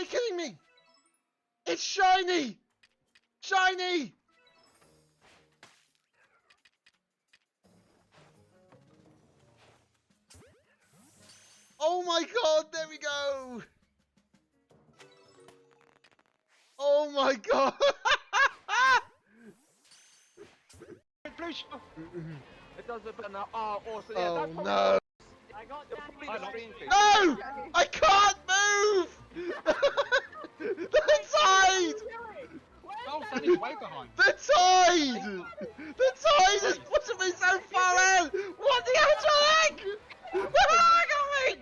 be kidding me! It's shiny! Shiny! Oh my god, there we go! Oh my god! Blue shell. It does a bit now. Oh, awesome. Yeah, Oh that's probably no! I got probably Danny. the screen thing. No! I can't move! The tide! Oh, Danny's way behind. The tide! The tide is pushing me so far out! What the actual heck? Where am I going?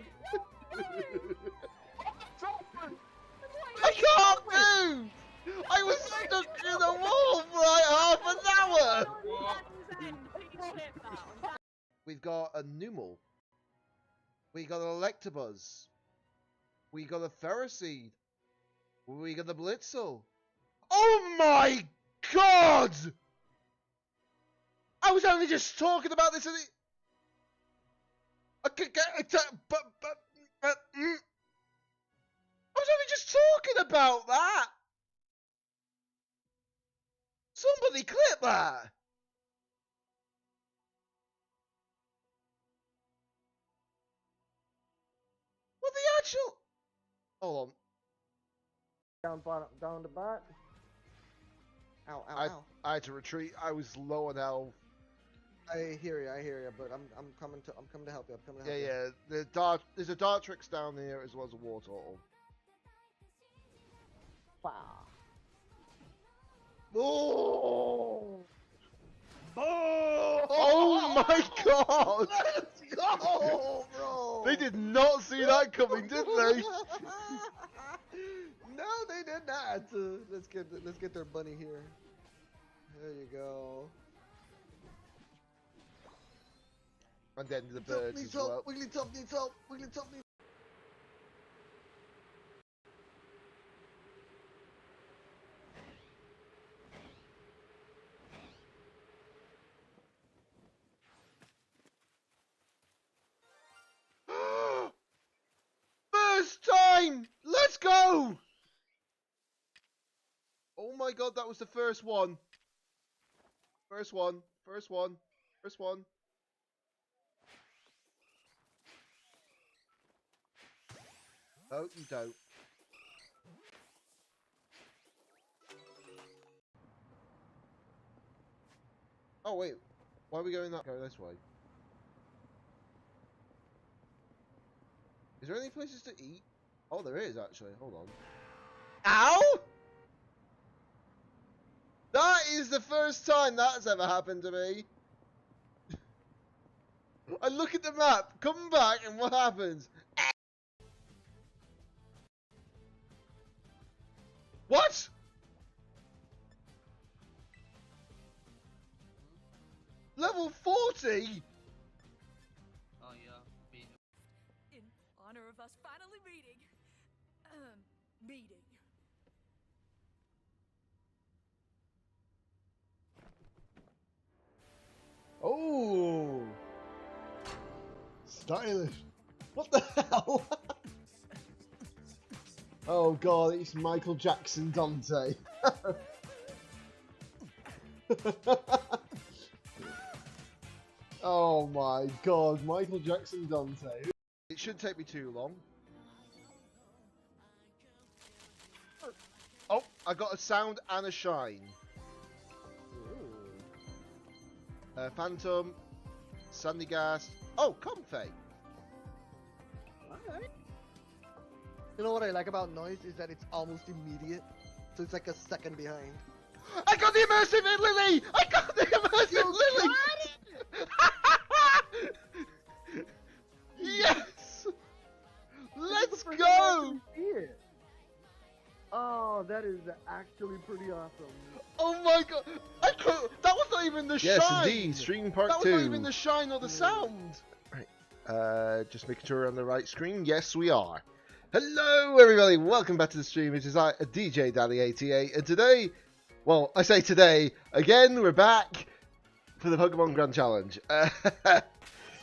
I can't move! I was stuck in the wall for like half an hour! We've got a Numel. We got an Electabuzz. We got a Ferroseed. We got the Blitzel. Oh my god! I was only just talking about this. I could get but I was only just talking about that. Somebody clip that. What the actual? Hold on. Down bottom, down the bot. Ow, ow, ow. I had to retreat. I was low on health. I hear you, but I'm coming to help you. I'm coming to help you. Yeah. There's a Dartrix down here as well as a Wartortle. Wow. Oh! Oh my god! Let's go, bro! They did not see that coming, did they? No, they did not. Let's get their bunny here. There you go. And then the birds as well. Wigglytuff needs help. Wigglytuff needs. First time! Let's go! Oh my god, that was the first one. First one. First one. First one. Oh, you don't. Oh wait, why are we going that? Go this way. Is there any places to eat? Oh, there is actually. Hold on. Ow! That is the first time that's ever happened to me. I look at the map, come back, and what happens? What? Level 40? Oh yeah, In honor of us finally meeting. Meeting. Oh, stylish. What the hell? Oh god, it's Michael Jackson Dante. Oh my god, Michael Jackson Dante. It shouldn't take me too long. Oh, I got a sound and a shine. Phantom, Sandygast. Oh, Comfey. Alright. You know what I like about noise is that it's almost immediate, so it's like a second behind. I got the immersive Lily! I got the immersive Lily! Yes! Let's go! Oh, that is actually pretty awesome. Oh my god! That was not even the shine! Yes, indeed. Streaming part That was 2. not even the shine or the sound! Just making sure we're on the right screen. Yes, we are. Hello, everybody. Welcome back to the stream. It is I, DJ Daddy88, and today, well, I say today, again, we're back for the Pokemon Grand Challenge.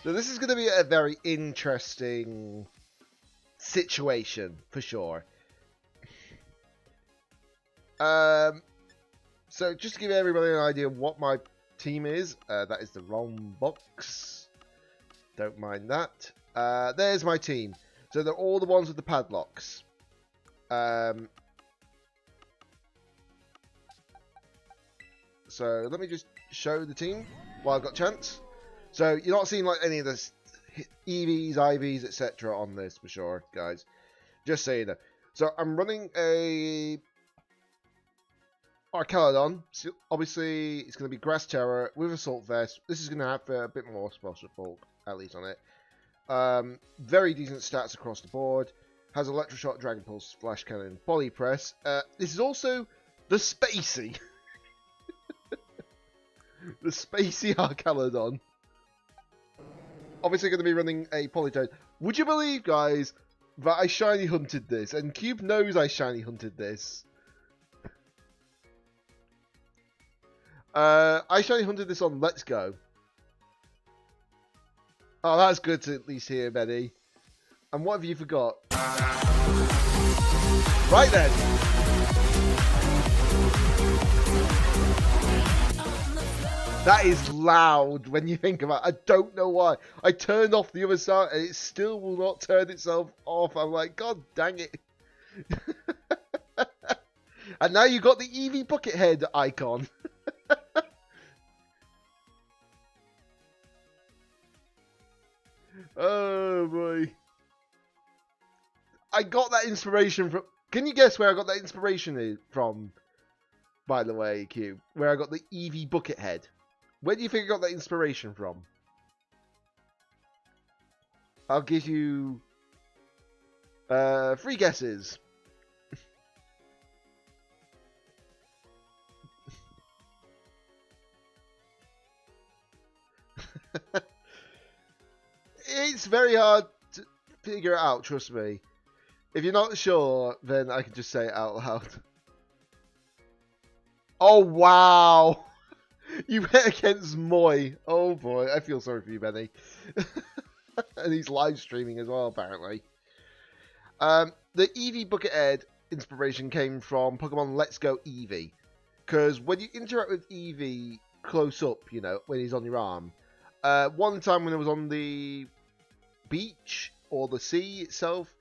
So this is going to be a very interesting situation, for sure. So just to give everybody an idea of what my team is, that is the wrong box. Don't mind that. There's my team. So they're all the ones with the padlocks. So let me just show the team while I've got a chance. So you're not seeing like any of this EVs, IVs, etc. on this for sure, guys. Just so you know. So I'm running a Archelodon. So obviously, it's going to be Grass Terror with Assault Vest. This is going to have a bit more special bulk, at least on it. Very decent stats across the board. Has Electroshock, Dragon Pulse, Flash Cannon, Body Press. This is also the Spacey. The Spacey Archelodon. Obviously going to be running a Politoed. Would you believe, guys, that I shiny hunted this? And Cube knows I shiny hunted this. I shiny hunted this on Let's Go. Oh, that's good to at least hear, Benny. And what have you forgot? Right then. That is loud when you think about it. I don't know why. I turned off the other side and it still will not turn itself off. I'm like, God dang it. And now you got the Eevee Buckethead icon. Oh boy. I got that inspiration from... Can you guess where I got that inspiration from? By the way, Cube. Where I got the Eevee Buckethead. Where do you think I got that inspiration from? I'll give you 3 guesses. It's very hard to figure it out, trust me. If you're not sure, then I can just say it out loud. Oh, wow. You bet against Moy. Oh, boy. I feel sorry for you, Benny. And he's live streaming as well, apparently. The Eevee Buckethead inspiration came from Pokemon Let's Go Eevee. Because when you interact with Eevee close up, you know, when he's on your arm. One time when it was on the beach or the sea itself,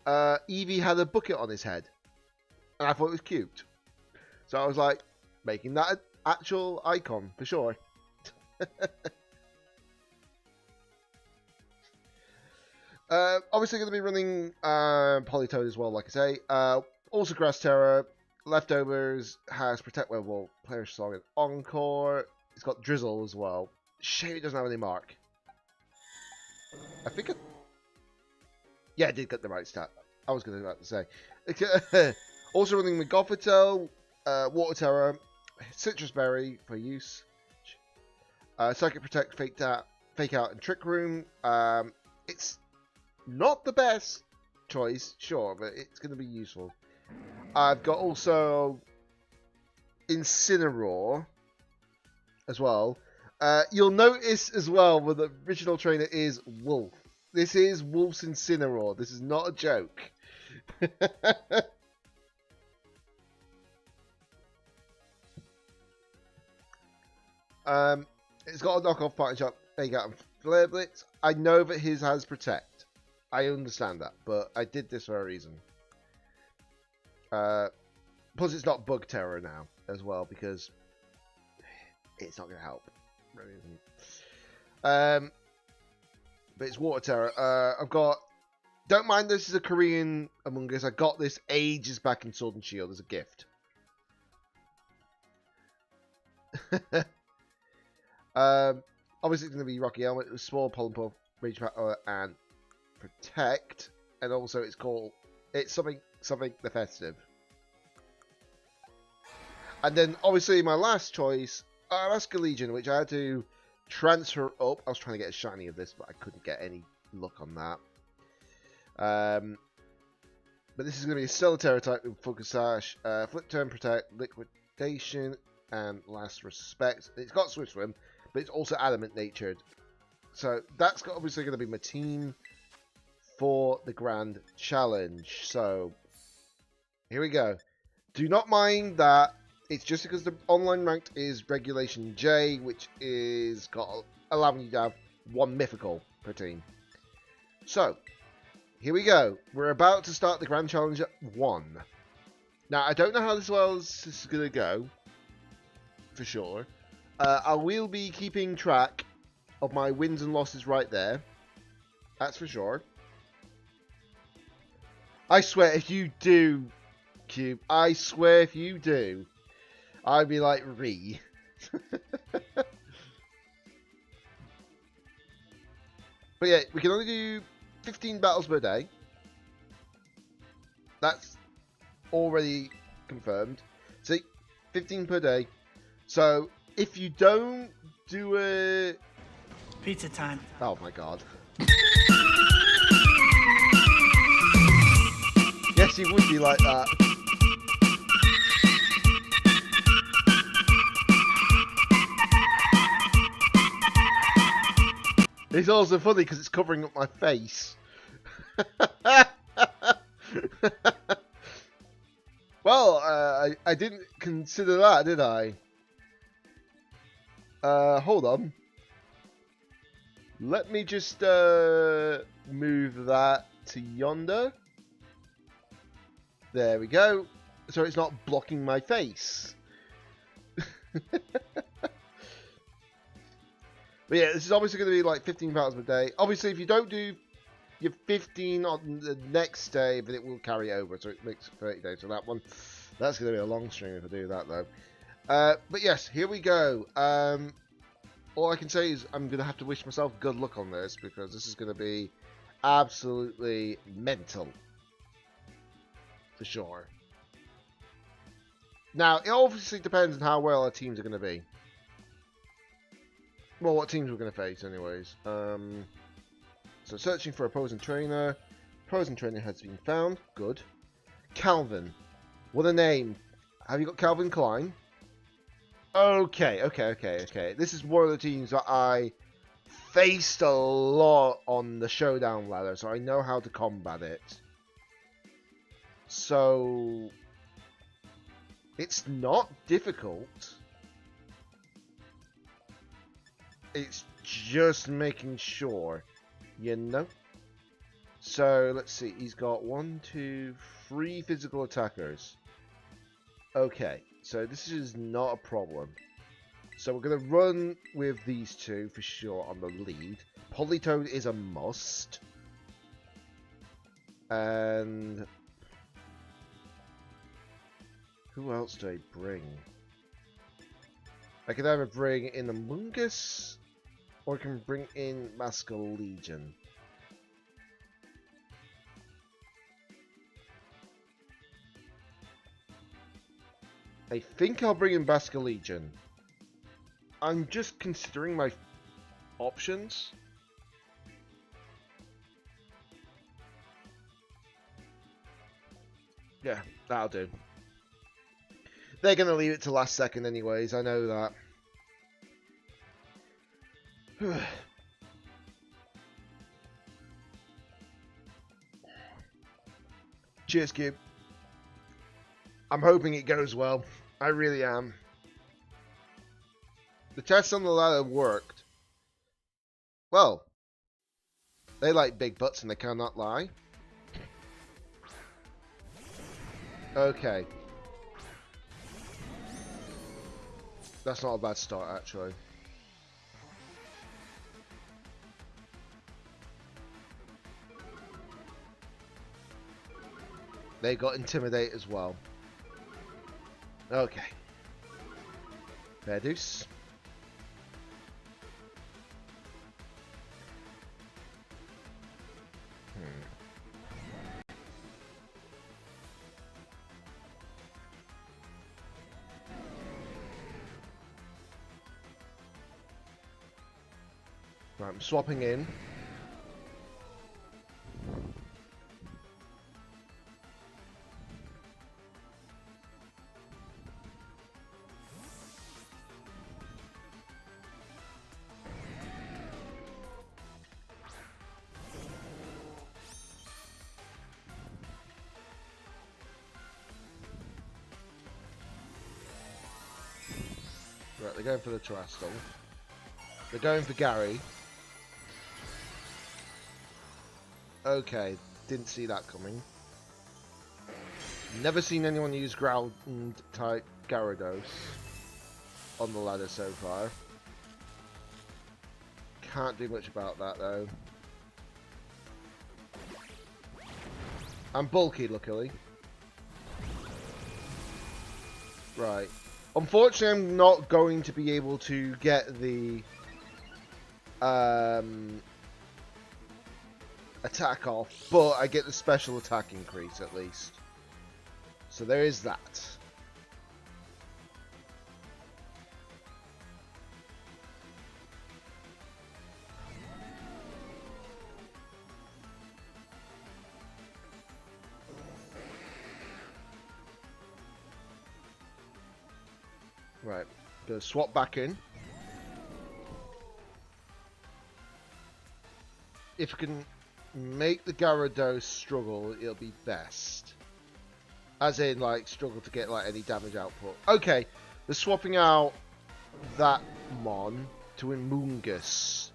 Eevee had a bucket on his head. And I thought it was cute. So I was like, making that an actual icon for sure. Obviously going to be running Politoed as well, like I say. Also Grass Terror. Leftovers has Protect Werewolf, Player Song, and Encore. It's got Drizzle as well. Shame it doesn't have any mark. I think yeah, I did get the right stat. I was going to say. Also running the Gothitelle, Water Terror, Citrus Berry for use. Psychic Protect, Fake Out, and Trick Room. It's not the best choice, sure, but it's going to be useful. I've got also Incineroar as well. You'll notice as well where the original trainer is Wolf. This is Wolf's Incineroar. This is not a joke. It's got a knockoff Party Shop, Fake Out, and Flare Blitz. I know that his has Protect. I understand that, but I did this for a reason. Plus, it's not Bug Terror now as well because it's not going to help. It really isn't. But it's Water Terror. I've got. Don't mind this is a Korean Among Us. I got this ages back in Sword and Shield as a gift. Obviously, it's going to be Rocky Helmet with Small, Pollen Puff, Rage Power, and Protect. And also, it's something the festive. And then, obviously, my last choice, Alaska Legion, which I had to transfer up. I was trying to get a shiny of this, but I couldn't get any luck on that. But this is going to be a Stellar Terror type with Focus Sash, Flip Turn, Protect, Liquidation, and Last Respect. It's got Swift Swim, but it's also Adamant Natured. So that's obviously going to be my team for the Grand Challenge. So here we go. Do not mind that it's just because the online ranked is Regulation J, which is got allowing you to have 1 mythical per team. So, here we go. We're about to start the Grand Challenge at 1. Now, I don't know how this is going to go, for sure. I will be keeping track of my wins and losses right there. That's for sure. I swear, if you do, Cube, I swear if you do, I'd be like, re. But yeah, we can only do 15 battles per day. That's already confirmed. See, 15 per day. So, if you don't do a... Pizza time. Oh my god. Yes, he would be like that. It's also funny because it's covering up my face. Well, I didn't consider that, did I? Hold on. Let me just move that to yonder. There we go. So it's not blocking my face. But yeah, this is obviously going to be like 15 battles per day. Obviously, if you don't do your 15 on the next day, then it will carry over. So it makes 30 days. So that one, that's going to be a long stream if I do that, though. But yes, here we go. All I can say is I'm going to have to wish myself good luck on this, because this is going to be absolutely mental. For sure. Now, it obviously depends on how well our teams are going to be. Well, what teams we're going to face, anyways. So, searching for opposing trainer. Opposing trainer has been found. Good. Calvin. What a name. Have you got Calvin Klein? Okay. This is one of the teams that I faced a lot on the showdown ladder, so I know how to combat it. So, it's not difficult. It's just making sure, you know? So, let's see. He's got 1, 2, 3 physical attackers. Okay, so this is not a problem. So we're going to run with these two for sure on the lead. Politoed is a must. And... who else do I bring? I could either bring in Amoonguss, or I can bring in Maskell Legion. I think I'll bring in Maskell Legion. I'm just considering my options. Yeah, that'll do. They're going to leave it to last second anyways, I know that. Cheers, Cube. I'm hoping it goes well. I really am. The tests on the ladder worked. Well, they like big butts and they cannot lie. Okay. That's not a bad start, actually. They got Intimidate as well. Okay. Fair deuce. Right, I'm swapping in. they're going for the Terastal. They're going for Gary. Okay, didn't see that coming. Never seen anyone use ground type Gyarados on the ladder so far. Can't do much about that though. I'm bulky, luckily. Right. Unfortunately, I'm not going to be able to get the attack off, but I get the special attack increase at least. So there is that. Right, gonna swap back in. If I can make the Gyarados struggle, it'll be best. As in, like, struggle to get, like, any damage output. Okay, they're swapping out that Mon to Amoonguss.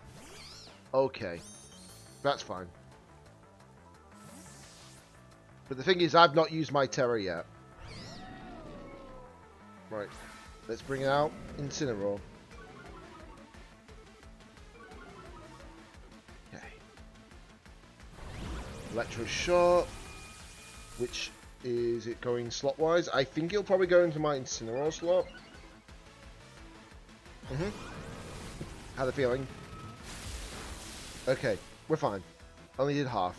Okay, that's fine. But the thing is, I've not used my Terra yet. Right, let's bring it out. Incineroar. Okay. Electro Shot. Which is it going slot-wise? I think it'll probably go into my Incineroar slot. Had a feeling. Okay, we're fine. Only did half.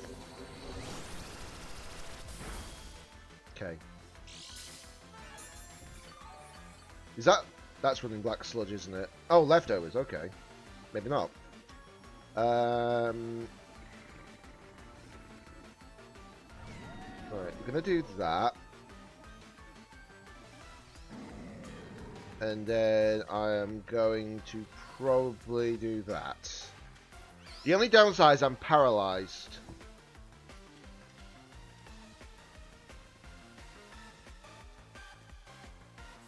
Okay. Is that's running Black Sludge, isn't it? Oh, leftovers, okay. Maybe not. Alright, we're gonna do that. And then I am going to probably do that. The only downside is I'm paralyzed.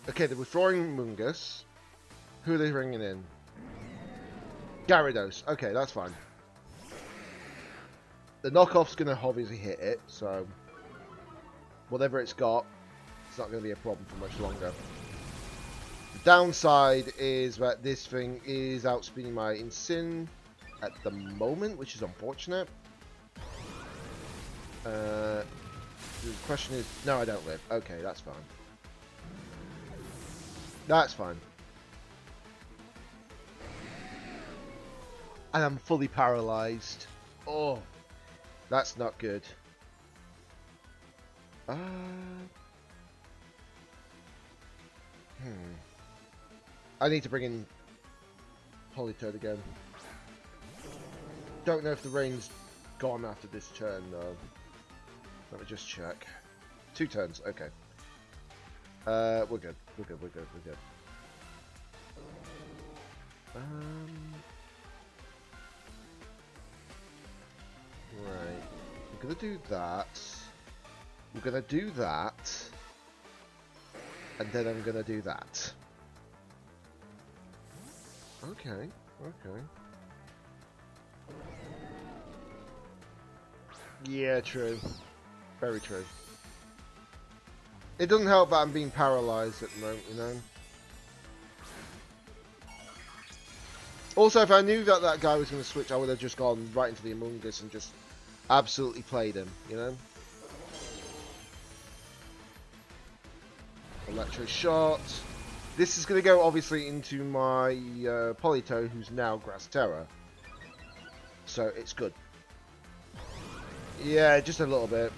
Okay, they're withdrawing Mungus. Who are they bringing in? Gyarados. Okay, that's fine. The knockoff's going to obviously hit it, so whatever it's got, it's not going to be a problem for much longer. The downside is that this thing is outspeeding my Incin at the moment, which is unfortunate. The question is, no, I don't live. Okay, that's fine. That's fine. And I'm fully paralyzed. Oh, that's not good. I need to bring in Politoed again. Don't know if the rain's gone after this turn though. Let me just check. 2 turns, okay. We're good. We're good. We're good. We're good. Right. We're gonna do that. We're gonna do that. And then I'm gonna do that. Okay. Okay. Yeah, true. Very true. It doesn't help that I'm being paralyzed at the moment, you know. Also, if I knew that that guy was going to switch, I would have just gone right into the Amoonguss and just absolutely played him, you know. Electro Shot. This is going to go obviously into my Politoed, who's now Grass Terra. So it's good. Yeah, just a little bit.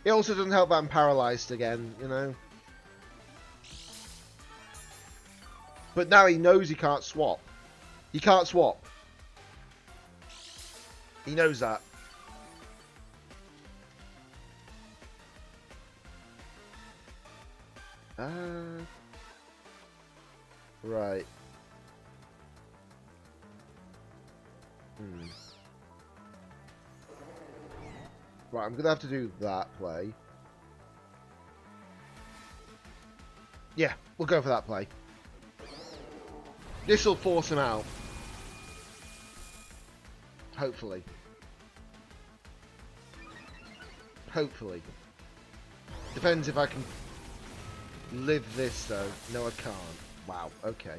It also doesn't help that I'm paralyzed again, you know. But now he knows he can't swap. He can't swap. He knows that. Right. Right, I'm going to have to do that play. Yeah, we'll go for that play. This will force him out. Hopefully. Hopefully. Depends if I can live this, though. No, I can't. Wow, okay.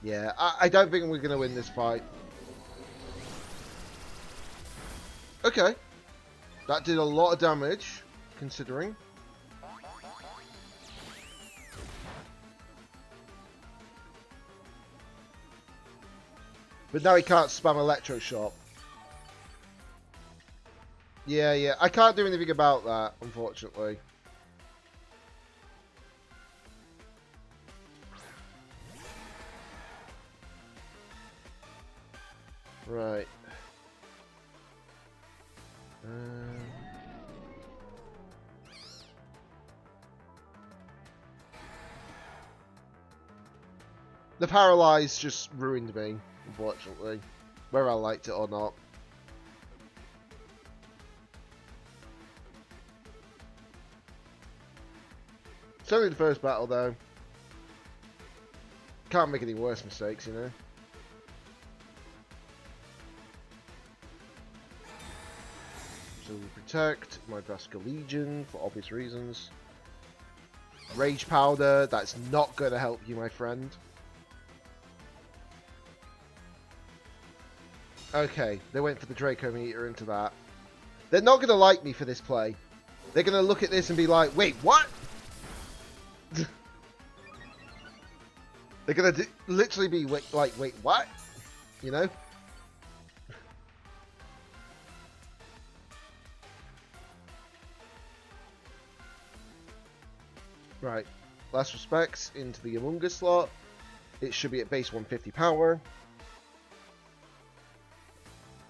Yeah, I don't think we're going to win this fight. Okay. That did a lot of damage, considering. But now he can't spam Electro Shot. Yeah, I can't do anything about that, unfortunately. Right. The Paralyze just ruined me, unfortunately. Whether I liked it or not. It's only the first battle, though. Can't make any worse mistakes, you know. So we protect my Vraska Legion for obvious reasons. Rage Powder, that's not going to help you, my friend. Okay, they went for the Draco Meter into that. They're not going to like me for this play. They're going to look at this and be like, wait, what? They're going to literally be like, wait, what? You know? Right, last respects into the Amoonguss slot. It should be at base 150 power.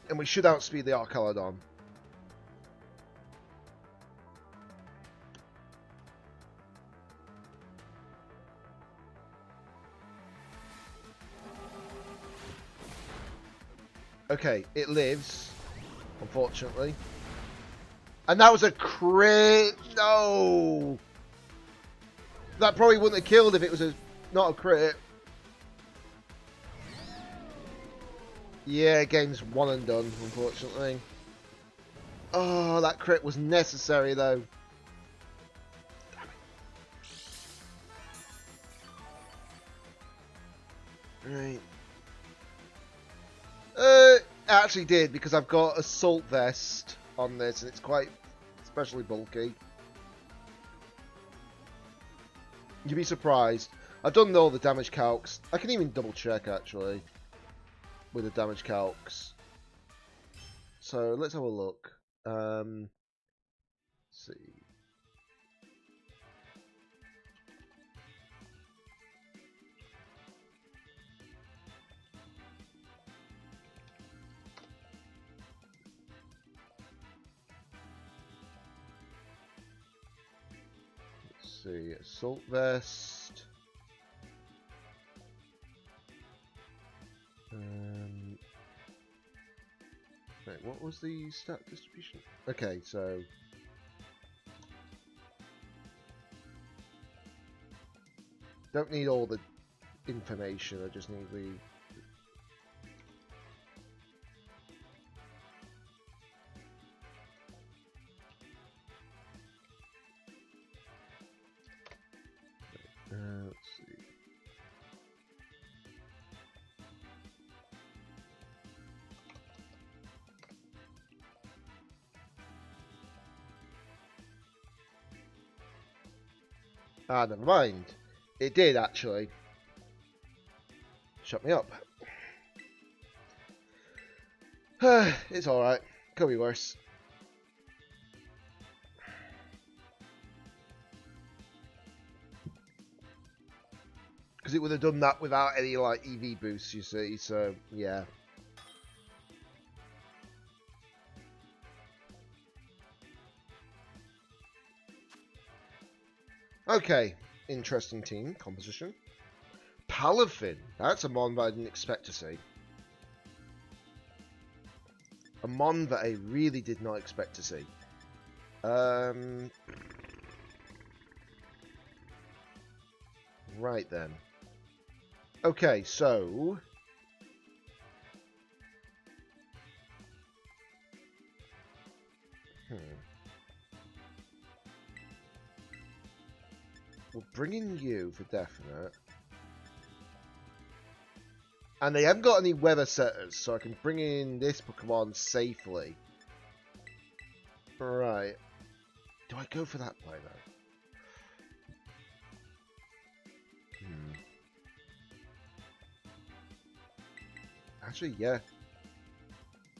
And we should outspeed the Archaludon. Okay, it lives, unfortunately. And that was a crit! No! That probably wouldn't have killed if it was not a crit. Yeah, game's one and done, unfortunately. Oh, that crit was necessary, though. Right. It actually did, because I've got Assault Vest on this, and it's quite especially bulky. You'd be surprised. I've done all the damage calcs. I can even double check, actually, with the damage calcs. So, let's have a look. Let's see. See, Assault Vest. Wait, what was the stat distribution? Okay, so don't need all the information. I just need the. Let's see. Ah, never mind. It did actually. Shut me up. It's alright. Could be worse. Because it would have done that without any like EV boosts, you see, so yeah. Okay, interesting team composition. Palafin. That's a mon that I didn't expect to see. A mon that I really did not expect to see. Right then. Okay, so... We'll bring in you for definite. And they haven't got any weather setters, so I can bring in this Pokemon safely. Right. Do I go for that play, though? Actually, yeah.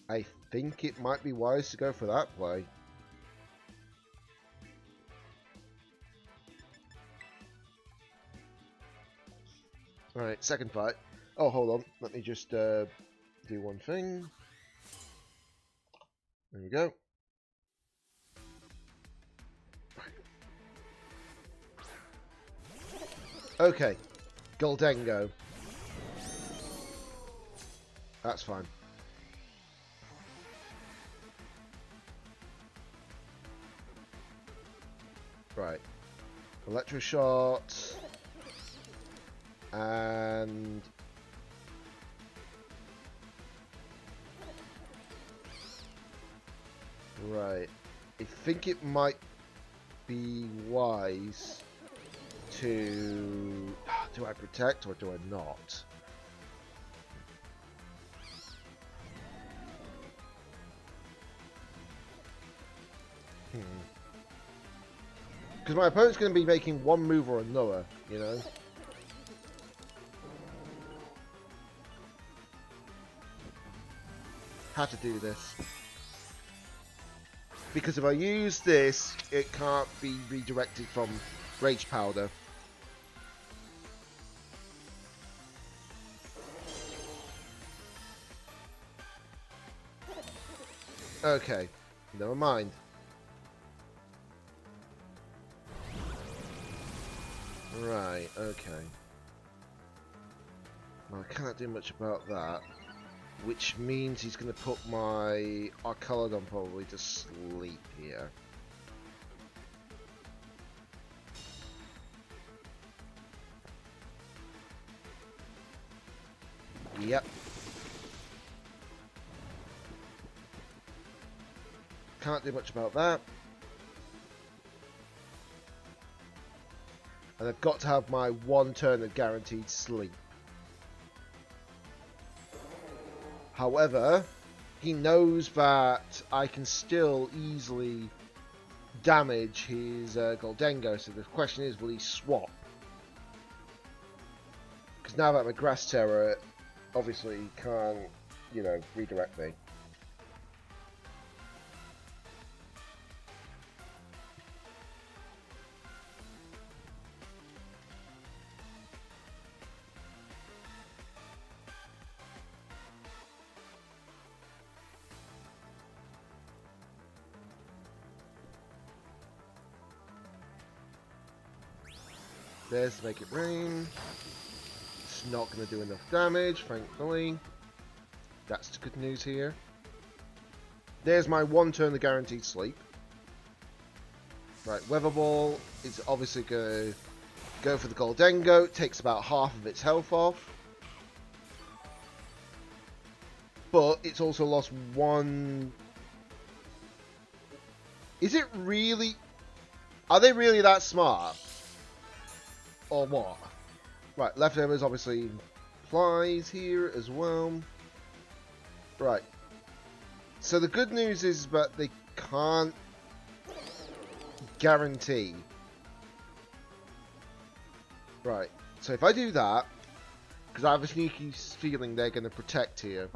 I think it might be wise to go for that play. Alright, second fight. Oh, hold on. Let me just do one thing. There we go. Okay. Goldengo. That's fine. Right. Electroshot. And... Right. I think it might be wise to... Do I protect or do I not? Because my opponent's going to be making one move or another, you know? Have to do this. Because if I use this, it can't be redirected from Rage Powder. Okay, never mind. Right, okay. Well, I can't do much about that. Which means he's going to put my Arcaladon probably to sleep here. Yep. Can't do much about that. And I've got to have my one turn of guaranteed sleep. However, he knows that I can still easily damage his Goldengo, so the question is, will he swap? Because now that I'm a Grass Terror, obviously he can't, you know, redirect me. There's to make it rain. It's not going to do enough damage, thankfully. That's the good news here. There's my one turn of guaranteed sleep. Right, Weather Ball is obviously going to go for the Goldengo. It takes about half of its health off. But it's also lost one... Is it really... Are they really that smart? Or what? Right, Leftovers obviously applies here as well. Right. So the good news is that they can't guarantee. Right. So if I do that, because I have a sneaky feeling they're going to protect here.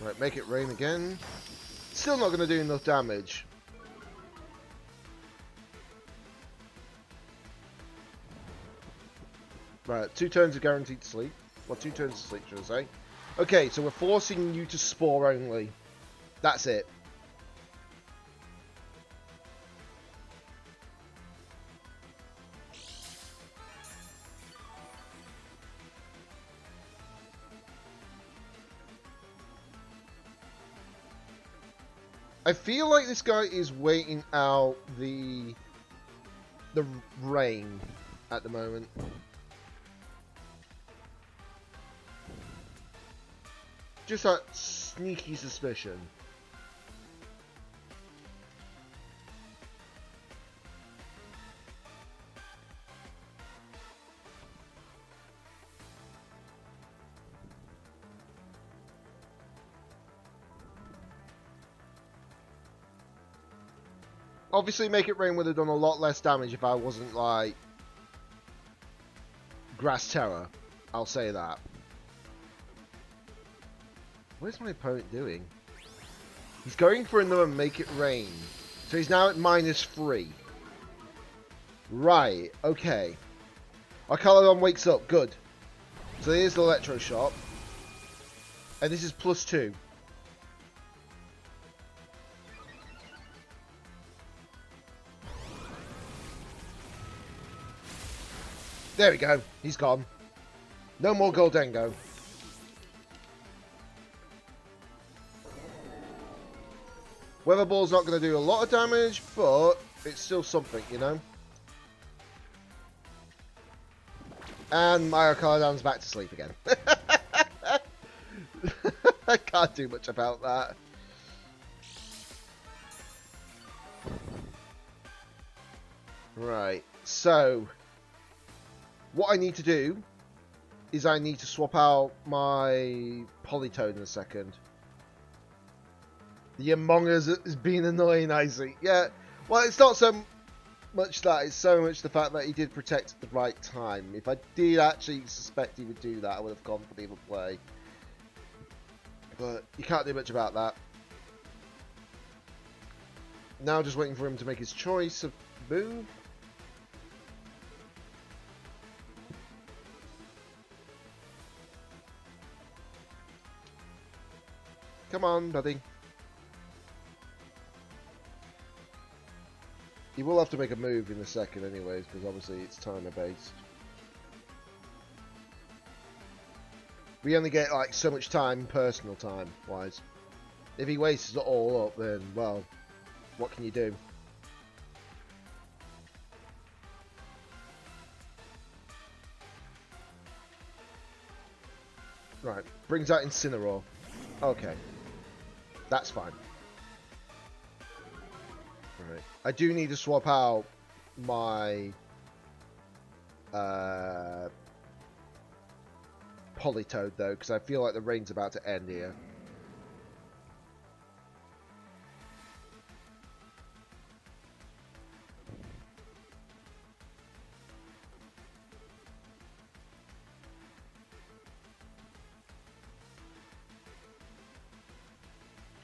Right, make it rain again. Still not going to do enough damage. Right, 2 turns of guaranteed sleep. Well, 2 turns of sleep, should I say. Okay, so we're forcing you to spore only. That's it. I feel like this guy is waiting out the rain at the moment. Just that sneaky suspicion. Obviously, Make It Rain would have done a lot less damage if I wasn't, like, Grass Terror. I'll say that. What is my opponent doing? He's going for another Make It Rain. So he's now at -3. Right, okay. Arcaladon wakes up, good. So here's the Electro Shot. And this is +2. There we go. He's gone. No more Goldengo. Weather Ball's not going to do a lot of damage, but it's still something, you know? And my Arcaladon's back to sleep again. I can't do much about that. Right, so what I need to do is I need to swap out my Politoed in a second. The Among Us has been annoying, I see. Yeah, well, it's not so much that, it's so much the fact that he did protect at the right time. If I did actually suspect he would do that, I would have gone for the other play. But you can't do much about that. Now just waiting for him to make his choice of move. Come on, buddy. You will have to make a move in a second anyways, because obviously it's timer based. We only get like so much time, personal time wise. If he wastes it all up, then, well, what can you do? Right, brings out Incineroar. Okay. That's fine. Right. I do need to swap out my Politoed though, because I feel like the rain's about to end here.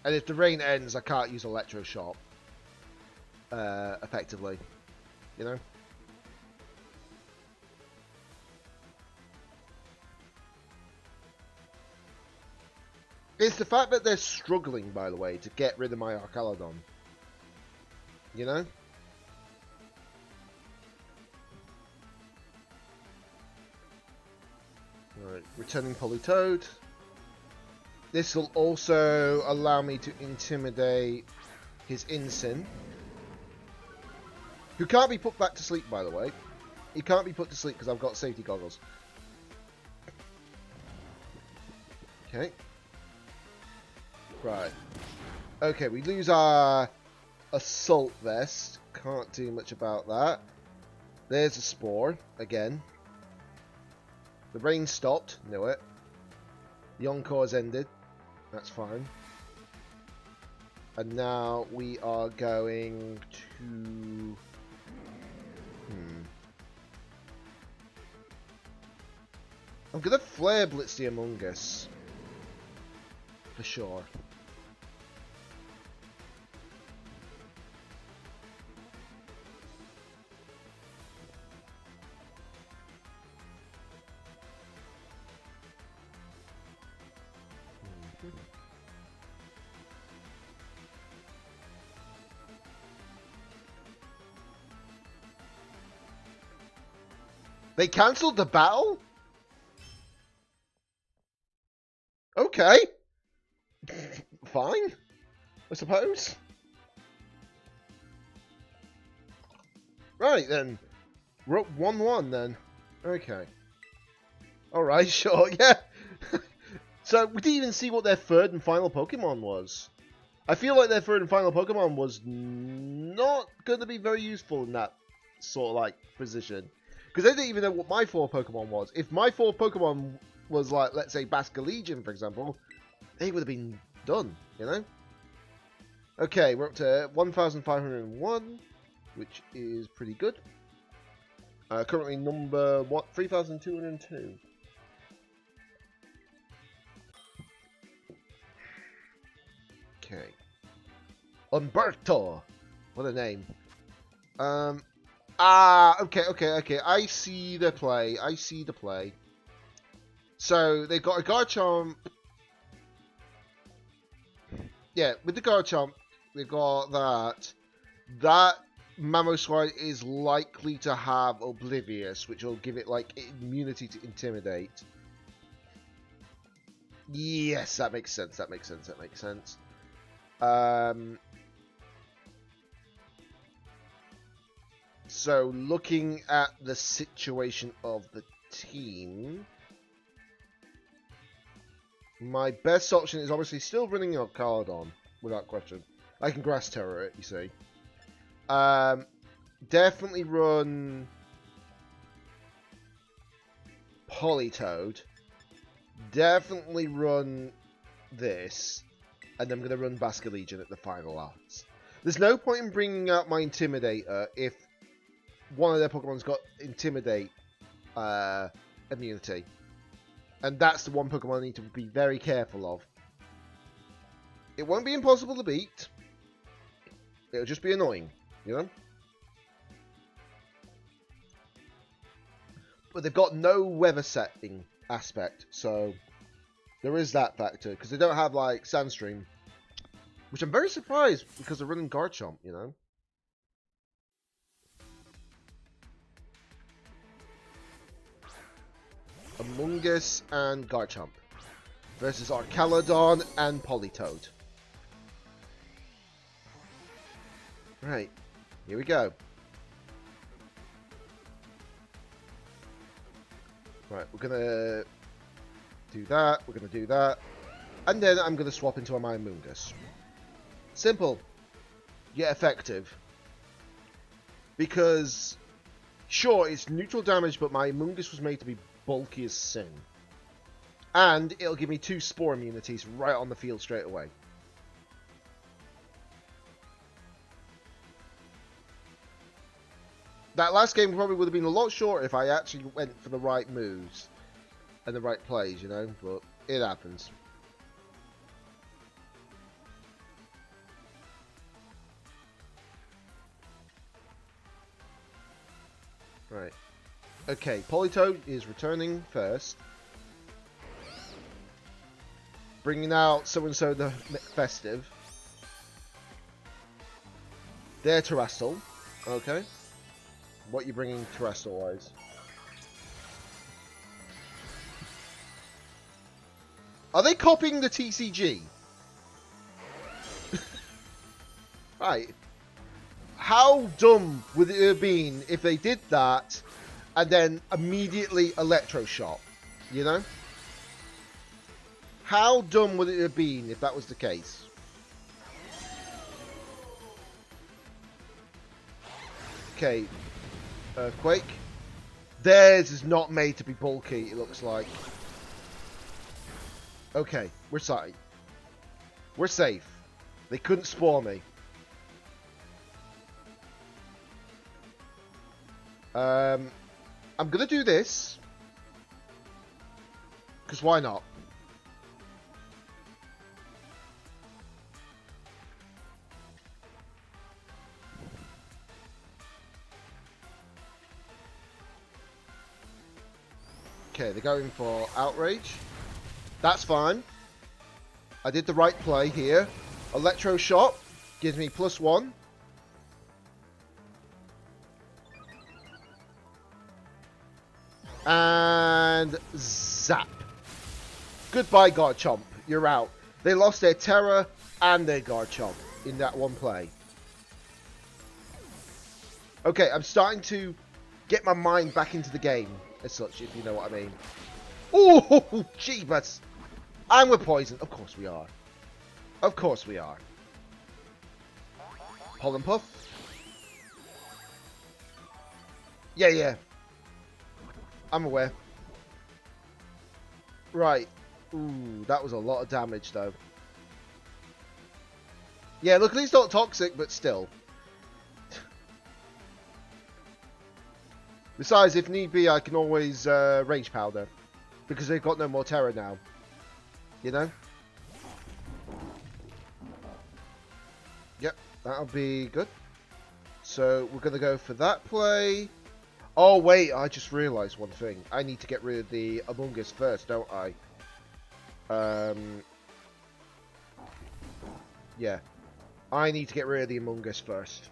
And if the rain ends, I can't use Electro Shot effectively, you know? It's the fact that they're struggling, by the way, to get rid of my Arcaladon. You know? Right, returning Politoed. This will also allow me to intimidate his Incin. Who can't be put back to sleep, by the way. He can't be put to sleep because I've got safety goggles. Okay. Right. Okay, we lose our Assault Vest. Can't do much about that. There's a Spore, again. The rain stopped, knew it. The Encore's ended. That's fine. And now we are going to... I'm going to Flare Blitz the Among Us. for sure. They cancelled the battle? Okay. Fine, I suppose. Right then. We're up 1-1 then. Okay. Alright, sure, yeah. So, we didn't even see what their third and final Pokemon was. I feel like their third and final Pokemon was not going to be very useful in that sort of like position. Because they didn't even know what my 4 Pokemon was. If my 4 Pokemon was like, let's say, Basculegion, for example, they would have been done, you know? Okay, we're up to 1,501, which is pretty good. Currently number, 3,202. Okay. Umberto! What a name. Okay. I see the play. So, they've got a Garchomp. Yeah, with the Garchomp, they've got that. That Mamoswine is likely to have Oblivious, which will give it, like, immunity to Intimidate. Yes, that makes sense. So, looking at the situation of the team, my best option is obviously still running your Caladon, without question. I can Grass Terror it, you see. Definitely run Politoed. Definitely run this. And I'm going to run Basculegion at the final arts. There's no point in bringing out my Intimidator if one of their Pokemon's got Intimidate immunity. And that's the one Pokemon I need to be very careful of. It won't be impossible to beat. It'll just be annoying, you know? But they've got no weather setting aspect, so there is that factor. Because they don't have, like, Sandstream. Which I'm very surprised, because they're running Garchomp, you know? Amoonguss and Garchomp versus Arcaladon and Politoed. Right, here we go. Right, we're gonna do that, we're gonna do that, and then I'm gonna swap into my Amoonguss. Simple, yet effective. Because, sure, it's neutral damage, but my Amoonguss was made to be bulky as sin. And it'll give me 2 Spore immunities right on the field straight away. That last game probably would have been a lot shorter if I actually went for the right moves and the right plays, you know, but it happens. Right. Okay, Politoed is returning first. Bringing out so-and-so the Festive. They're Terrestrial. Okay. What are you bringing Terrestrial-wise? Are they copying the TCG? Right. How dumb would it have been if they did that and then immediately Electroshock? You know? How dumb would it have been if that was the case? Okay. Earthquake. Theirs is not made to be bulky, it looks like. Okay, we're safe. We're safe. They couldn't Spore me. I'm gonna do this. Because why not? Okay, they're going for Outrage. That's fine. I did the right play here. Electro Shot gives me +1. And zap. Goodbye, Garchomp. You're out. They lost their Terra and their Garchomp in that one play. Okay, I'm starting to get my mind back into the game, as such, if you know what I mean. Ooh, jeebus. And we're poisoned. Of course we are. Of course we are. Pollen Puff. Yeah. I'm aware. Right. Ooh, that was a lot of damage, though. Yeah, luckily it's not toxic, but still. Besides, if need be, I can always Rage Powder. Because they've got no more Terror now. You know? Yep, that'll be good. So, we're going to go for that play. Oh, wait, I just realised one thing. I need to get rid of the Among Us first, don't I? Yeah. I need to get rid of the Among Us first.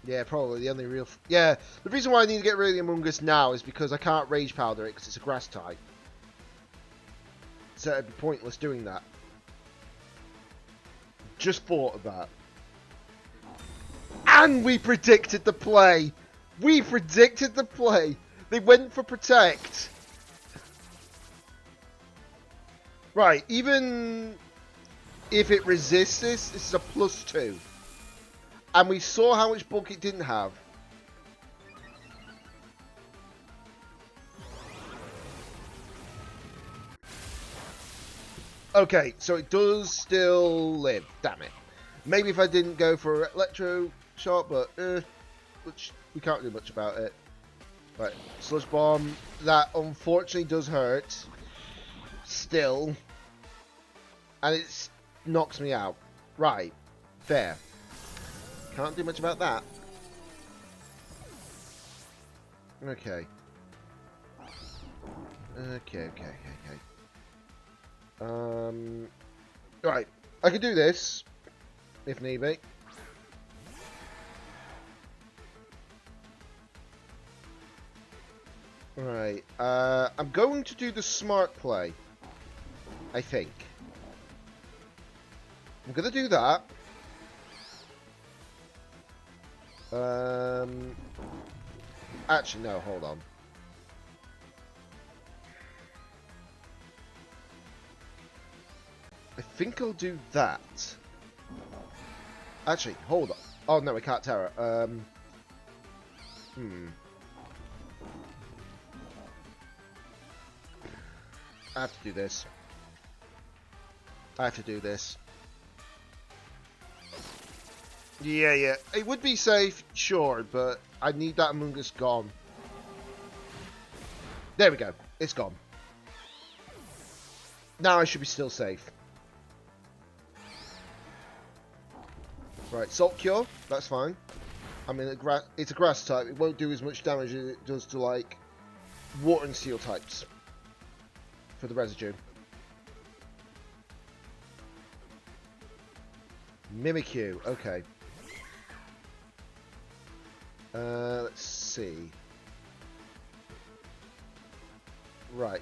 Yeah, probably the only real... Yeah, the reason why I need to get rid of the Among Us now is because I can't Rage Powder it because it's a grass type. So it'd be pointless doing that. Just thought of that. And we predicted the play! We predicted the play! They went for Protect! Right, even if it resists this is a +2. And we saw how much bulk it didn't have. Okay, so it does still live. Damn it. Maybe if I didn't go for Electro Shot, but which we can't do much about it. Right, Sludge Bomb. That unfortunately does hurt. Still. And it knocks me out. Right. Fair. Can't do much about that. Okay. Okay. Right. I could do this. If need be. Right. I'm going to do the smart play. I think. I'm going to do that. Actually, no, hold on. I think I'll do that. Actually, hold on. Oh, no, we can't Terror. I have to do this. Yeah. It would be safe, sure, but I need that Among Us gone. There we go. It's gone. Now I should be still safe. Right, Salt Cure. That's fine. I mean, it's a grass type. It won't do as much damage as it does to, like, water and steel types. For the residue. Mimikyu. Okay. Let's see. Right.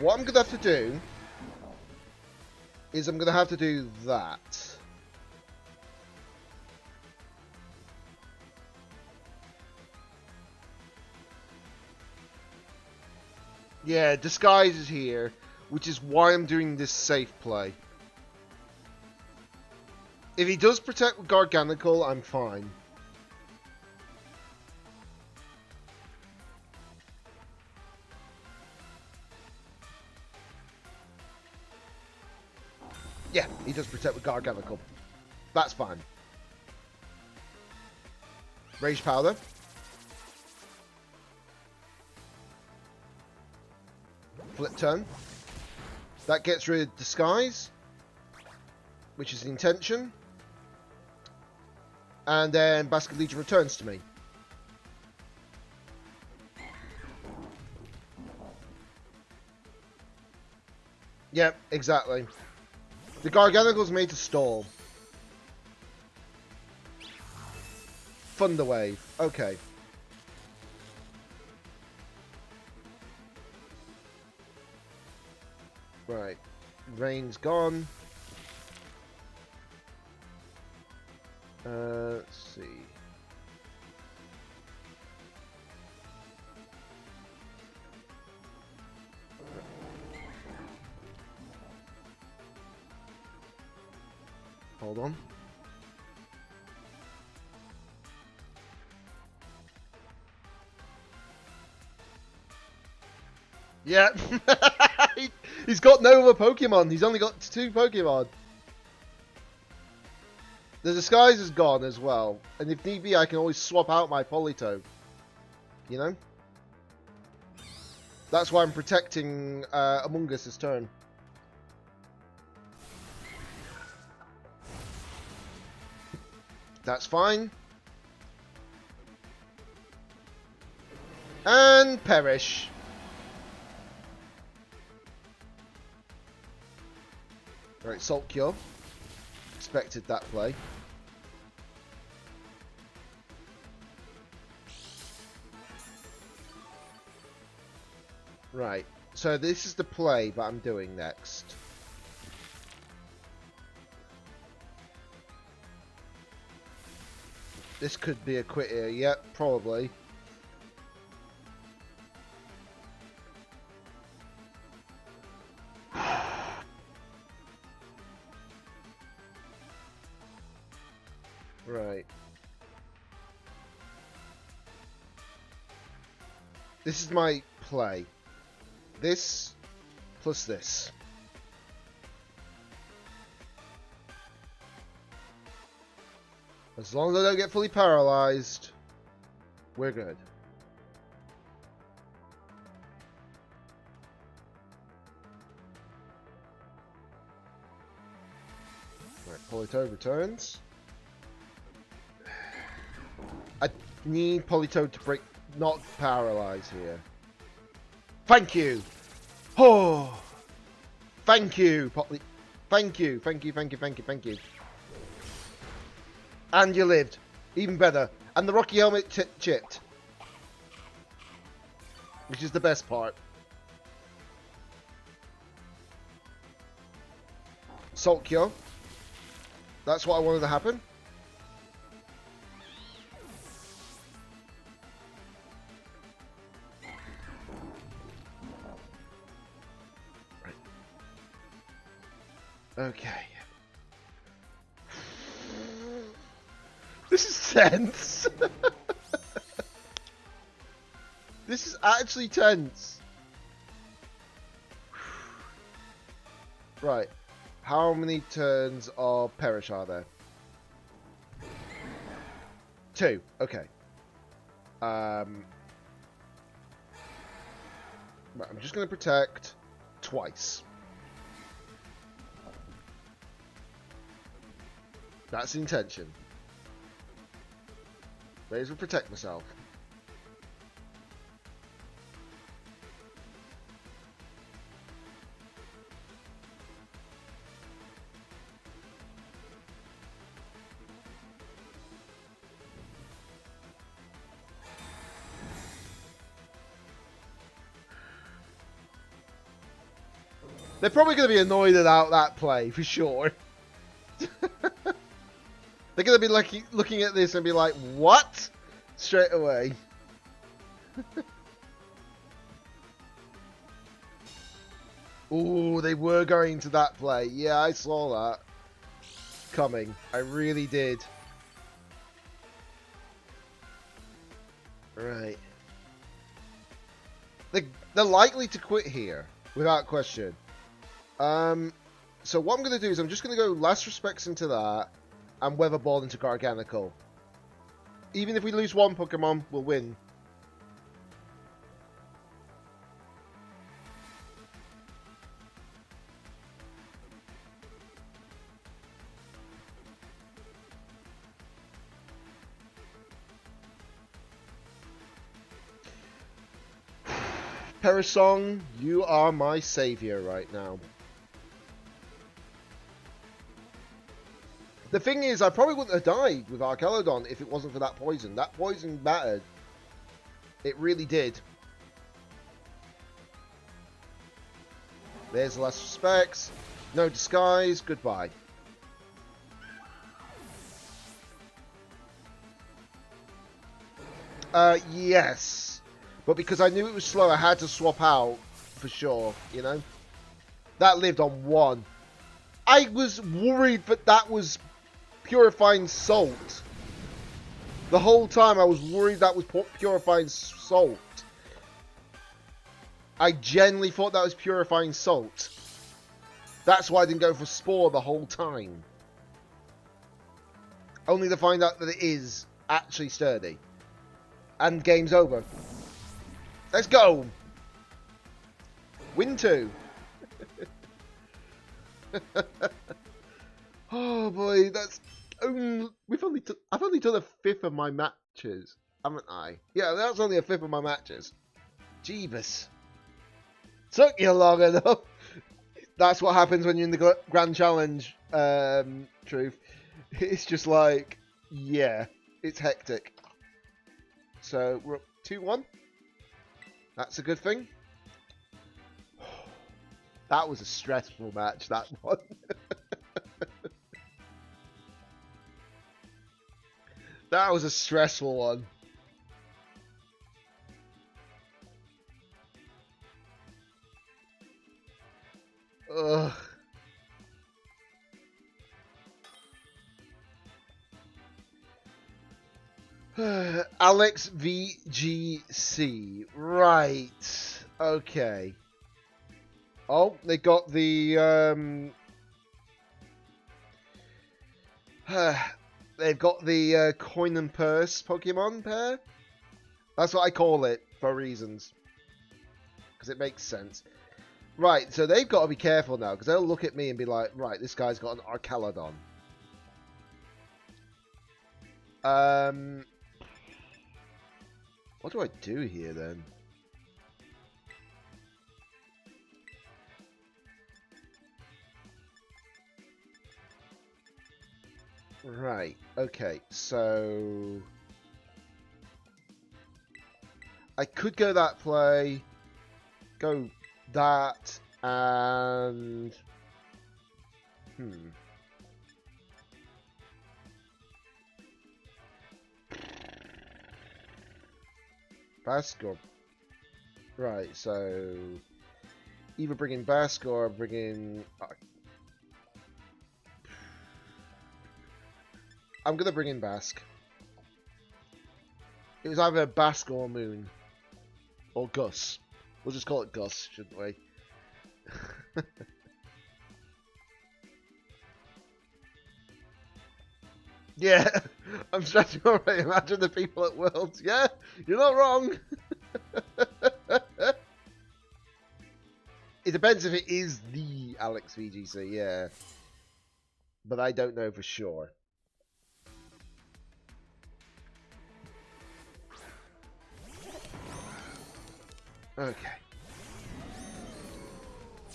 What I'm going to have to do is I'm going to have to do that. Yeah, Disguise is here, which is why I'm doing this safe play. If he does protect with Garganical, I'm fine. Yeah, he does protect with Garganical. That's fine. Rage Powder. flip turn. That gets rid of Disguise, which is the intention. And then Basket Legion returns to me. Yep, exactly. The Garganicle's made to stall. Thunder Wave. Okay. Right. Rain's gone. Let's see. Hold on. Yeah. He's got no other Pokemon. He's only got 2 Pokemon. The Disguise is gone as well. And if need be, I can always swap out my Politoed. You know? That's why I'm protecting Among Us this turn. That's fine. And perish. Right, Salt Cure. Expected that play. Right, so this is the play that I'm doing next. This could be a quit here. Yep, probably. Right. This is my play. This plus this. As long as I don't get fully paralyzed, we're good. Right, Politoed returns. I need Politoed to break, not paralyze here. Thank you! Oh! Thank you, Polly. Thank you, thank you, thank you, thank you, thank you. And you lived. Even better. And the Rocky Helmet chipped. Which is the best part. Salt Cure. That's what I wanted to happen. Right. Okay. This is tense. This is actually tense. Right. How many turns of Perish are there? 2. Okay. Right, I'm just going to protect twice. That's the intention. May as well protect myself. They're probably going to be annoyed about that play, for sure. They're going to be looking at this and be like, what? Straight away. Ooh, they were going to that play. Yeah, I saw that coming. I really did. Right. They're likely to quit here, without question. So what I'm going to do is I'm just going to go Last Respects into that, and Weather Ball into Garganicle. Even if we lose one Pokemon, we'll win. Perisong, you are my savior right now. The thing is, I probably wouldn't have died with Archelodon if it wasn't for that poison. That poison mattered. It really did. There's the last respects. No disguise. Goodbye. Yes. But because I knew it was slow, I had to swap out for sure, you know? That lived on 1. I was worried that was purifying salt. The whole time I was worried that was purifying salt. I genuinely thought that was purifying salt. That's why I didn't go for Spore the whole time. Only to find out that it is actually sturdy. And game's over. Let's go! Win 2. Oh boy, that's only, I've only done a fifth of my matches, haven't I? Yeah, that's only a fifth of my matches. Jeebus. Took you long enough. That's what happens when you're in the Grand Challenge, Truth. It's just like, yeah, it's hectic. So, we're up 2-1. That's a good thing. That was a stressful match, that one. That was a stressful one. Ugh. Alex VGC. Right. Okay. Oh, they got the they've got the coin and purse Pokemon pair. That's what I call it for reasons. Because it makes sense. Right, so they've got to be careful now, because they'll look at me and be like, right, this guy's got an Archelodon. What do I do here, then? Right, okay, so... I could go that play, go that, and... Bascor. Right, so... either bring in Bascor or bring in... I'm gonna bring in Bask. It was either Bask or Moon. Or Gus. We'll just call it Gus, shouldn't we? Yeah, I'm stretching already. Imagine the people at Worlds. Yeah, you're not wrong. It depends if it is the Alex VGC, yeah. But I don't know for sure. Okay.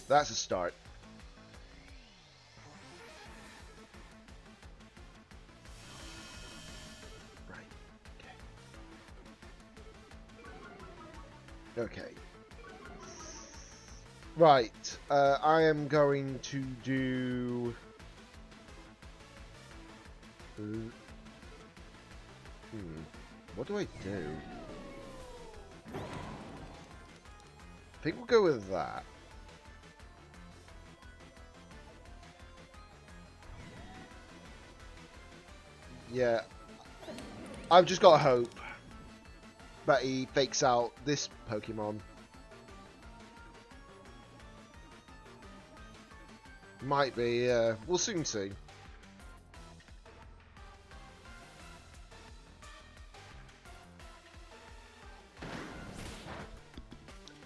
That's a start. Right. Okay. Okay. Right. I am going to do... What do I do? I think we'll go with that. Yeah. I've just got to hope that he fakes out this Pokemon. Might be, yeah. We'll soon see.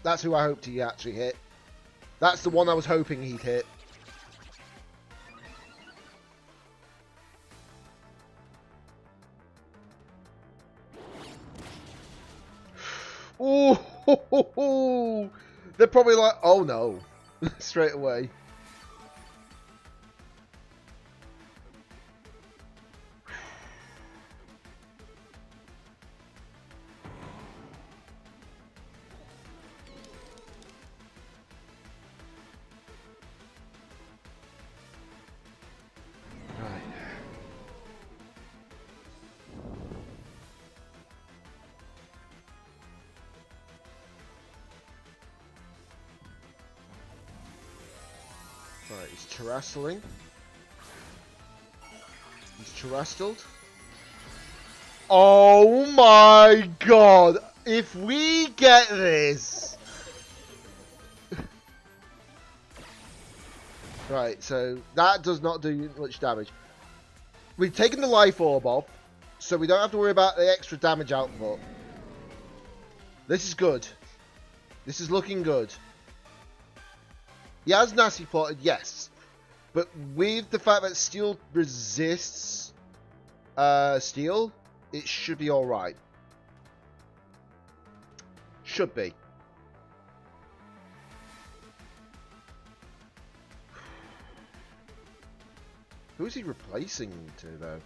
That's who I hoped he actually hit. That's the one I was hoping he'd hit. Ooh! They're probably like, oh no, straight away. Right. Right, he's terrastling. He's terrastled. Oh my god! If we get this! Right, so that does not do much damage. We've taken the life orb off, so we don't have to worry about the extra damage output. This is good. This is looking good. He has nasty plotted, yes. But with the fact that steel resists steel, it should be alright. Should be. Who's he replacing to, though?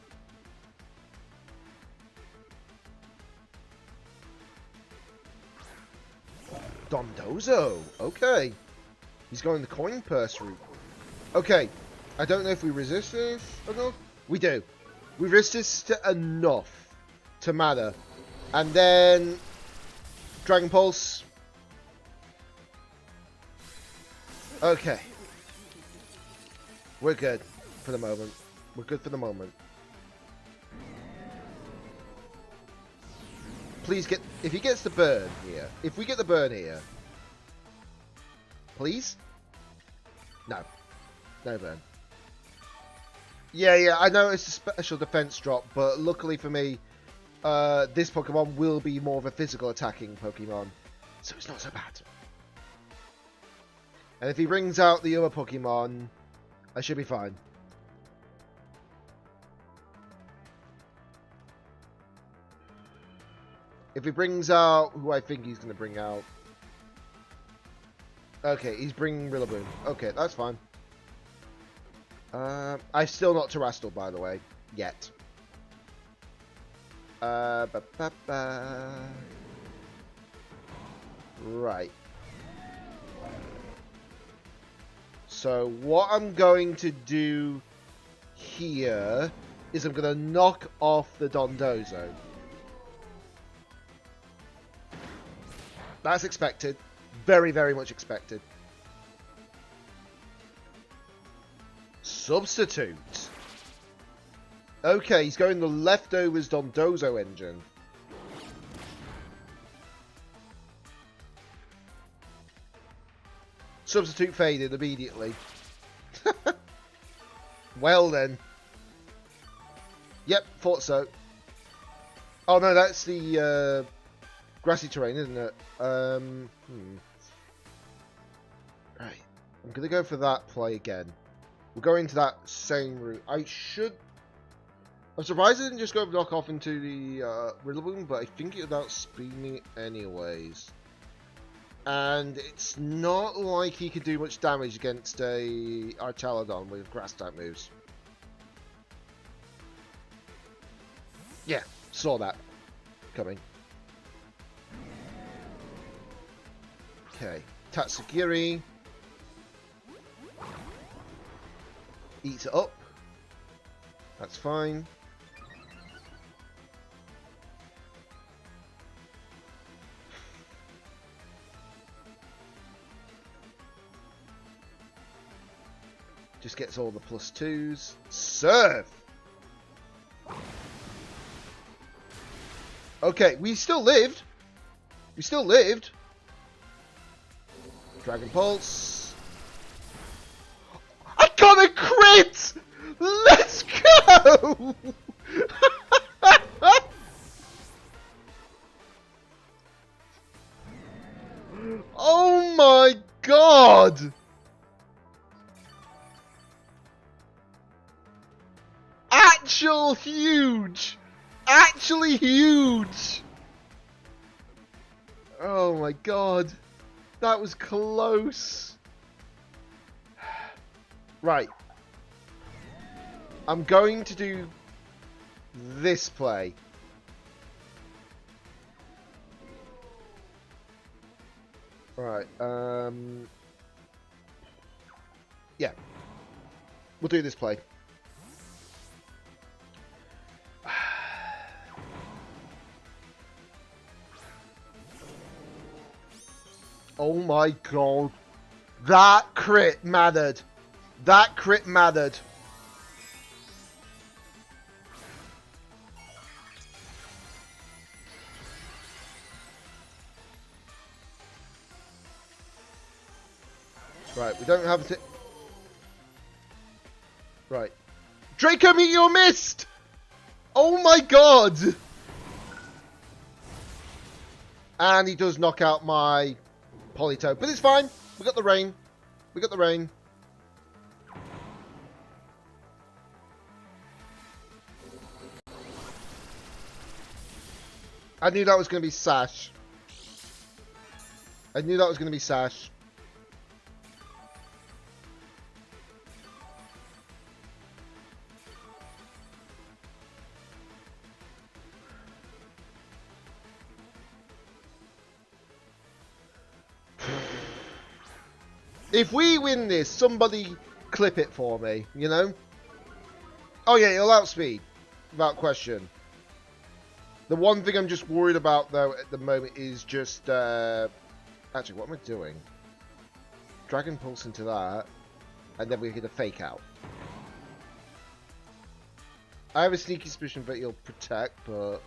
Dondozo. Okay. He's going the coin purse route. Okay. I don't know if we resist this enough. We do. We resist it enough to matter. And then Dragon Pulse. Okay. We're good for the moment. We're good for the moment. Please get... If he gets the burn here. If we get the burn here. Please? No. No burn. Yeah, I know it's a special defense drop, but luckily for me, this Pokemon will be more of a physical attacking Pokemon. So it's not so bad. And if he brings out the other Pokemon, I should be fine. If he brings out who I think he's going to bring out. Okay, he's bringing Rillaboom. Okay, that's fine. I've still not terrestrial, by the way, yet. Right. So what I'm going to do here is I'm going to knock off the Dondozo. That's expected. Very, very much expected. Substitute. Okay, he's going the leftovers Dondozo engine. Substitute faded immediately. Well then. Yep, thought so. Oh no, that's the grassy terrain, isn't it? Right. I'm going to go for that play again. We're going to that same route. I'm surprised I didn't just go knock off into the Rillaboom, but I think it's about speeding it anyways. And it's not like he could do much damage against a Archaludon with grass type moves. Yeah, saw that coming. Okay, Tatsugiri. Eats it up. That's fine. Just gets all the +2s. Serve! Okay, we still lived. We still lived. Dragon Pulse. I got a crit! Let's go! Oh my god! Actual huge! Actually huge! Oh my god. That was close. Right. I'm going to do this play. Right, yeah. We'll do this play. Oh my god. That crit mattered. That crit mattered. Right, we don't have to... Right. Draco Meteor missed! Oh my god! And he does knock out my Politoed. But it's fine. We got the rain. We got the rain. I knew that was going to be Sash. I knew that was going to be Sash. If we win this, somebody clip it for me, you know? Oh yeah, it'll outspeed. Without question. The one thing I'm just worried about, though, at the moment is just... Actually, what am I doing? Dragon Pulse into that. And then we get a Fake Out. I have a sneaky suspicion that he'll protect, but...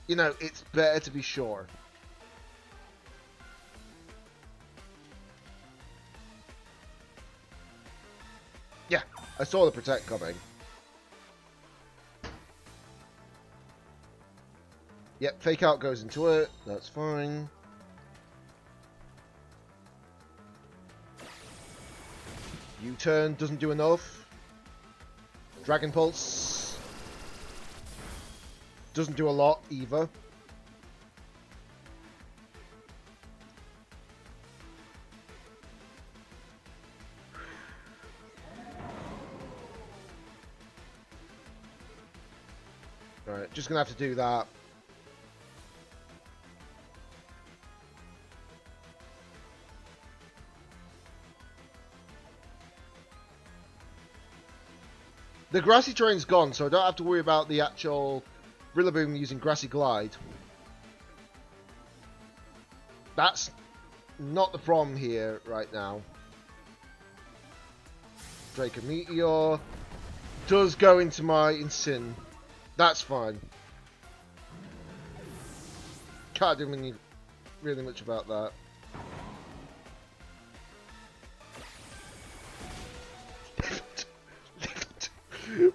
You know, it's better to be sure. Yeah, I saw the protect coming. Yep, Fake Out goes into it. That's fine. U-turn doesn't do enough. Dragon Pulse doesn't do a lot either. Alright, just gonna have to do that. The grassy terrain's gone, so I don't have to worry about the actual Rillaboom using Grassy Glide. That's not the problem here right now. Draco Meteor does go into my Incin. That's fine. Can't do really much about that.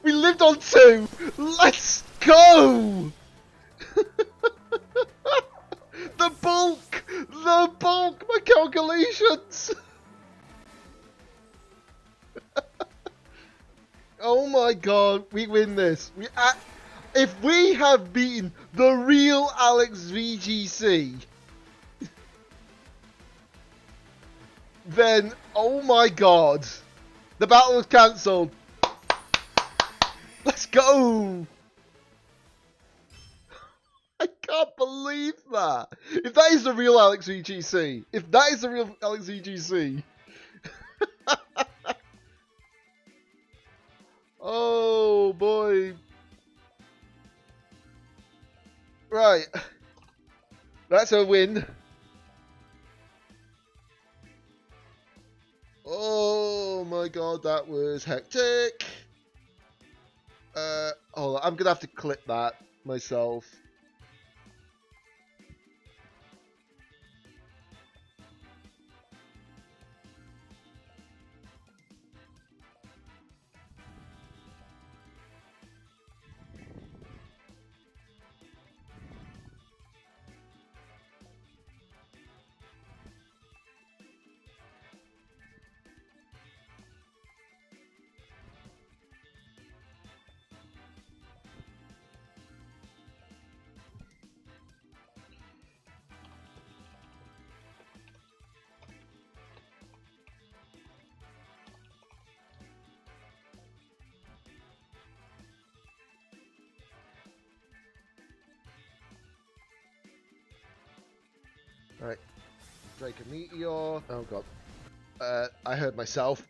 We lived on 2! Let's go! The bulk! The bulk! My calculations! Oh my god, we win this. If we have beaten the real Alex VGC, then, oh my god, the battle was cancelled. Let's go! I can't believe that. If that is the real Alex VGC, if that is the real Alex VGC. Oh boy. Right. That's a win. Oh my god, that was hectic. Hold on, I'm gonna have to clip that myself. Right. Draco Meteor. Oh god. I heard myself.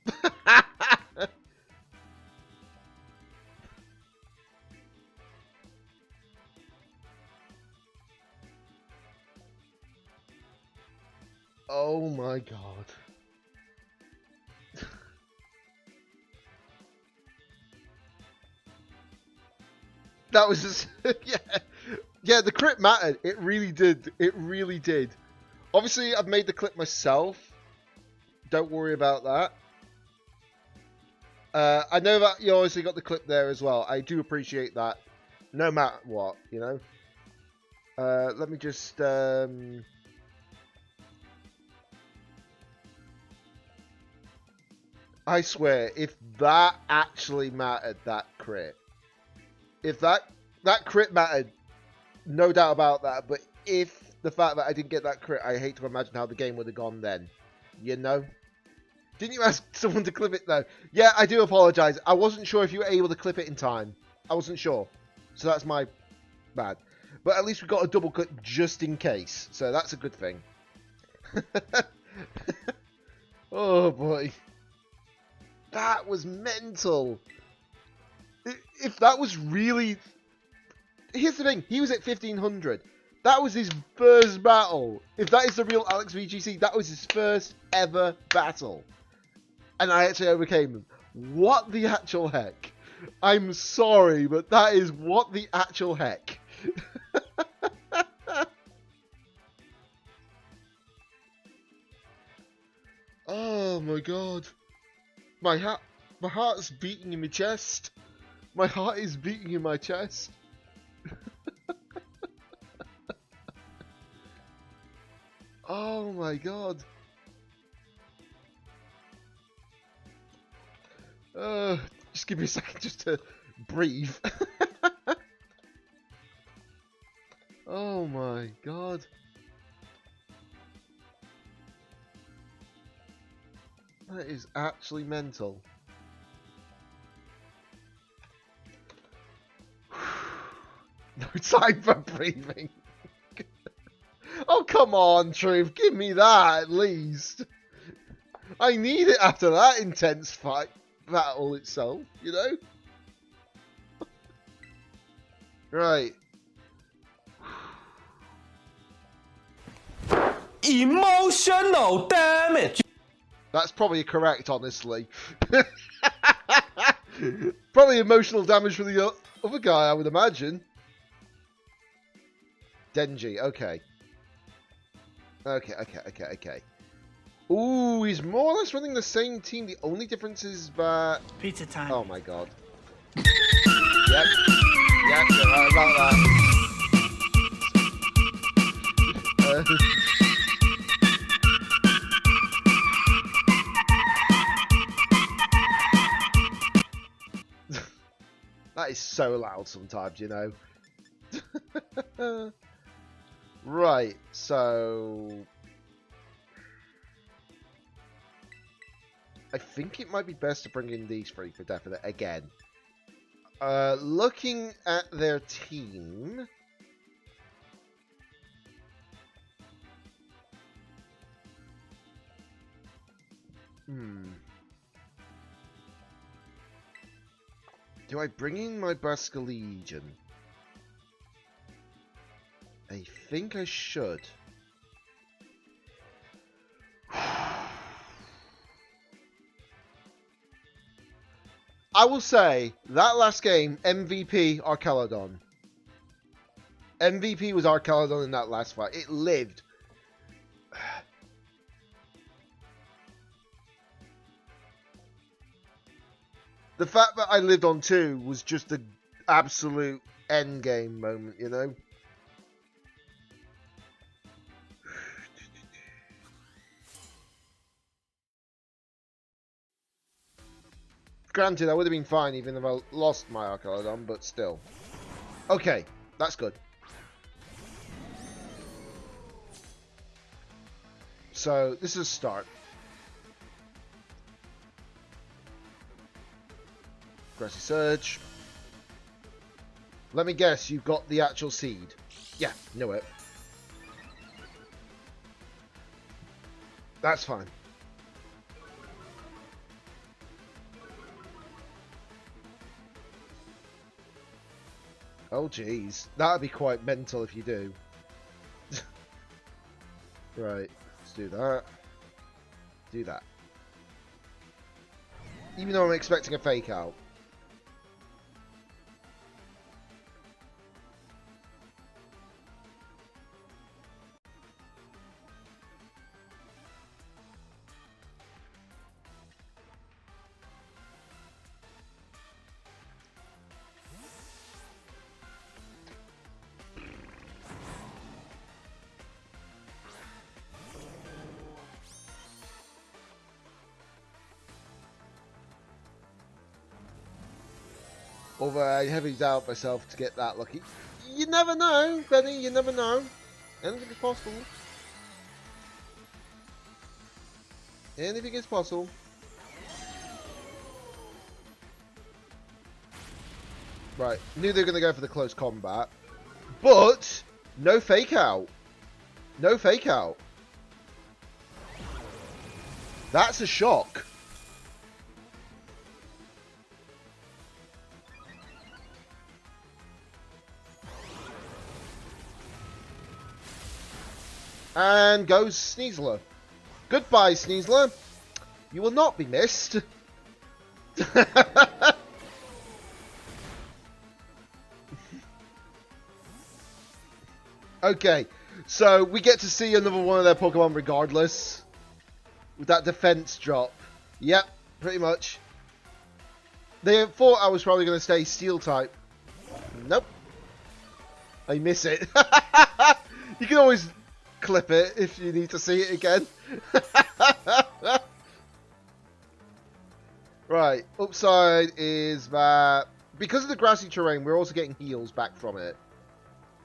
Oh my god. That was just yeah. Yeah, the crit mattered. It really did. It really did. Obviously, I've made the clip myself. Don't worry about that. I know that you obviously got the clip there as well. I do appreciate that. No matter what, you know. Let me just... I swear, if that actually mattered, that crit. If that crit mattered, no doubt about that. But if the fact that I didn't get that crit, I hate to imagine how the game would have gone then. You know? Didn't you ask someone to clip it though? Yeah, I do apologise. I wasn't sure if you were able to clip it in time. I wasn't sure. So that's my bad. But at least we got a double clip just in case. So that's a good thing. Oh boy. That was mental. If that was really... Here's the thing. He was at 1500. That was his first battle. If that is the real Alex VGC, that was his first ever battle. And I actually overcame them. What the actual heck? I'm sorry, but that is what the actual heck. Oh my god. My heart's beating in my chest. My heart is beating in my chest. Oh my god. Just give me a second just to breathe. Oh my god. That is actually mental. No time for breathing. Oh, come on, Truth. Give me that at least. I need it after that intense fight battle itself, you know? Right. Emotional damage. That's probably correct, honestly. Probably emotional damage for the other guy, I would imagine. Denji, okay. Okay. Ooh, he's more or less running the same team. The only difference is that... Pizza time. Oh my god. Yep, you're right about that. That is so loud sometimes, you know. Right, so... I think it might be best to bring in these three for definite again. Looking at their team... Do I bring in my Basque Legion? I think I should. I will say, that last game, MVP Archelodon. MVP was Archelodon in that last fight. It lived. The fact that I lived on 2 was just an absolute endgame moment, you know? Granted, I would have been fine even if I lost my Archelodon, but still. Okay, that's good. So, this is a start. Grassy Surge. Let me guess, you've got the actual seed. Yeah, knew it. That's fine. Oh, jeez. That'd be quite mental if you do. Right. Let's do that. Do that. Even though I'm expecting a fake out. Although I heavily doubt myself to get that lucky. You never know, Benny, you never know. Anything is possible. Anything is possible. Right, knew they were going to go for the close combat. But, no fake out. No fake out. That's a shock. And goes Sneasler. Goodbye, Sneasler. You will not be missed. Okay, so we get to see another one of their Pokemon regardless. With that defense drop. Yep, pretty much. They thought I was probably going to stay Steel type. Nope. I miss it. You can always clip it if you need to see it again. Right, upside is that because of the grassy terrain, we're also getting heals back from it.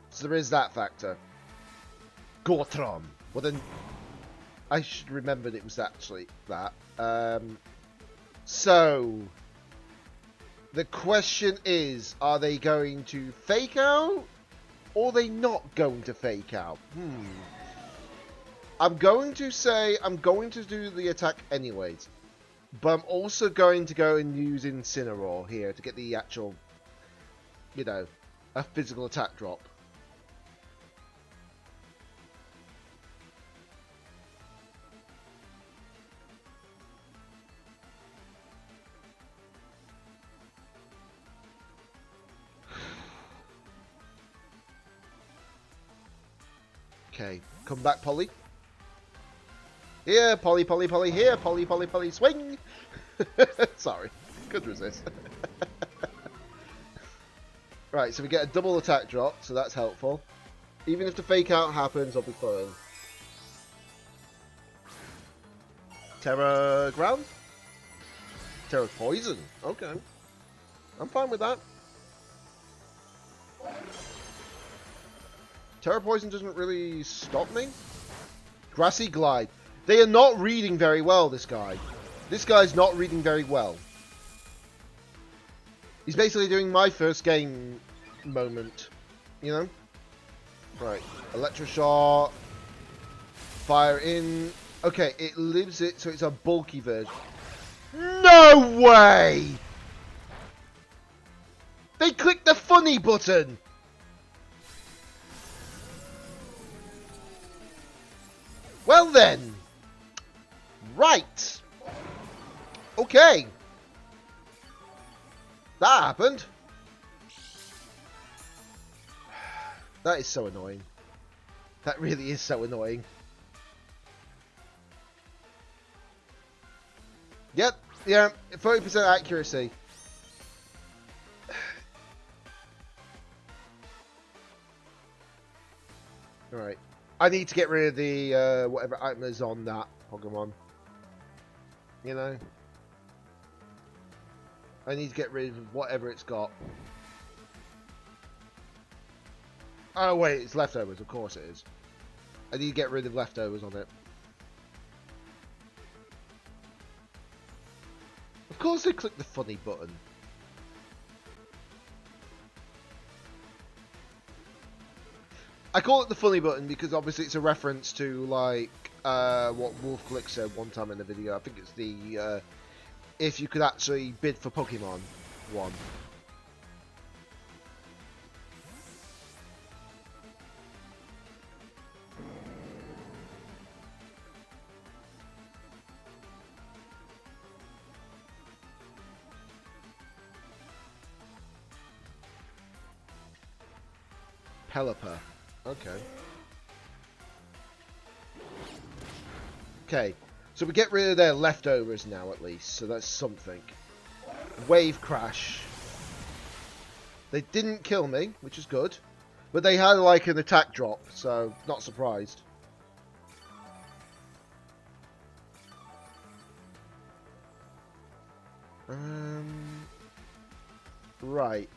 So there is that factor. Gortron. Well then, I should remember it was actually that. So, the question is, are they going to fake out? Or are they not going to fake out? I'm going to say I'm going to do the attack anyways. But I'm also going to go and use Incineroar here to get the actual, you know, a physical attack drop. Okay, come back, Polly. Here, Polly, Polly, Polly, here, Polly, Polly, Polly, swing! Sorry, could resist. Right, so we get a double attack drop, so that's helpful. Even if the fake out happens, I'll be fine. Terra Ground? Terra Poison, okay. I'm fine with that. Terra Poison doesn't really stop me. Grassy Glide. They are not reading very well, this guy. This guy's not reading very well. He's basically doing my first game moment. You know? Right. Electroshock. Fire in. Okay, it lives it, so it's a bulky version. No way! They clicked the funny button! Well then. Right. Okay. That happened. That is so annoying. That really is so annoying. Yep. Yeah. 30% accuracy. Alright. I need to get rid of the, whatever item is on that Pokemon. You know? I need to get rid of whatever it's got. Oh wait, it's leftovers, of course it is. I need to get rid of leftovers on it. Of course they click the funny button. I call it the funny button because obviously it's a reference to, like, what Wolf Glick said one time in the video. I think it's the if you could actually bid for Pokemon one. Pelipper. Okay. Okay. So we get rid of their leftovers now at least, so that's something. Wave Crash. They didn't kill me, which is good. But they had like an attack drop, so not surprised. Right.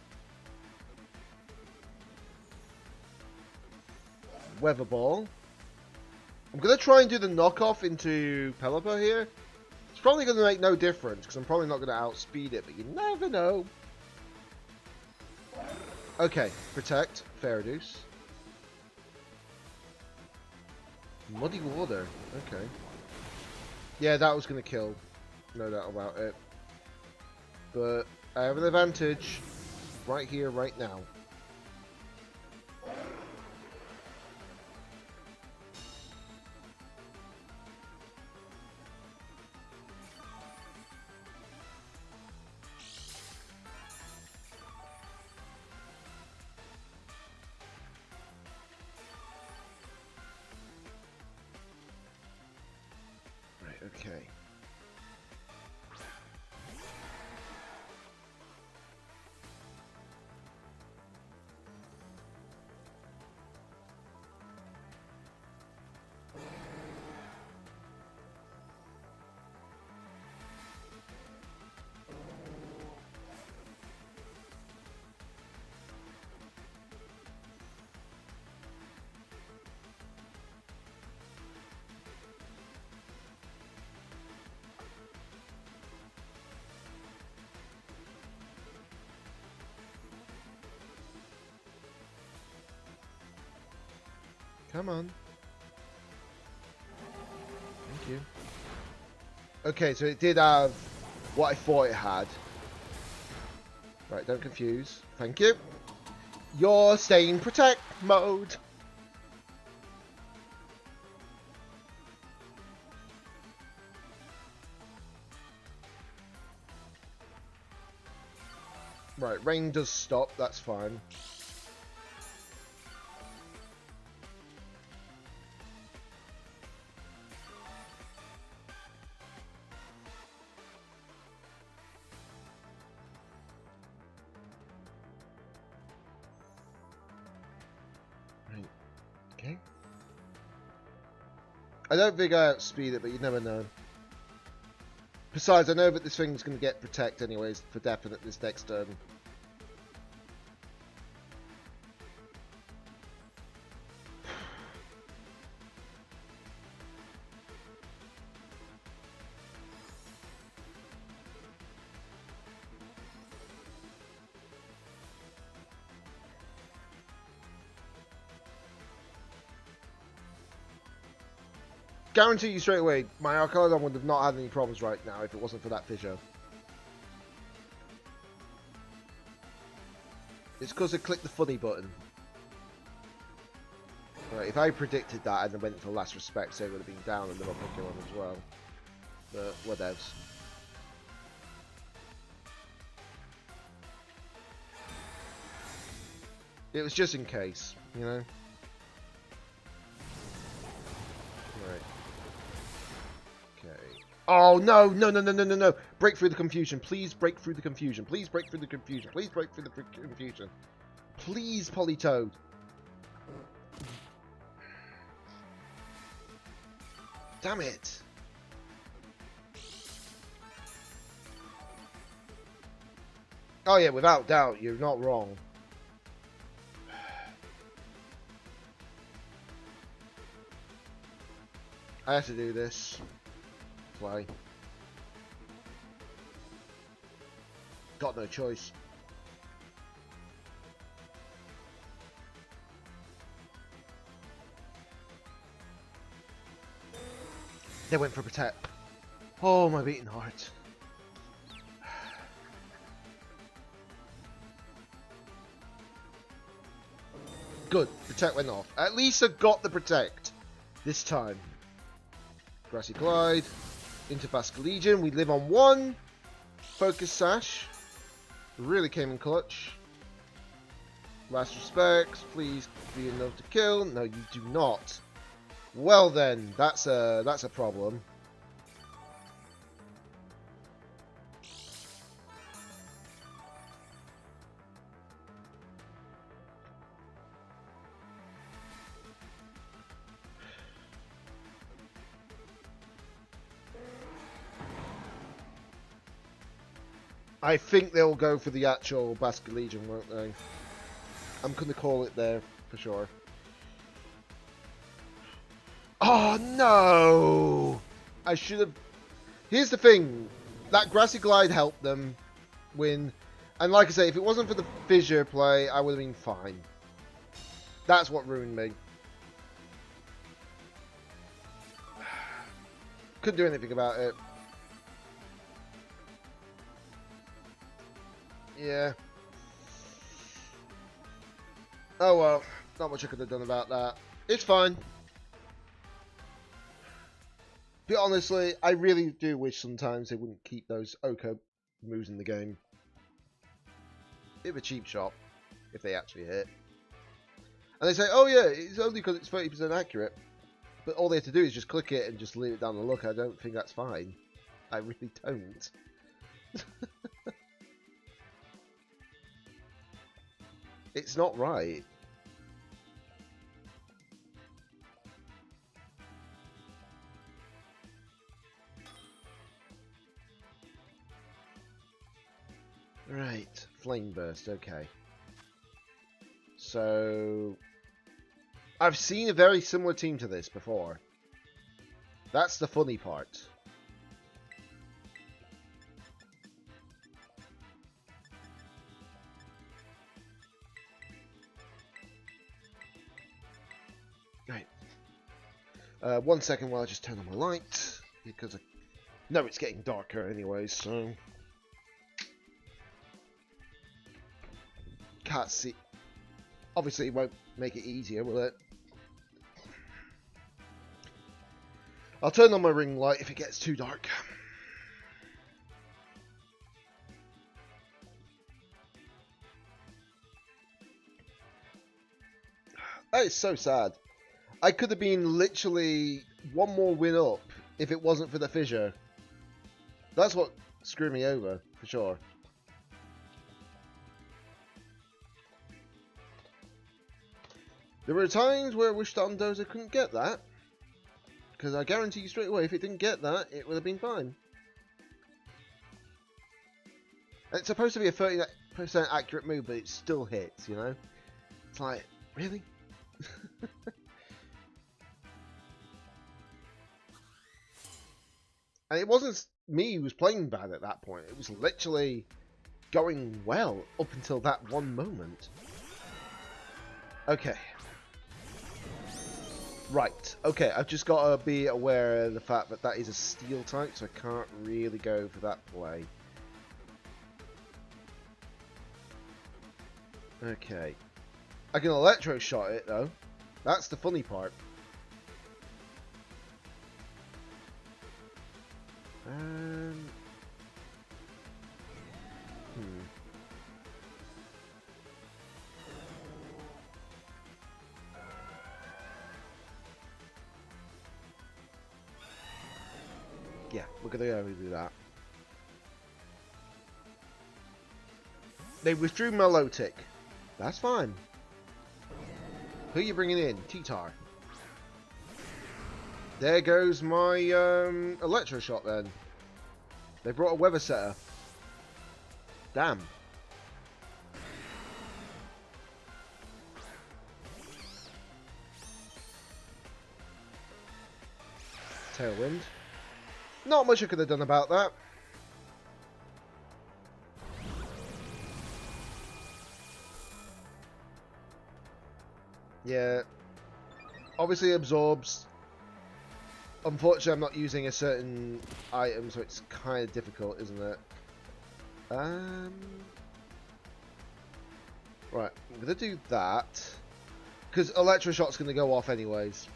Weather Ball. I'm going to try and do the knockoff into Pelipper here. It's probably going to make no difference, because I'm probably not going to outspeed it, but you never know. Okay, Protect, Faradoos. Muddy Water, okay. Yeah, that was going to kill. No doubt about it. But I have an advantage right here, right now. Okay. Come on. Thank you. Okay, so it did have what I thought it had. Right, don't confuse. Thank you. You're staying Protect mode. Right, rain does stop, that's fine. Okay. I don't think I outspeed it, but you never know. Besides, I know that this thing's going to get Protect anyways, for definite this next turn. Guarantee you straight away, my Arcanine would have not had any problems right now if it wasn't for that Fissure. It's because I clicked the funny button. Right, if I predicted that and then went for Last Respect, so it would have been down and another Pokemon as well. But whatevs. It was just in case, you know? Right. Okay. Oh, no, no, no, no, no, no, no. Break through the confusion. Please break through the confusion. Please break through the confusion. Please break through the confusion. Please, Politoed. Damn it. Oh, yeah, without doubt, you're not wrong. I have to do this. Play. Got no choice. They went for Protect. Oh, my beating heart. Good, Protect went off. At least I got the Protect this time. Grassy Glide into Basculegion. We live on 1. Focus Sash. Really came in clutch. Last respects. Please be enough to kill. No, you do not. Well then, that's a problem. I think they'll go for the actual Basculegion, won't they? I'm going to call it there, for sure. Oh, no! I should have... Here's the thing. That Grassy Glide helped them win. And like I say, if it wasn't for the Fissure play, I would have been fine. That's what ruined me. Couldn't do anything about it. Yeah. Oh well, not much I could have done about that. It's fine. But honestly, I really do wish sometimes they wouldn't keep those Oko moves in the game. Bit of a cheap shot, if they actually hit. And they say, oh yeah, it's only because it's 30% accurate. But all they have to do is just click it and just leave it down the look. I don't think that's fine. I really don't. It's not right. Right, Flame Burst, okay. So, I've seen a very similar team to this before. That's the funny part. Right. 1 second while I just turn on my light, because I know it's getting darker anyway, so... Can't see. Obviously it won't make it easier, will it? I'll turn on my ring light if it gets too dark. That is so sad. I could have been literally one more win up if it wasn't for the Fissure. That's what screwed me over, for sure. There were times where I wished Dondoza couldn't get that. Because I guarantee you straight away, if it didn't get that, it would have been fine. And it's supposed to be a 30% accurate move, but it still hits, you know? It's like, really? And it wasn't me who was playing bad at that point. It was literally going well up until that one moment. Okay. Right, okay, I've just got to be aware of the fact that that is a steel type, so I can't really go for that play. Okay. I can electro shot it though. That's the funny part. Yeah, we're gonna go and do that. They withdrew Milotic. That's fine. Who are you bringing in? T-Tar. There goes my Electro Shot then. They brought a Weather Setter. Damn. Tailwind. Not much I could have done about that. Yeah. Obviously absorbs. Unfortunately, I'm not using a certain item, so it's kind of difficult, isn't it? Right, I'm going to do that. Because Electroshock's going to go off anyways.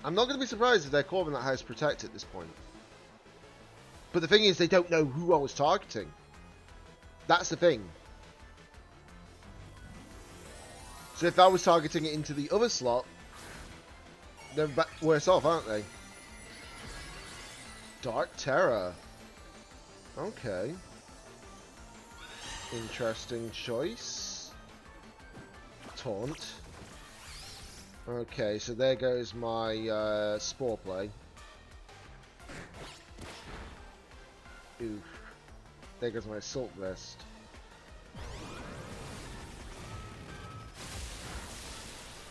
I'm not going to be surprised if their Corviknight has Protect at this point. But the thing is, they don't know who I was targeting. That's the thing. So if I was targeting it into the other slot, they're worse off, aren't they? Dark Terror. Okay. Interesting choice. Taunt. Okay, so there goes my Spore Play. Oof. There goes my Assault Vest.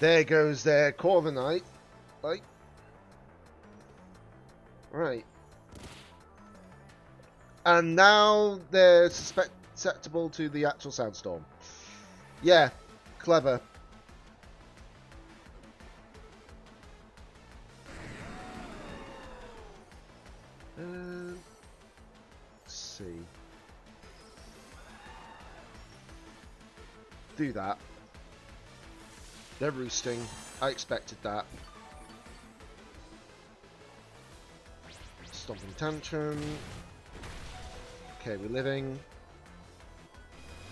There goes their Corviknight. Right. Right. And now they're susceptible to the actual Sandstorm. Yeah, clever. Let's see. Do that. They're roosting. I expected that. Stomping Tantrum. Okay, we're living.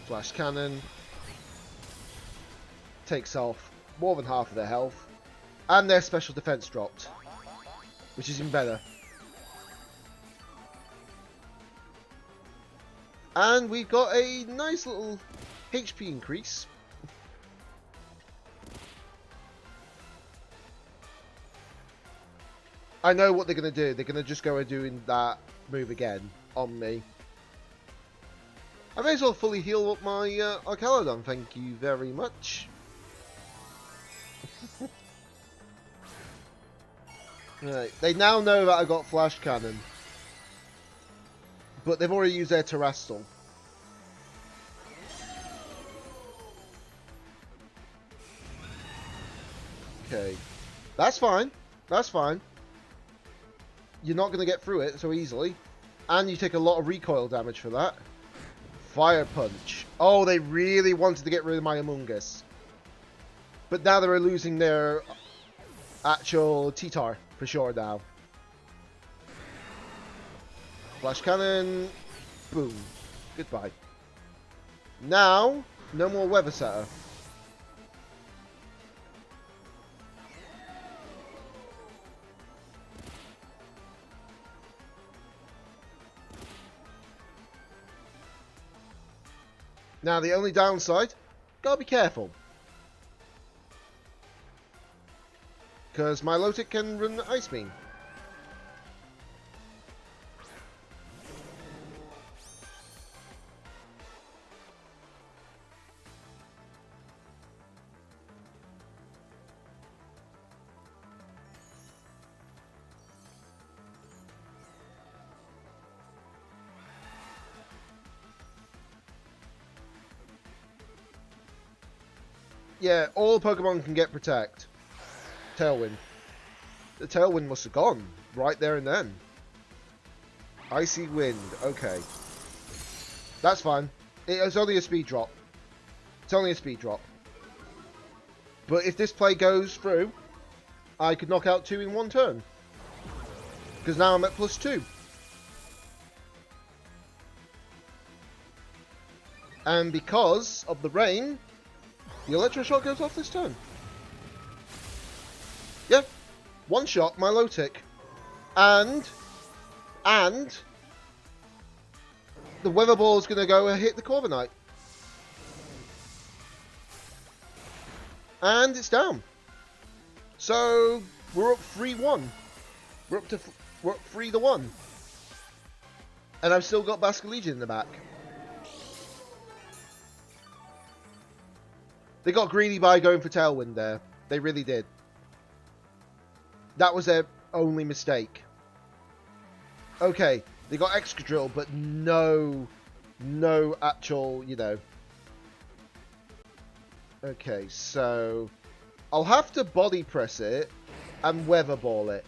Flash Cannon. Takes off more than half of their health. And their special defense dropped. Which is even better. And we've got a nice little HP increase. I know what they're going to do. They're going to just go and doing that move again on me. I may as well fully heal up my Archaludon. Thank you very much. Right. They now know that I got Flash Cannon. But they've already used their Terrestrial. Okay. That's fine. That's fine. You're not going to get through it so easily. And you take a lot of recoil damage for that. Fire Punch. Oh, they really wanted to get rid of my Among Us. But now they're losing their actual T-Tar for sure now. Flash Cannon. Boom. Goodbye. Now, no more Weather Setter. Now, the only downside, gotta be careful. Because my Lotic can run Ice Beam. Yeah, all Pokemon can get Protect. Tailwind. The Tailwind must have gone right there and then. Icy Wind. Okay. That's fine. It's only a speed drop. It's only a speed drop. But if this play goes through, I could knock out 2 in 1 turn. Because now I'm at +2. And because of the rain, the Electroshock goes off this turn. Yeah. One shot, my Lotic. And the Weather Ball is going to go and hit the Corviknight. And it's down. So we're up 3-1. We're up 3-1. And I've still got Basculegion in the back. They got greedy by going for Tailwind there. They really did. That was their only mistake. Okay, they got Excadrill, but no actual, you know. Okay, so I'll have to body press it and weather ball it.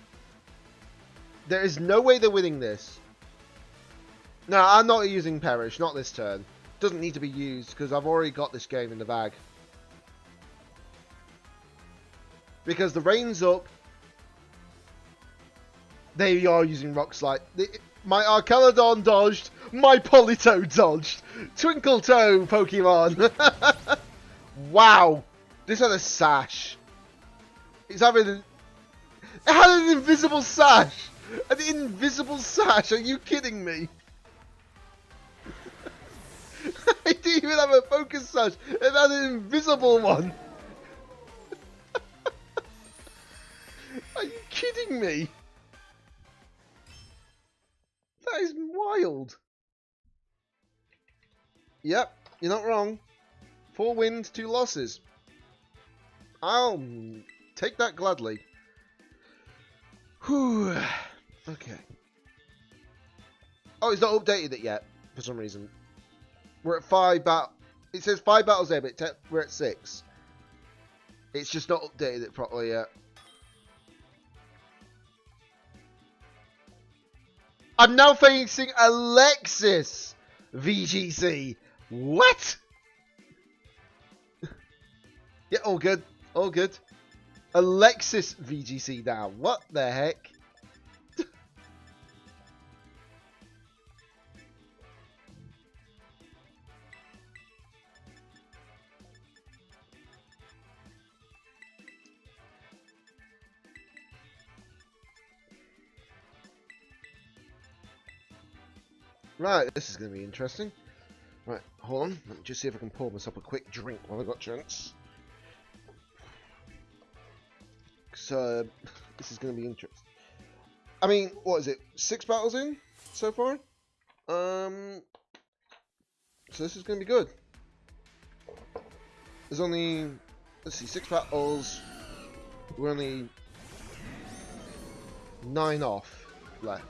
There is no way they're winning this. No, I'm not using Perish, not this turn. Doesn't need to be used because I've already got this game in the bag. Because the rain's up. They are using Rock Slide. My Archelodon dodged. My Politoed dodged. Twinkle Toe Pokemon. Wow. This had a sash. It's having it had an invisible sash. An invisible sash. Are you kidding me? I didn't even have a focus sash. It had an invisible one. Are you kidding me? That is wild. Yep, you're not wrong. 4 wins, 2 losses. I'll take that gladly. Whew. Okay. Oh, it's not updated it yet, for some reason. We're at 5 it says 5 battles there, but we're at 6. It's just not updated it properly yet. I'm now facing Alexis VGC. What? Yeah, all good. All good. Alexis VGC now. What the heck? Right, this is going to be interesting. Right, hold on. Let me just see if I can pour myself a quick drink while I got a chance. So, this is going to be interesting. I mean, what is it? 6 battles in so far? So this is going to be good. There's only, let's see, 6 battles. We're only 9 off left.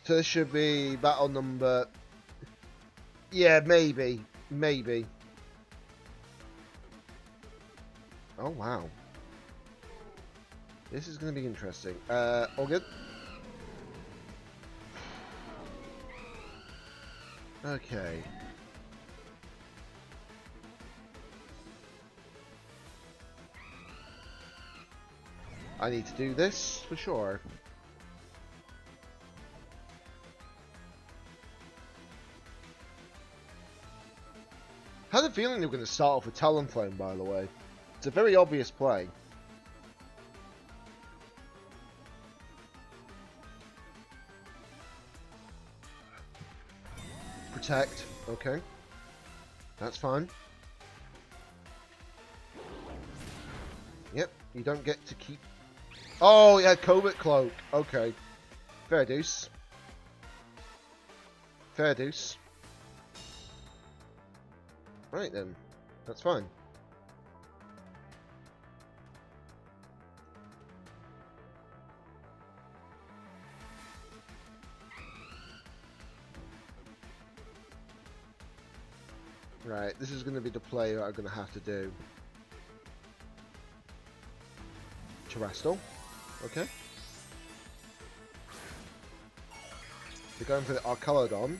So this should be battle number... Yeah, maybe. Maybe. Oh, wow. This is going to be interesting. All good? Okay. I need to do this for sure. I had a feeling they were going to start off with Talonflame, by the way. It's a very obvious play. Protect. Okay. That's fine. Yep, you don't get to keep... Oh, yeah, Covert Cloak. Okay. Fair deuce. Fair deuce. Right then, that's fine. Right, this is going to be the play that I'm going to have to do. Terrestrial, okay. We're going for the Archelodon.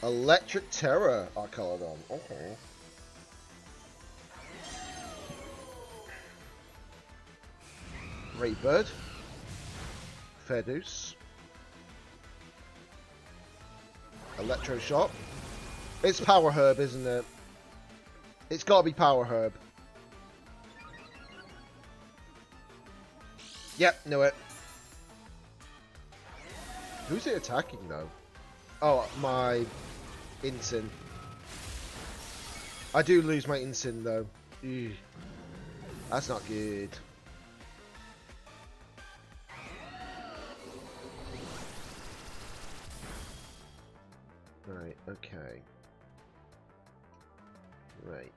Electric Terror Archelodon. Okay. Great Bird. Fair Deuce. Electro Shot. It's Power Herb, isn't it? It's got to be Power Herb. Yep, knew it. Who's it attacking though? Oh, my Incin. I do lose my Incin though. Ew. That's not good. Right, okay. Right.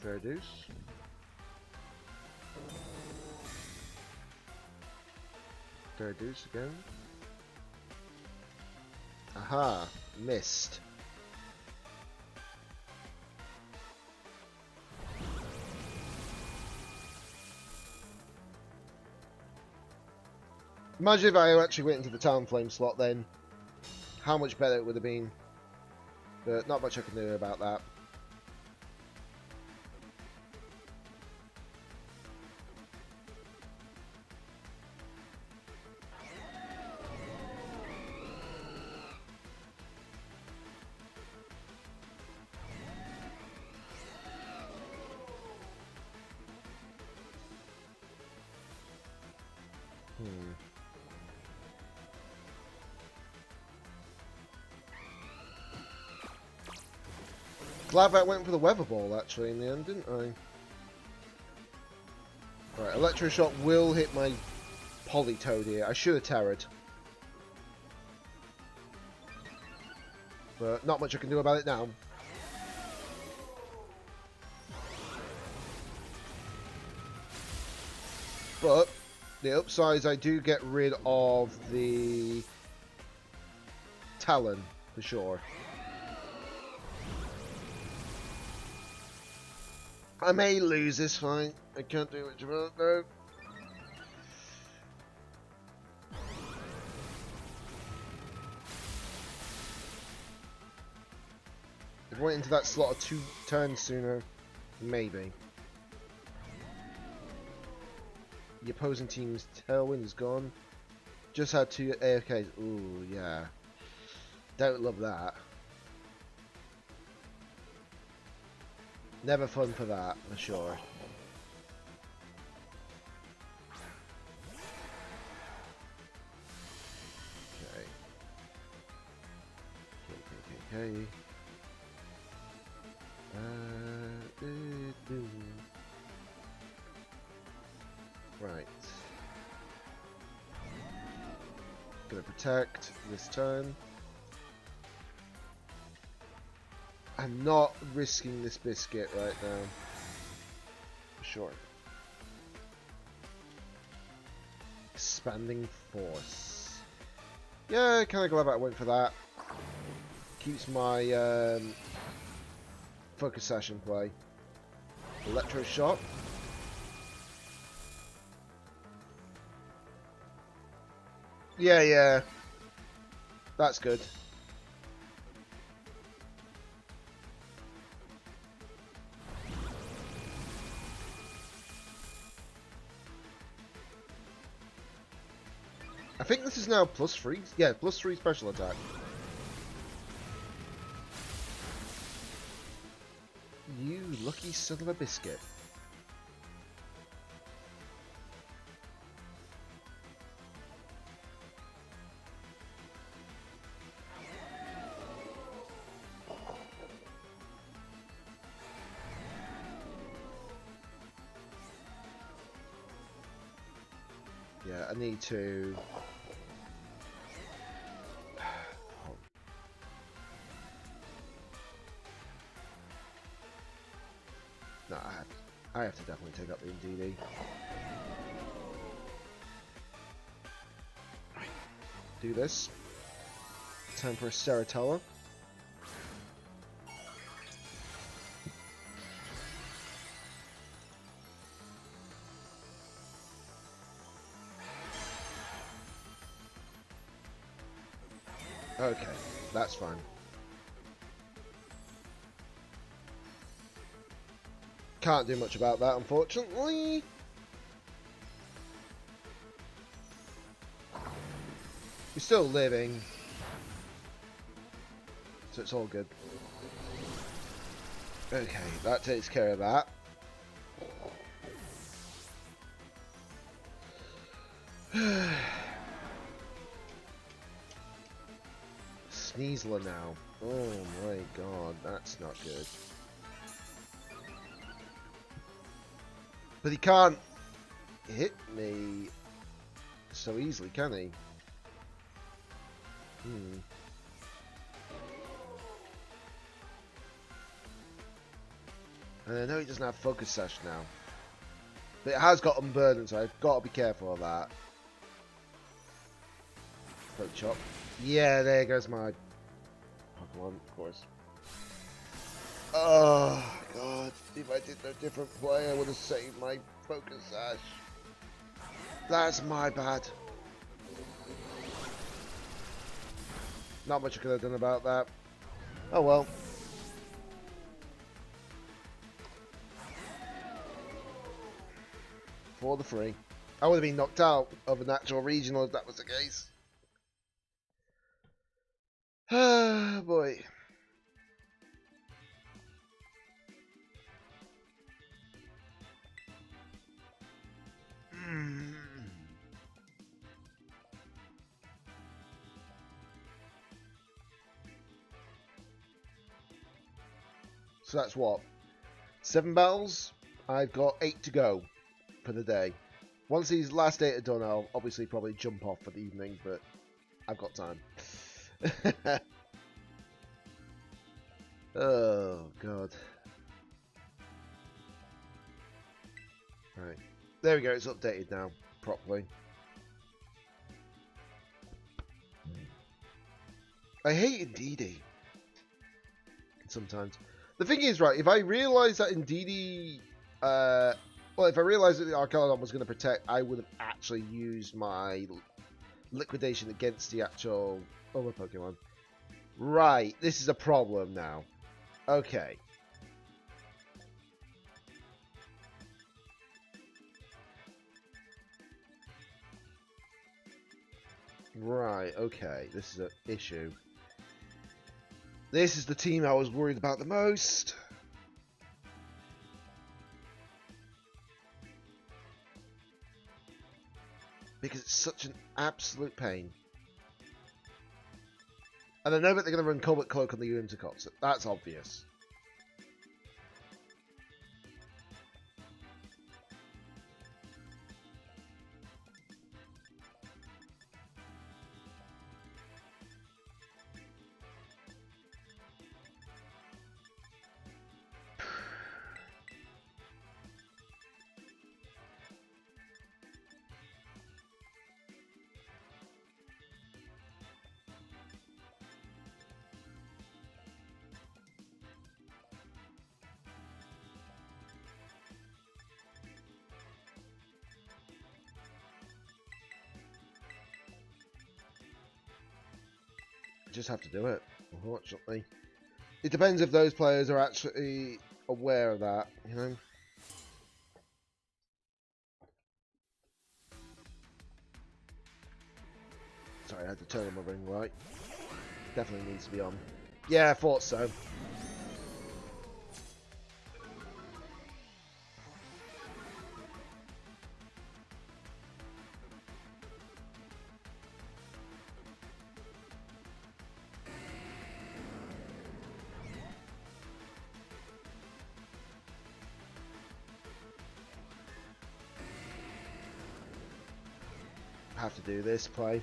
Verduce. Verduce again. Aha! Missed. Imagine if I actually went into the Talonflame slot then. How much better it would have been. But not much I can do about that. Glad I went for the Weather Ball actually in the end, didn't I? Right, Electroshock will hit my Politoed here. I should have Terrored. But not much I can do about it now. But the upside is I do get rid of the Talon for sure. I may lose this fight. I can't do much about it though. If I went into that slot 2 turns sooner, maybe. The opposing team's Tailwind is gone. Just had 2 AFKs. Ooh, yeah. Don't love that. Never fun for that, for sure. Okay. Right. Gonna protect this turn. I'm not risking this biscuit right now. For sure. Expanding Force. Yeah, kind of glad I went for that. Keeps my Focus Session play. Electroshock. Yeah. That's good. I think this is now +3. Yeah, +3 special attack. You lucky son of a biscuit. Yeah, I need to... No, I have to definitely take up the DD. Do this. Time for a Ceratella. Okay, that's fine. Can't do much about that, unfortunately. You're still living, so it's all good. Okay, that takes care of that. Sneasler now. Oh my god, that's not good. But he can't hit me so easily, can he? And I know he doesn't have Focus Sash now. But it has got Unburden, so I've got to be careful of that. Throat chop. Yeah, there goes my Pokemon, of course. Oh, God. If I did a different play, I would have saved my Focus Sash. That's my bad. Not much I could have done about that. Oh well. For the free. I would have been knocked out of an actual regional if that was the case. Ah, boy. So that's what? 7 battles? I've got 8 to go for the day. Once these last 8 are done, I'll obviously probably jump off for the evening, but I've got time. Oh, God. Right. There we go, it's updated now, properly. I hate Indeedee. Sometimes. The thing is, right, if I realise that Indeedee... well, if I realised that the Arcanine was going to protect, I would have actually used my liquidation against the actual other Pokemon. Right, this is a problem now. Okay. Right, okay, this is an issue. This is the team I was worried about the most. Because it's such an absolute pain. And I know that they're going to run Cobalt Cloak on the Intercops. That's obvious. Just have to do it, unfortunately. It depends if those players are actually aware of that, you know. Sorry, I had to turn on my ring light. Definitely needs to be on. Yeah, I thought so. Have to do this play.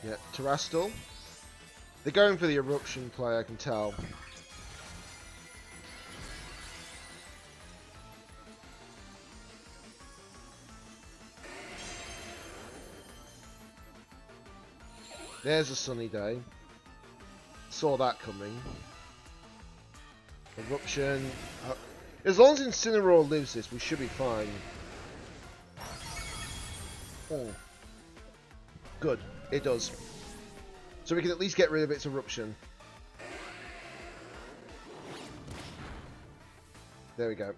Yeah, Terastal. They're going for the eruption play, I can tell. There's a sunny day. Saw that coming. Eruption. As long as Incineroar lives this, we should be fine. Oh. Good. It does. So we can at least get rid of its eruption. There we go.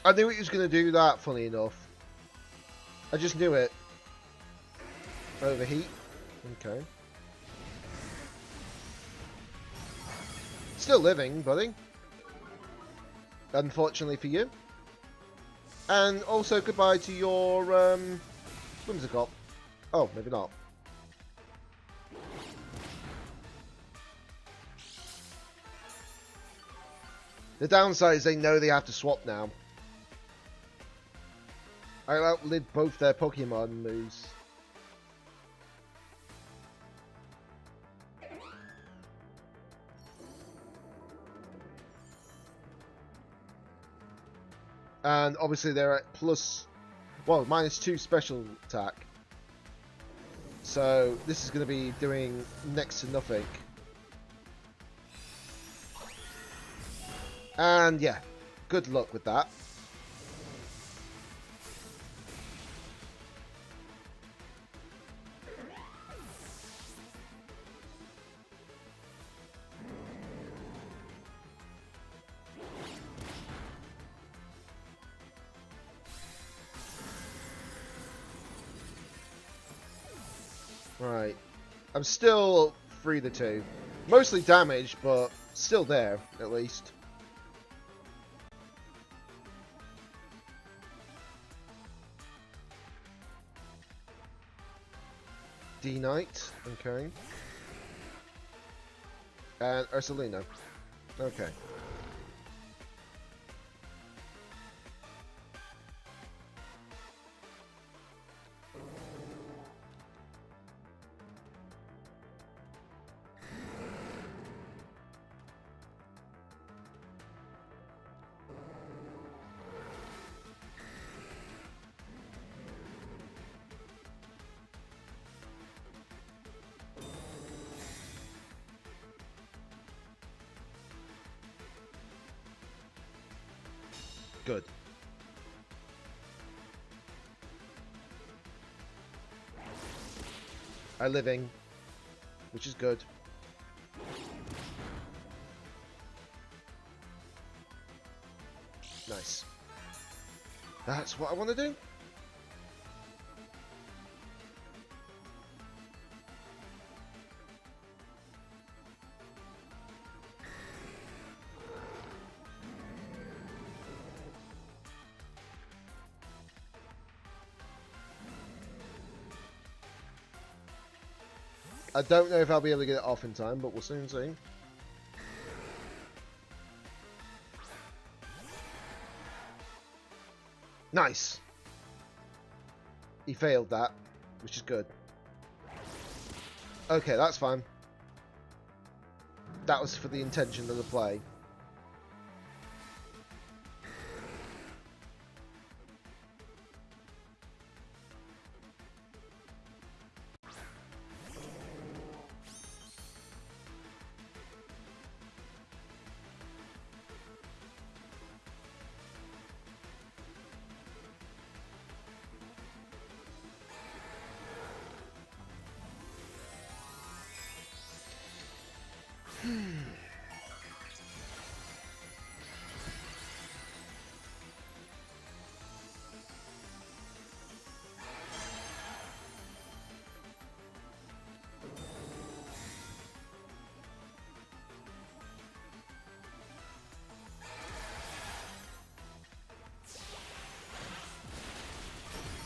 I knew he was going to do that, funny enough. I just knew it. Overheat. Okay. Still living, buddy. Unfortunately for you. And also goodbye to your Whimsicott. Oh, maybe not. The downside is they know they have to swap now. I outlived both their Pokemon moves. And obviously they're at plus, well, -2 special attack. So this is going to be doing next to nothing. And yeah, good luck with that. Right. I'm still 3-2. Mostly damaged, but still there, at least. D-Knight, okay. And Ursalina. Okay. Good. Are living, which is good. Nice. That's what I want to do. I don't know if I'll be able to get it off in time, but we'll soon see. Nice. He failed that, which is good. Okay, that's fine. That was for the intention of the play.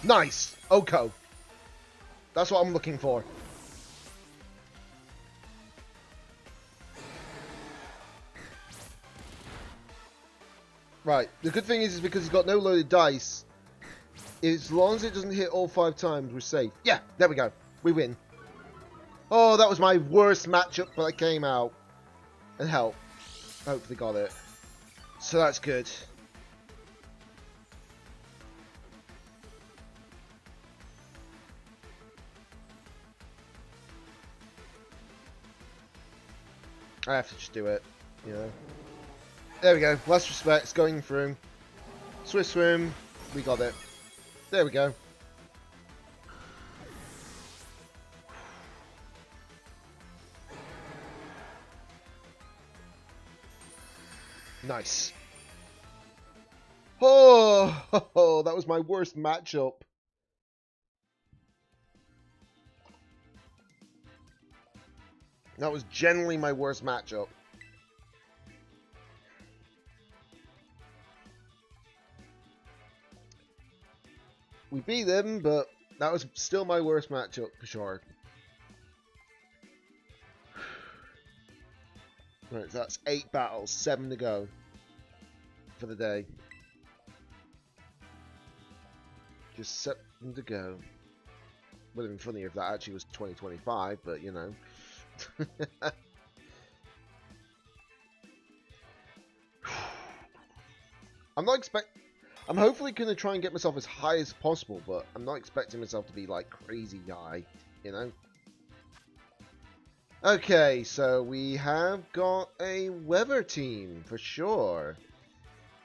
Nice! Oko. That's what I'm looking for. Right. The good thing is because he's got no loaded dice, as long as it doesn't hit all 5 times, we're safe. Yeah, there we go. We win. Oh, that was my worst matchup, but I came out and helped. Hopefully got it. So that's good. I have to just do it, you know. There we go. Last respects going through. Swiss swim. We got it. There we go. Nice. Oh, that was my worst matchup. That was generally my worst matchup. We beat them, but that was still my worst matchup for sure. Right, so that's 8 battles, 7 to go for the day. Just 7 to go. Would have been funnier if that actually was 2025, but you know. I'm hopefully going to try and get myself as high as possible, but I'm not expecting myself to be like crazy high, you know. Okay, so we have got a weather team for sure.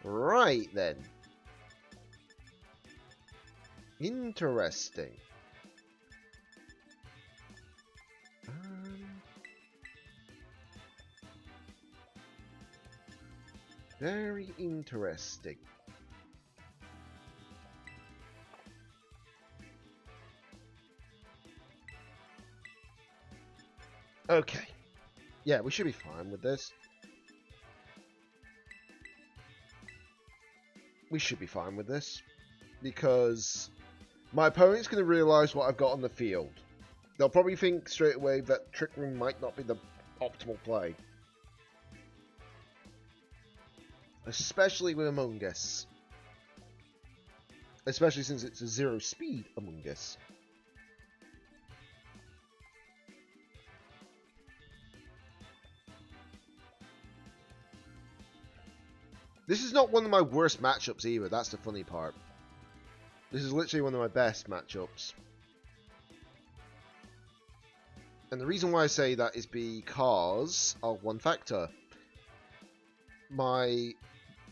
Right then. Interesting. Very interesting. Okay. Yeah, we should be fine with this. We should be fine with this. Because my opponent's going to realise what I've got on the field. They'll probably think straight away that Trick Room might not be the optimal play. Especially with Among Us. Especially since it's a 0 speed Among Us. This is not one of my worst matchups either, that's the funny part. This is literally one of my best matchups. And the reason why I say that is because of one factor. My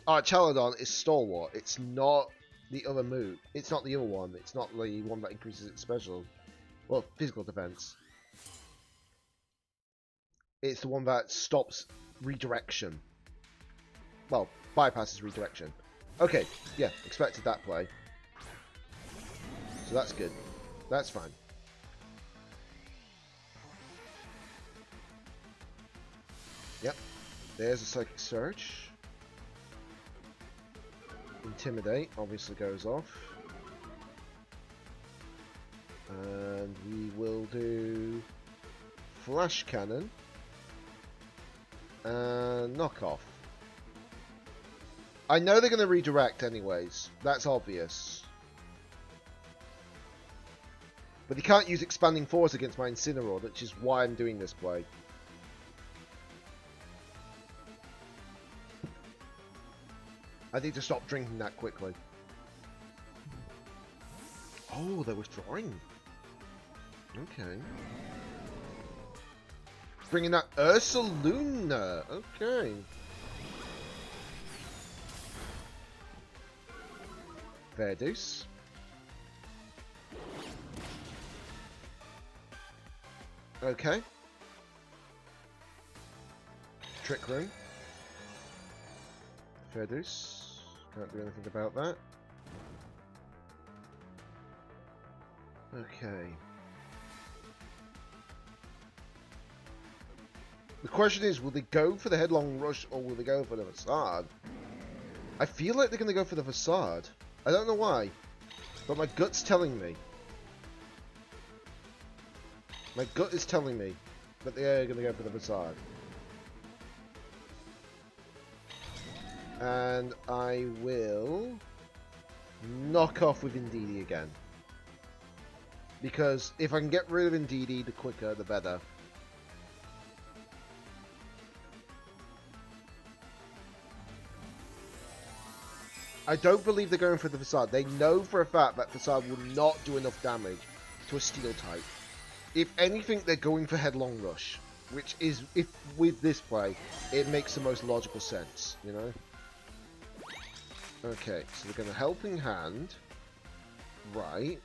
Archaladon is Stalwart, it's not the other move. It's not the other one, it's not the one that increases its special. Well, physical defense. It's the one that stops redirection. Well, bypasses redirection. Okay, yeah, expected that play. So that's good. That's fine. Yep. There's a Psychic Surge. Intimidate obviously goes off. And we will do Flash Cannon. And Knock Off. I know they're going to redirect anyways. That's obvious. But they can't use Expanding Force against my Incineroar, which is why I'm doing this play. I need to stop drinking that quickly. Oh, they're withdrawing. Okay. Bringing that Ursaluna. Okay. Verduce. Okay. Trick Room. Verduce. Can't do anything about that. Okay. The question is, will they go for the Headlong Rush or will they go for the Facade? I feel like they're going to go for the Facade. I don't know why, but my gut's telling me. My gut is telling me that they're going to go for the Facade. And I will knock off with Indeedee again. Because if I can get rid of Indeedee, the quicker, the better. I don't believe they're going for the Facade. They know for a fact that Facade will not do enough damage to a Steel type. If anything, they're going for Headlong Rush. Which is, if with this play, it makes the most logical sense, you know? Okay, so they're going to Helping Hand. Right.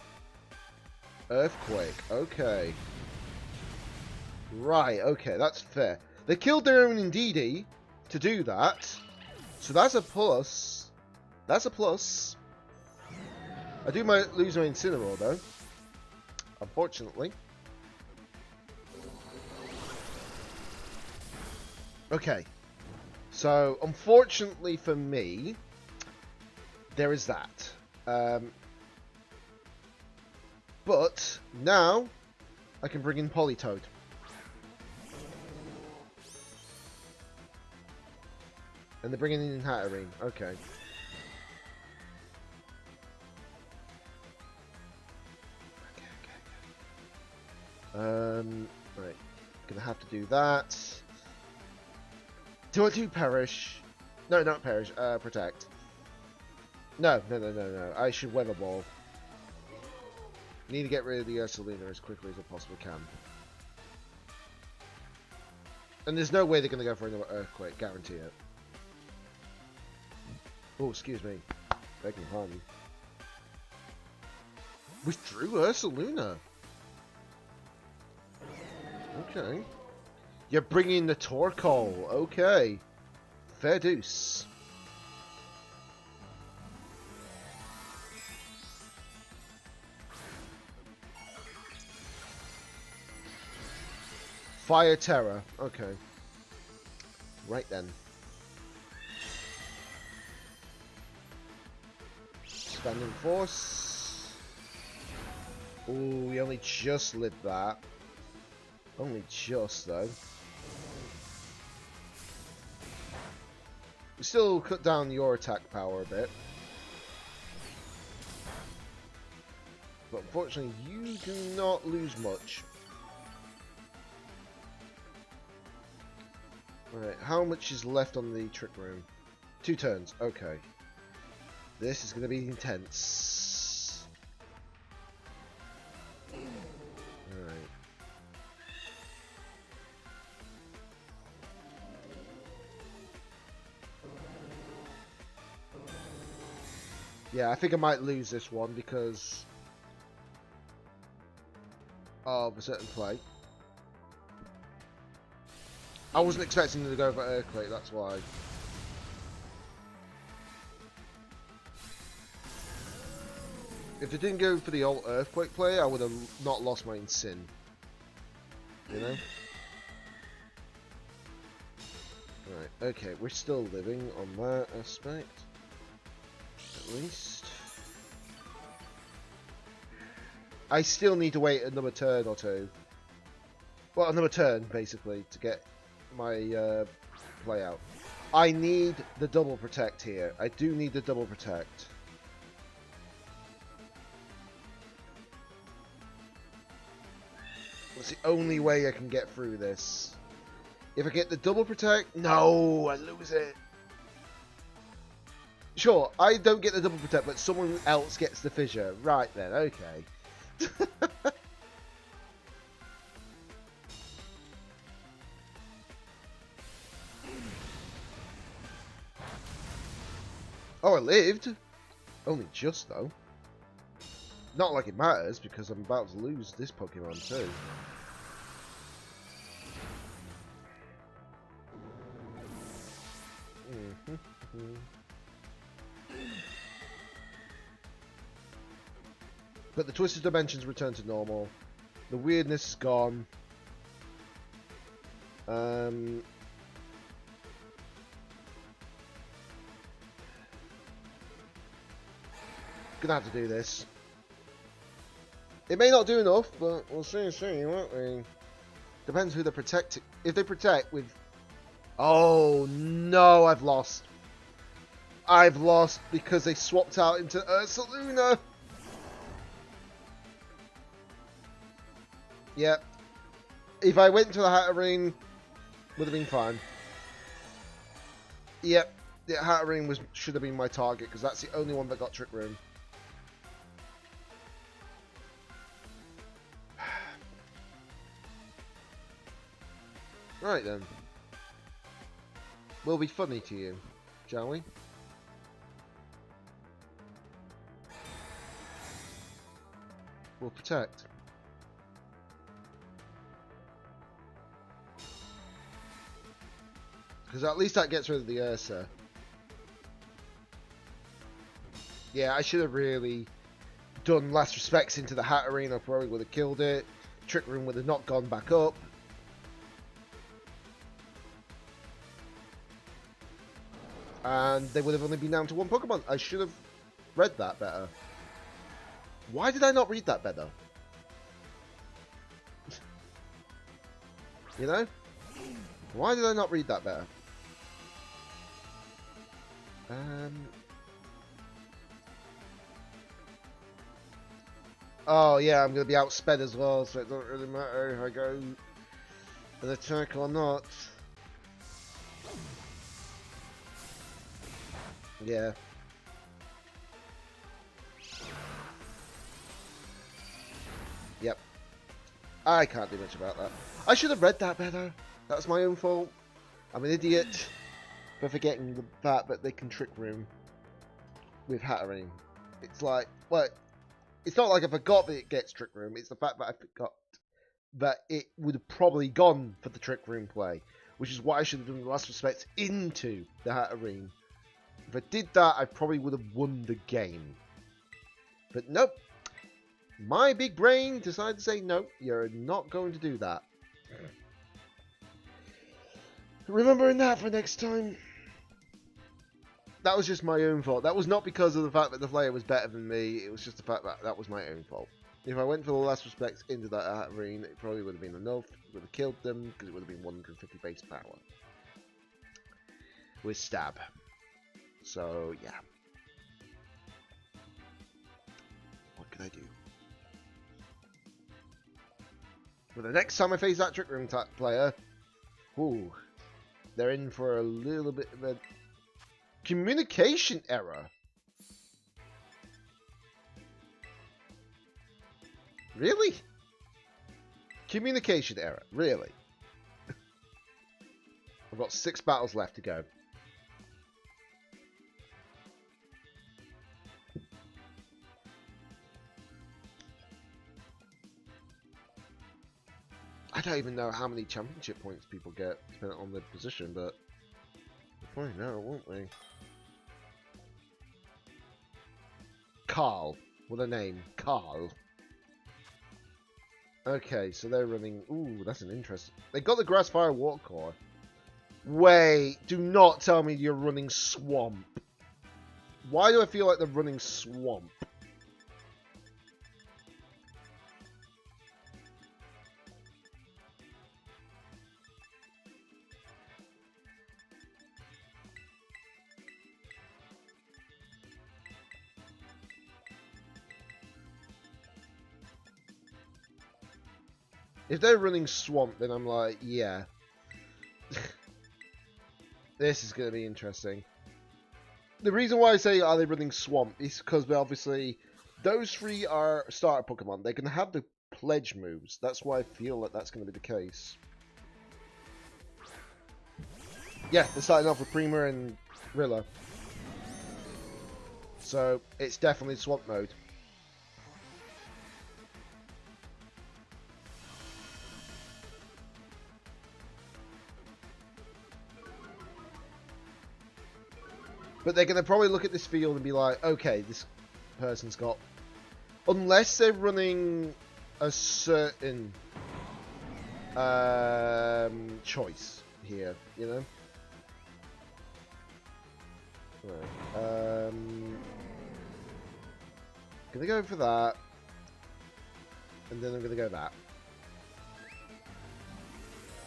Earthquake, okay. Right, okay, that's fair. They killed their own Indeedee to do that. So that's a plus. That's a plus. I do might lose my Incineroar though. Unfortunately. Okay. So, unfortunately for me, there is that. But now I can bring in Politoed. And they're bringing in Hatterene. Okay. Right. Gonna have to do that. Do I do Perish? No, not Perish. Protect. No. I should Weather Ball. Need to get rid of the Ursaluna as quickly as I possibly can. And there's no way they're gonna go for another Earthquake. Guarantee it. Oh, excuse me. Begging pardon. Withdrew Ursaluna. Okay. You're bringing the Torkoal. Okay. Fair deuce. Fire Terror. Okay. Right then. Expanding Force. Ooh, we only just lived that. Only just, though. We still cut down your attack power a bit. But unfortunately, you do not lose much. Alright, how much is left on the Trick Room? 2 turns, okay. This is going to be intense. Alright. Yeah, I think I might lose this one because of a certain play. I wasn't expecting them to go for Earthquake, that's why. If they didn't go for the old Earthquake play, I would have not lost my Sin. You know? Right, okay, we're still living on that aspect. At least. I still need to wait another turn or two. Well, another turn, basically, to get my play out. I need the double protect here. I do need the double protect. That's the only way I can get through this. If I get the double protect, no, I lose it. Sure, I don't get the double protect, but someone else gets the fissure. Right then, okay. Oh, I lived. Only just, though. Not like it matters, because I'm about to lose this Pokemon, too. But the Twisted Dimensions return to normal. The weirdness is gone. Gonna have to do this. It may not do enough, but we'll see, won't we? Depends who they're protecting. If they protect with... Oh, no, I've lost. I've lost because they swapped out into Ursaluna. Yep. If I went to the Hatterene, would have been fine. Yep. The Hatterene should have been my target because that's the only one that got Trick Room. Right then. We'll be funny to you, shall we? We'll protect. Because at least that gets rid of the Ursa. Yeah, I should have really done last respects into the Hatterene. I probably would have killed it. Trick Room would have not gone back up. And they would have only been down to one Pokemon. I should have read that better. Why did I not read that better? You know? Why did I not read that better? Oh yeah, I'm going to be outsped as well, so it doesn't really matter if I go an attack or not. Yeah. Yep. I can't do much about that. I should have read that better. That's my own fault. I'm an idiot for forgetting the fact that they can Trick Room with Hatterene. It's like, well, it's not like I forgot that it gets Trick Room. It's the fact that I forgot that it would have probably gone for the Trick Room play, which is what I should have done in the last respect into the Hatterene. If I did that, I probably would have won the game. But nope. My big brain decided to say, nope, you're not going to do that. Remembering that for next time. That was just my own fault. That was not because of the fact that the player was better than me. It was just the fact that that was my own fault. If I went for the last respects into that arena, it probably would have been enough. It would have killed them because it would have been 150 base power. With stab. So, yeah. What could I do? But the next time I face that Trick Room player, ooh, they're in for a little bit of a communication error. Really? Communication error, really? I've got 6 battles left to go. I don't even know how many championship points people get, depending on their position, but we'll find out, won't we? Carl. What a name. Carl. Okay, so they're running... Ooh, that's an interesting... They got the Grass Fire Water Core. Wait, do not tell me you're running Swamp. Why do I feel like they're running Swamp? If they're running Swamp, then I'm like, yeah. This is going to be interesting. The reason why I say are they running Swamp is because obviously those 3 are starter Pokemon. They can have the pledge moves. That's why I feel like that's going to be the case. Yeah, they're starting off with Prima and Rilla. So it's definitely Swamp mode. But they're going to probably look at this field and be like, okay, this person's got... Unless they're running a certain choice here, you know? Right. Gonna go for that. And then I'm gonna go that.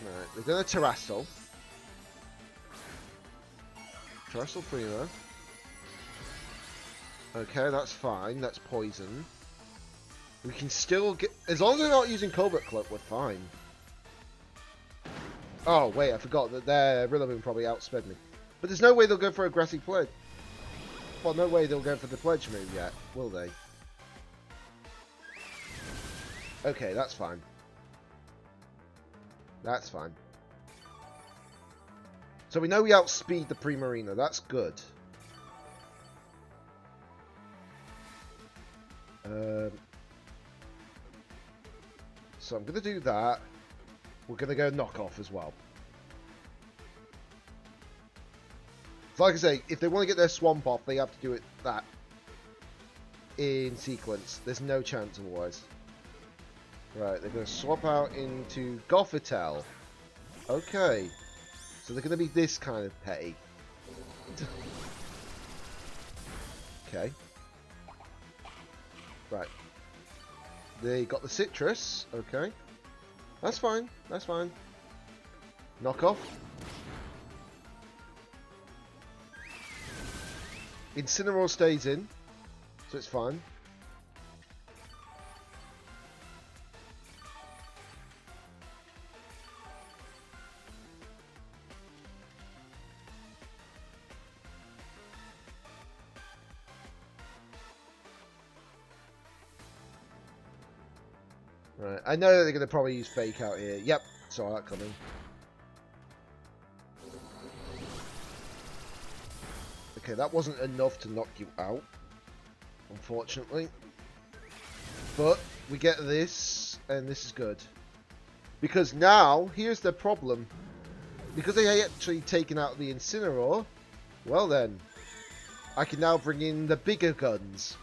Right, they're gonna Terrastal. Terrastal Prima. Okay, that's fine. That's poison. We can still get... As long as they're not using Cobalt Cloak, we're fine. Oh, wait, I forgot that their Rillaboom probably outsped me. But there's no way they'll go for a Grassy Pledge. Well, no way they'll go for the Pledge move yet, will they? Okay, that's fine. That's fine. So we know we outspeed the Primarina. That's good. So I'm going to do that. We're going to go knockoff as well. So like I say, if they want to get their Swamp off, they have to do it that in sequence. There's no chance otherwise. Right, they're going to swap out into Gothitelle. Okay. So they're going to be this kind of petty. Okay. Right. They got the citrus. Okay. That's fine. That's fine. Knock off. Incineroar stays in, so it's fine. Right, I know they're going to probably use Fake Out here. Yep, saw that coming. Okay, that wasn't enough to knock you out, unfortunately. But we get this, and this is good. Because now, here's the problem. Because they actually taken out the Incineroar, well then, I can now bring in the bigger guns.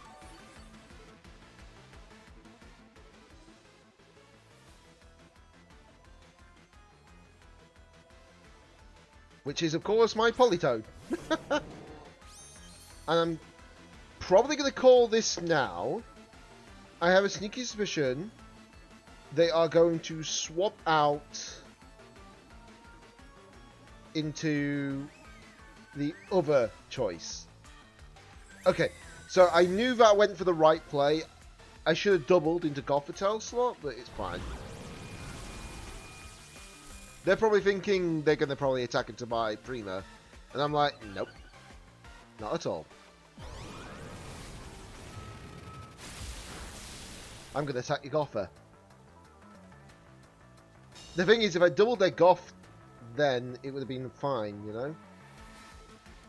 Which is, of course, my Politoed. And I'm probably going to call this now. I have a sneaky suspicion they are going to swap out into the other choice. Okay, so I knew that went for the right play. I should have doubled into Gothitelle slot, but it's fine. They're probably thinking they're going to probably attack into my Prima. And I'm like, nope. Not at all. I'm going to attack your Gotha. The thing is, if I doubled their Goth, then it would have been fine, you know?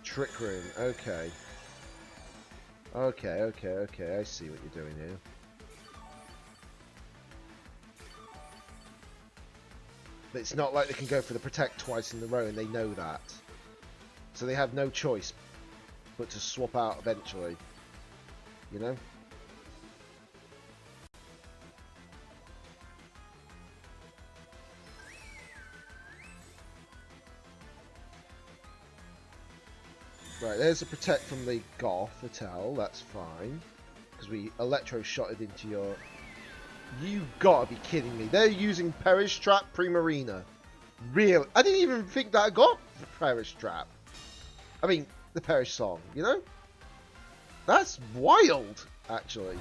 Trick Room, okay. Okay, I see what you're doing here. But it's not like they can go for the Protect twice in a row, and they know that. So they have no choice but to swap out eventually. You know? Right, there's a Protect from the Gothitelle, that's fine. Because we electro-shotted into your... You gotta be kidding me. They're using Perish Trap Primarina. Really? I didn't even think that I got Perish Trap. I mean, the Perish song, you know? That's wild, actually.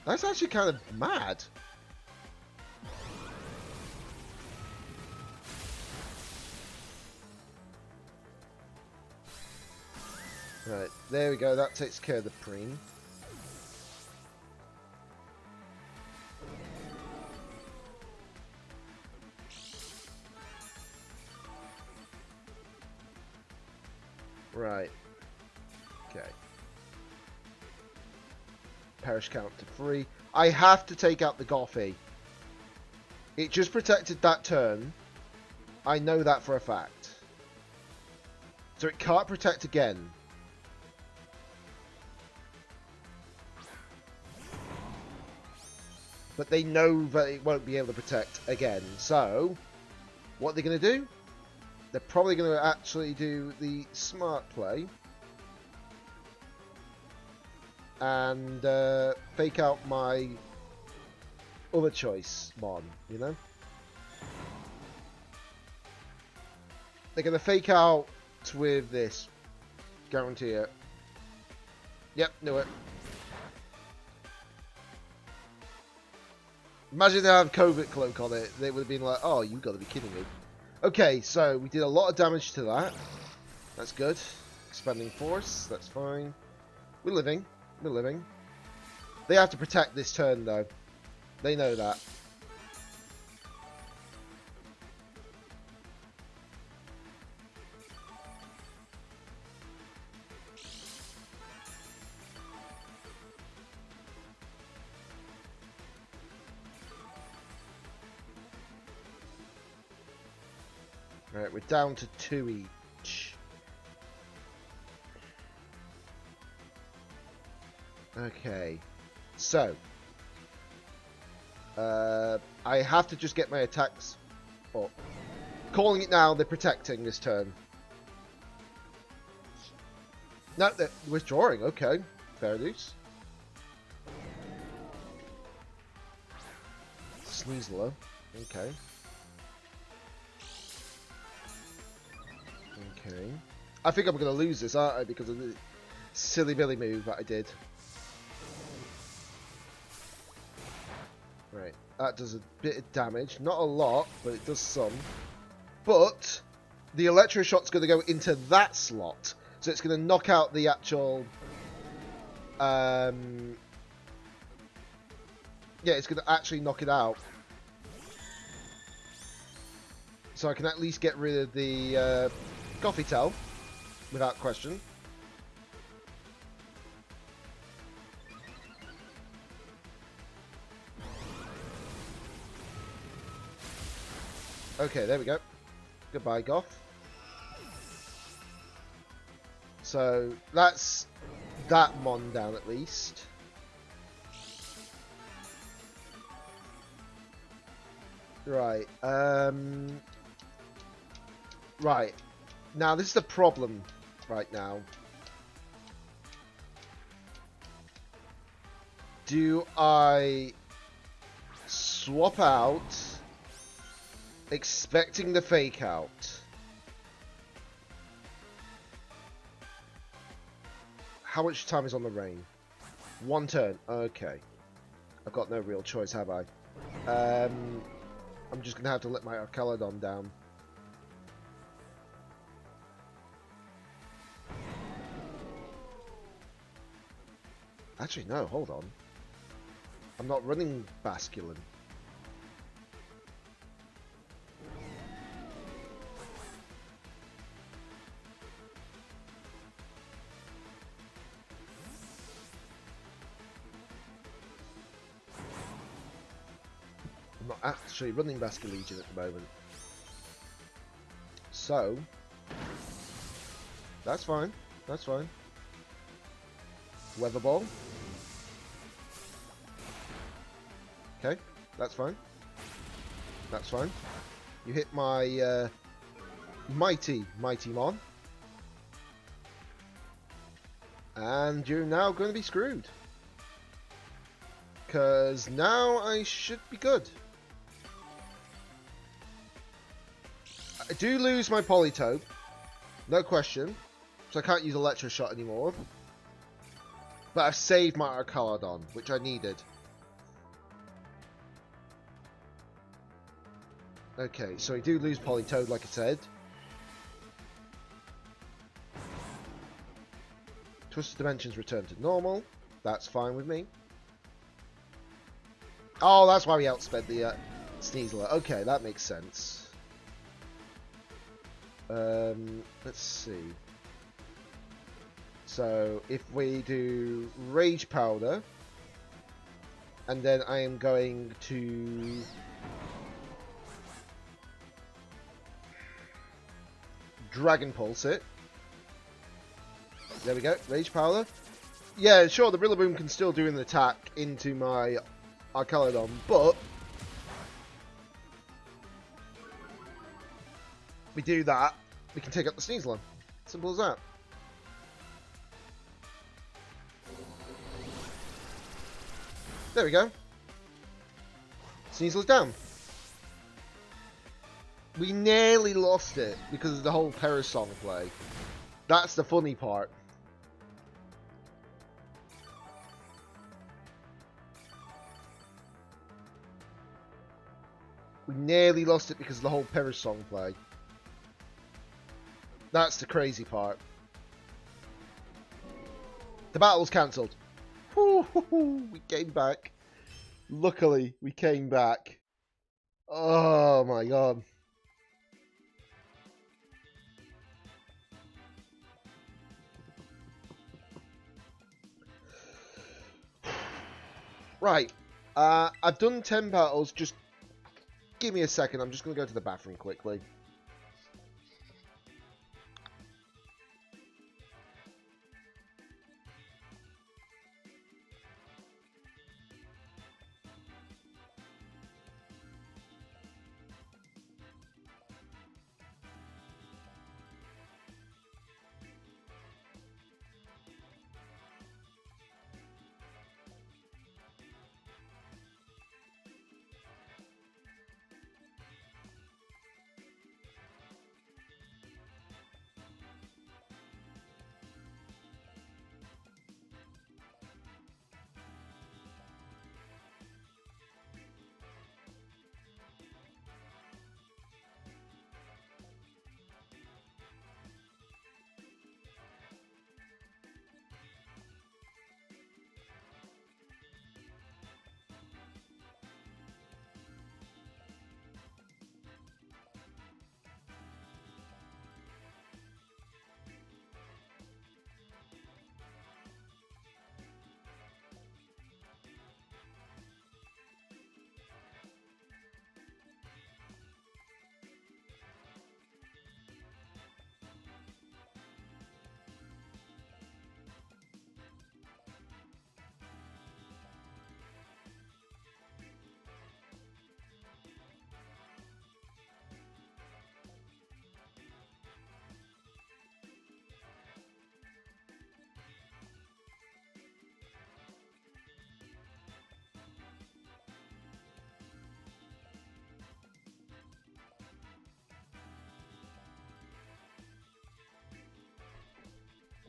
That's actually kind of mad. Right, there we go, that takes care of the Preem. Right. Okay. Perish count to 3. I have to take out the Gothie. It just protected that turn. I know that for a fact. So it can't protect again. But they know that it won't be able to protect again. So, what are they going to do? They're probably going to actually do the smart play. And fake out my other choice, Mon, you know? They're going to fake out with this. Guarantee it. Yep, knew it. Imagine they had COVID cloak on it. They would have been like, oh, you got to be kidding me. Okay, so we did a lot of damage to that. That's good. Expanding force. That's fine. We're living. We're living. They have to protect this turn, though. They know that. Right, we're down to 2 each. Okay, so I have to just get my attacks up. Calling it now, they're protecting this turn. No, they're withdrawing. Okay, fair dues. Sneasler. Okay. Okay. I think I'm going to lose this, aren't I? Because of the silly Billy move that I did. Right. That does a bit of damage. Not a lot, but it does some. But the Electroshot's going to go into that slot. So it's going to knock out the actual... yeah, it's going to actually knock it out. So I can at least get rid of the Gothitelle without question. Okay, there we go. Goodbye, Goth. So that's that Mon down at least. Right. Right. Now this is the problem right now. Do I swap out expecting the fake out? How much time is on the rain? 1 turn. Okay. I've got no real choice, have I? I'm just going to have to let my Arcaladon down. Actually, no, hold on. I'm not running Basculin. I'm not actually running Basculegion at the moment. So, that's fine. That's fine. Weather Ball. Okay, that's fine. That's fine. You hit my Mighty Mon. And you're now going to be screwed. Because now I should be good. I do lose my Politoed. No question. So I can't use Electroshot anymore. But I've saved my Arcaladon, which I needed. Okay, so I do lose Politoed, like I said. Twisted Dimensions return to normal. That's fine with me. Oh, that's why we outsped the Sneasler. Okay, that makes sense. Let's see. So, if we do Rage Powder, and then I am going to Dragon Pulse it. There we go, Rage Powder. Yeah, sure, the Rillaboom can still do an attack into my Arcaladon, but we do that, we can take up the Sneasler. Simple as that. There we go. Sneasler's down. We nearly lost it because of the whole Parasong play. That's the funny part. We nearly lost it because of the whole Parasong play. That's the crazy part. The battle's cancelled. We came back. Luckily, we came back. Oh my god. Right. I've done 10 battles. Just give me a second. I'm just going to go to the bathroom quickly.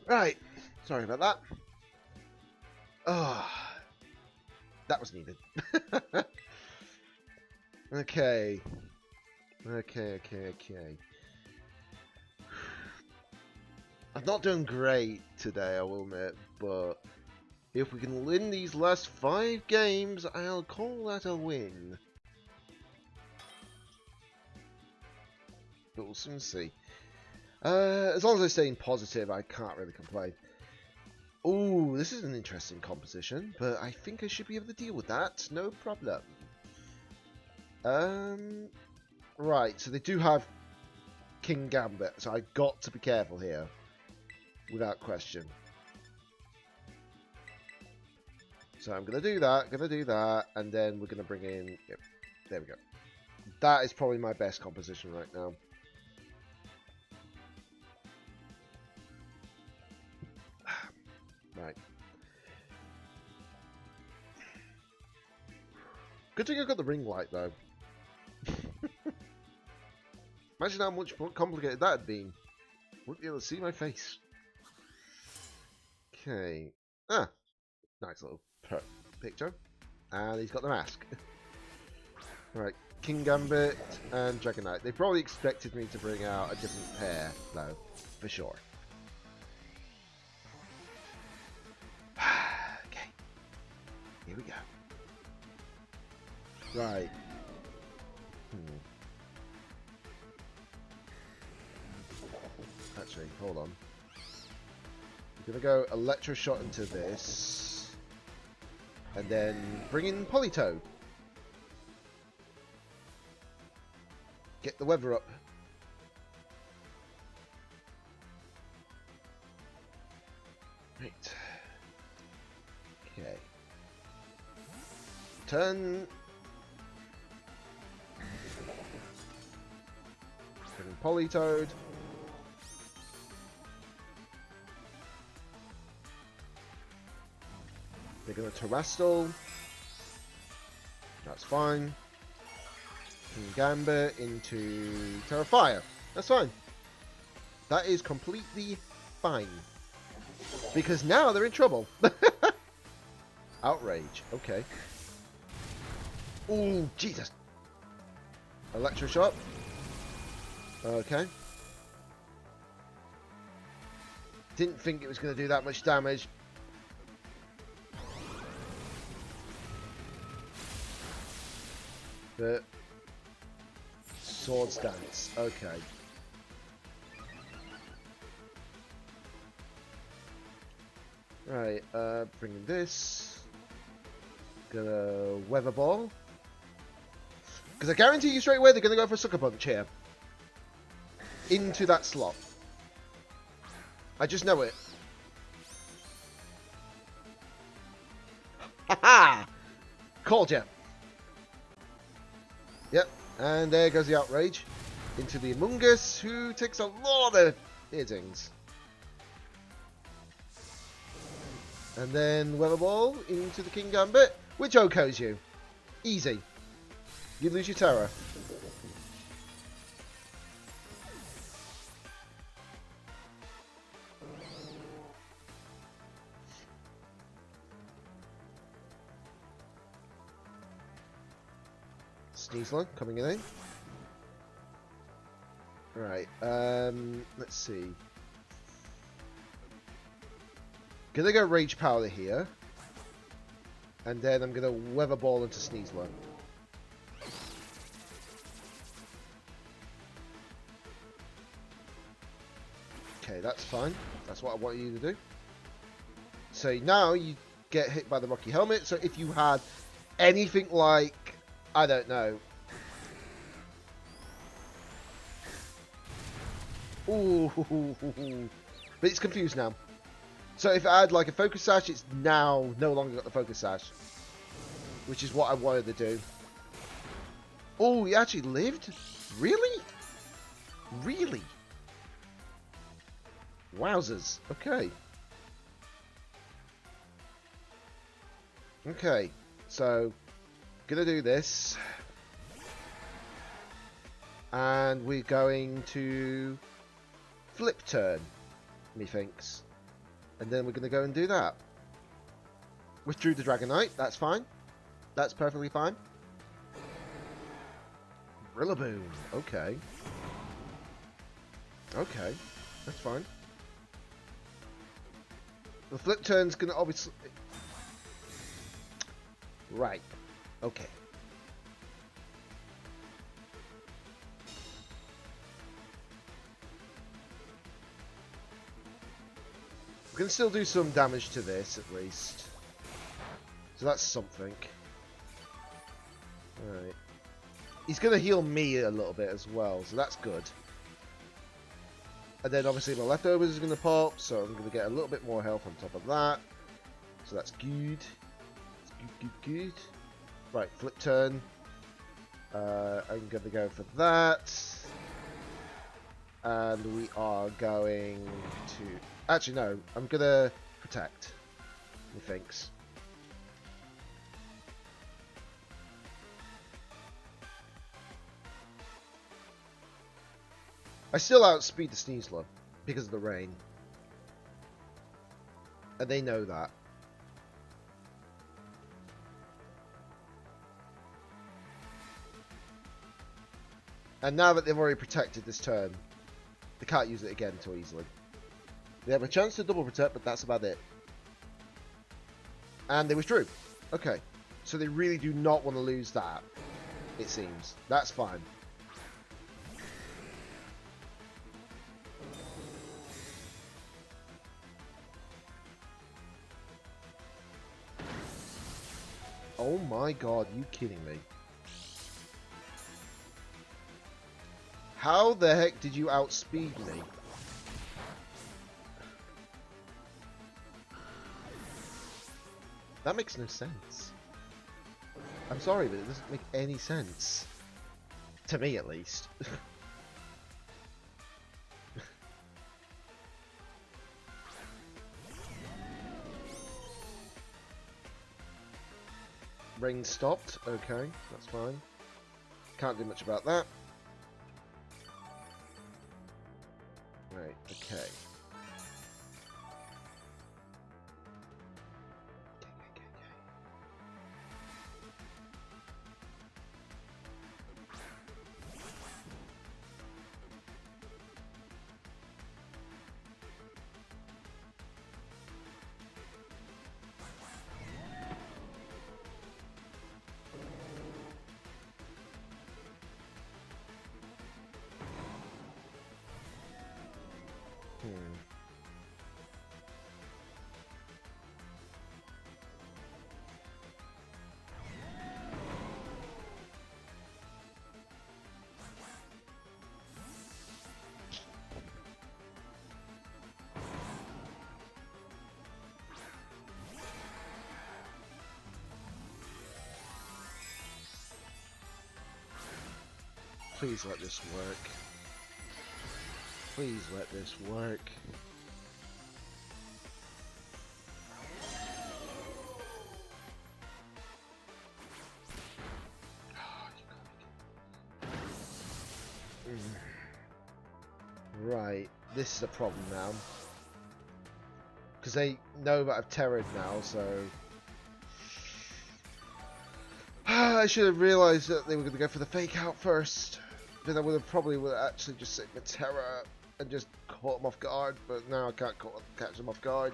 Right. Sorry about that. Oh, that was needed. Okay. I'm not doing great today, I will admit, but if we can win these last 5 games, I'll call that a win. But we'll soon see. As long as I stay positive, I can't really complain. Oh, this is an interesting composition, but I think I should be able to deal with that. No problem. Right, so they do have King Gambit, so I got to be careful here, without question. So I'm gonna do that, and then we're gonna bring in. Yep, there we go. That is probably my best composition right now. Right. Good thing I got the ring light though. Imagine how much more complicated that had been. Wouldn't be able to see my face. Okay. Ah, nice little picture. And he's got the mask. Right, King Gambit and Dragon Knight. They probably expected me to bring out a different pair, though, for sure. Okay. Here we go. Right. Actually, hold on. I'm gonna go Electro Shot into this, and then bring in Politoed. Get the weather up. Right. Okay. Turn. Bring in Politoed. They're going to Terastal. That's fine. King Gambit into Terrafire. That's fine. That is completely fine. Because now they're in trouble. Outrage. Okay. Ooh, Jesus. Electroshock. Okay. Didn't think it was going to do that much damage. But Swords Dance, okay. Right, bringing this. Gonna Weather Ball. Because I guarantee you straight away they're gonna go for Sucker Punch here. Into that slot. I just know it. Haha! Called ya. Yep, and there goes the Outrage into the Amoonguss, who takes a lot of hittings. And then Weather Ball into the King Gambit, which OHKOs you. Easy. You lose your Terror. Sneasler coming in. Right, let's see. Gonna go Rage Powder here. And then I'm gonna Weather Ball into Sneasler. Okay, that's fine. That's what I want you to do. So now you get hit by the Rocky Helmet. So if you had anything like, I don't know. Ooh, but it's confused now. So if I had like a Focus Sash, it's now no longer got the Focus Sash, which is what I wanted to do. Oh, he actually lived? Really? Really? Wowzers. Okay. Okay. So, gonna do this. And we're going to flip turn, methinks. And then we're going to go and do that. Withdrew the Dragonite. That's fine. That's perfectly fine. Rillaboom. Okay. Okay. That's fine. The flip turn's going to obviously... Right. Okay. We can still do some damage to this, at least. So that's something. Alright. He's going to heal me a little bit as well, so that's good. And then obviously my leftovers is going to pop, so I'm going to get a little bit more health on top of that. So that's good. Good. Right, flip turn. I'm going to go for that. And we are going to... Actually, no. I'm going to protect. Methinks. I still outspeed the Sneasler because of the rain. And they know that. And now that they've already protected this turn, they can't use it again too easily. They have a chance to double protect, but that's about it. And they withdrew. Okay. So they really do not want to lose that, it seems. That's fine. Oh my god, you kidding me? How the heck did you outspeed me? That makes no sense. I'm sorry, but it doesn't make any sense. To me, at least. Rain stopped. Okay, that's fine. Can't do much about that. Right, okay. Please let this work. Please let this work. Right, this is a problem now. Because they know that I've terrored now, so... I should have realised that they were going to go for the fake out first. Then I would have probably actually just saved my terror and just caught them off guard, but now I can't catch them off guard.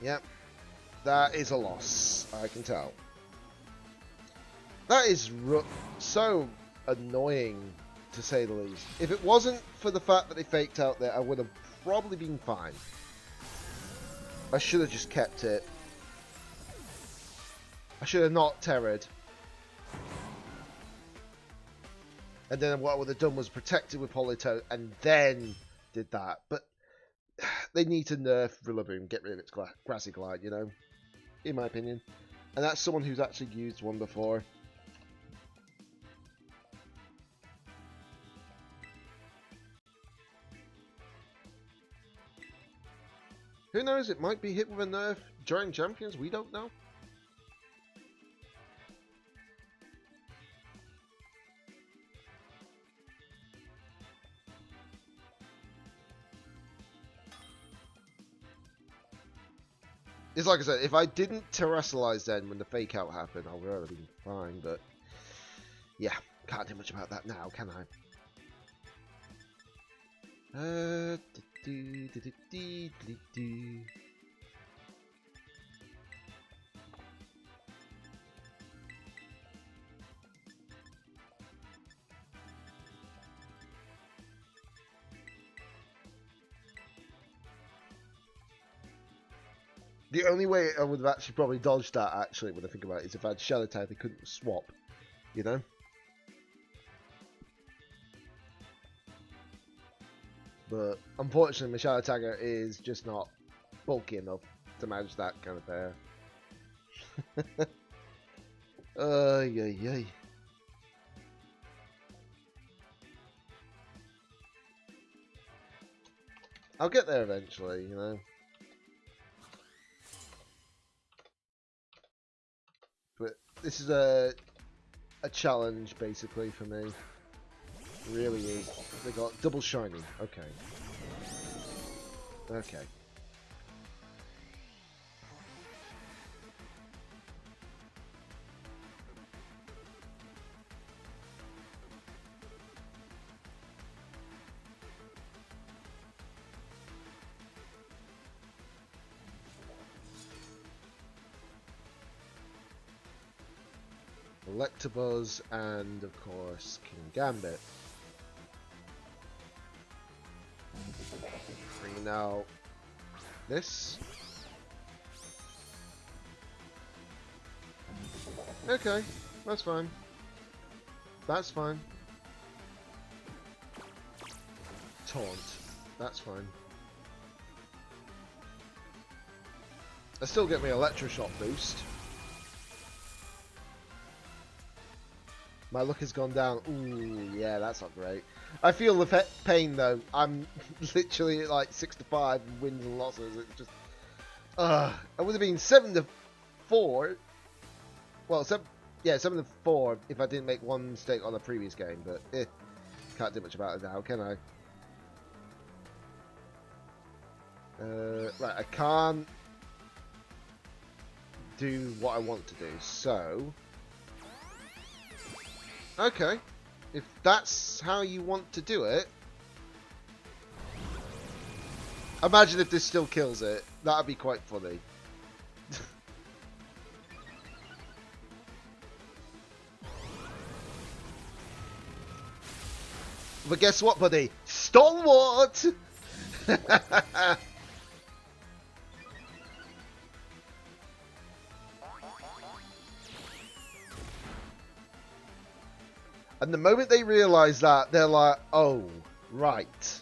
Yep, that is a loss, I can tell. That is so annoying, to say the least. If it wasn't for the fact that they faked out there, I would have probably been fine. I should have just kept it. I should have not terrored. And then what I would have done was protected with Politoed and then did that. But they need to nerf Rillaboom, get rid of its Grassy Glide, you know? In my opinion. And that's someone who's actually used one before. Who knows? It might be hit with a nerf during Champions. We don't know. It's like I said, if I didn't terrestrialize then when the fake out happened, I would have been fine, but yeah, can't do much about that now, can I? The only way I would have actually probably dodged that, actually, when I think about it, is if I had Shadow Tag, they couldn't swap, you know? But unfortunately, my Shadow Tagger is just not bulky enough to manage that kind of pair. Yay. I'll get there eventually, you know? But this is a challenge, basically, for me. It really is. They got double shiny. Okay. Okay. Electabuzz and, of course, Kingambit. Bringing out this. Okay, that's fine. That's fine. Taunt. That's fine. I still get my Electroshock boost. My luck has gone down. Ooh, yeah, that's not great. I feel the pain though. I'm literally at like 6-5 wins and losses. It's just, I would have been 7-4. Well, 7-4 if I didn't make one mistake on the previous game. But can't do much about it now, can I? Right, I can't do what I want to do. So. Okay, if that's how you want to do it, imagine if this still kills it. That'd be quite funny. But guess what, buddy? Stalwart! And the moment they realise that, they're like, oh, right.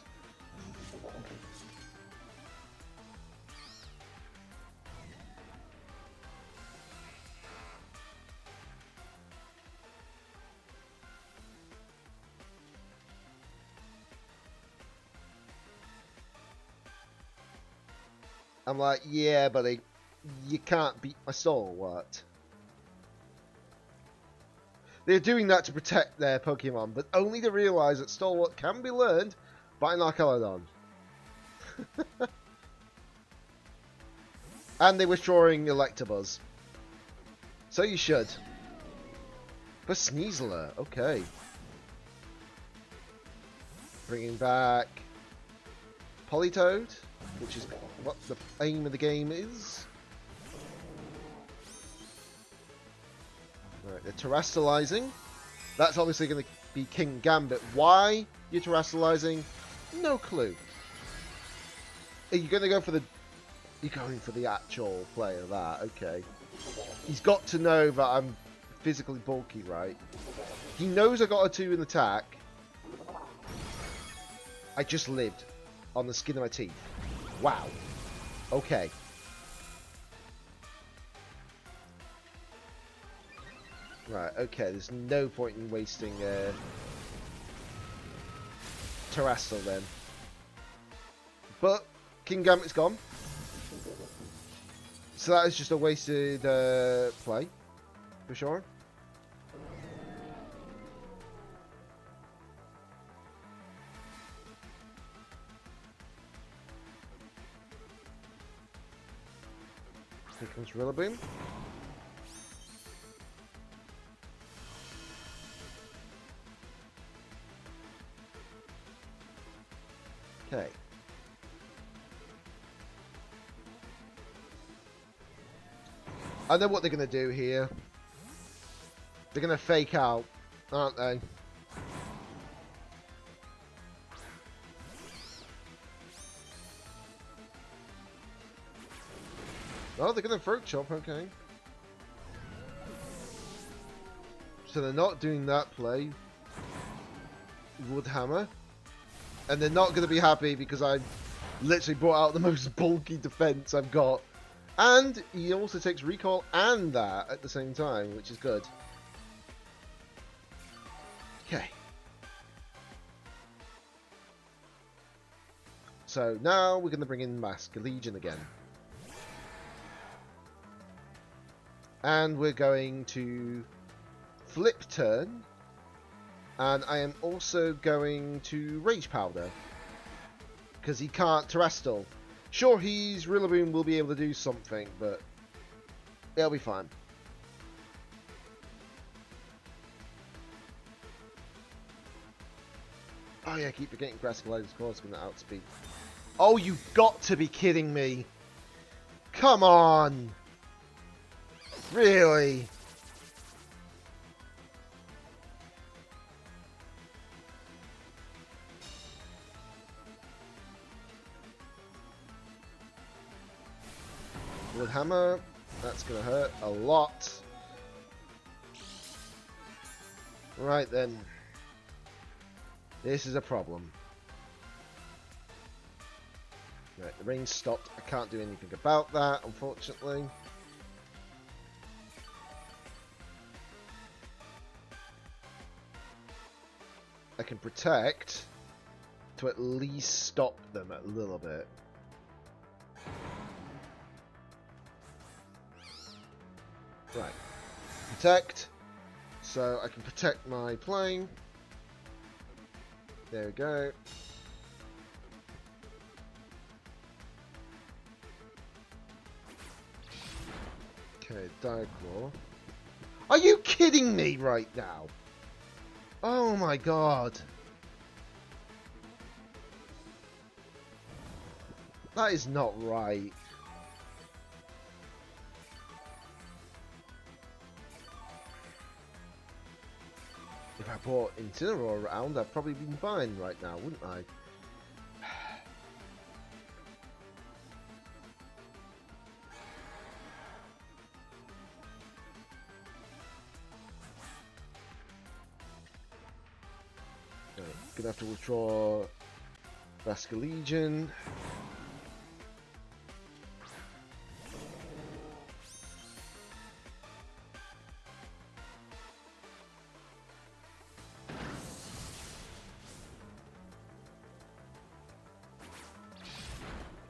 I'm like, yeah, buddy, you can't beat my Stalwart. They're doing that to protect their Pokemon, but only to realise that Stalwart can be learned by Narcaladon. And they're withdrawing Electabuzz. So you should. But Sneasler, okay. Bringing back Politoed, which is what the aim of the game is. Right, they're terrestrializing. That's obviously going to be Kingambit. Why you're terrestrializing? No clue. Are you going to go for the... You're going for the actual play of that. Okay. He's got to know that I'm physically bulky, right? He knows I got a 2 in attack. I just lived on the skin of my teeth. Wow. Okay. Right, okay, there's no point in wasting Terrestrial then. But Kingambit's gone. So that is just a wasted play, for sure. Here comes Rillaboom. Okay. I know what they're going to do here. They're going to fake out, aren't they? Oh, they're going to throat chop, okay. So they're not doing that play. Woodhammer. And they're not going to be happy because I literally brought out the most bulky defense I've got. And he also takes recall and that at the same time, which is good. Okay. So now we're going to bring in Mask Legion again. And we're going to flip turn. And I am also going to Rage Powder. Because he can't Terrestrial. Sure, Rillaboom will be able to do something, but it'll be fine. Oh yeah, I keep forgetting Grass Glider's course going to outspeed. Oh, you've got to be kidding me. Come on. Really? With hammer, that's going to hurt a lot. Right then. This is a problem. Right, the rain stopped. I can't do anything about that, unfortunately. I can protect to at least stop them a little bit. Right. Protect. So I can protect my plane. There we go. Okay, Diaclaw. Are you kidding me right now? Oh my god. That is not right. If I brought Incineroar around, I'd probably be fine right now, wouldn't I? Gonna have to withdraw Vasca Legion.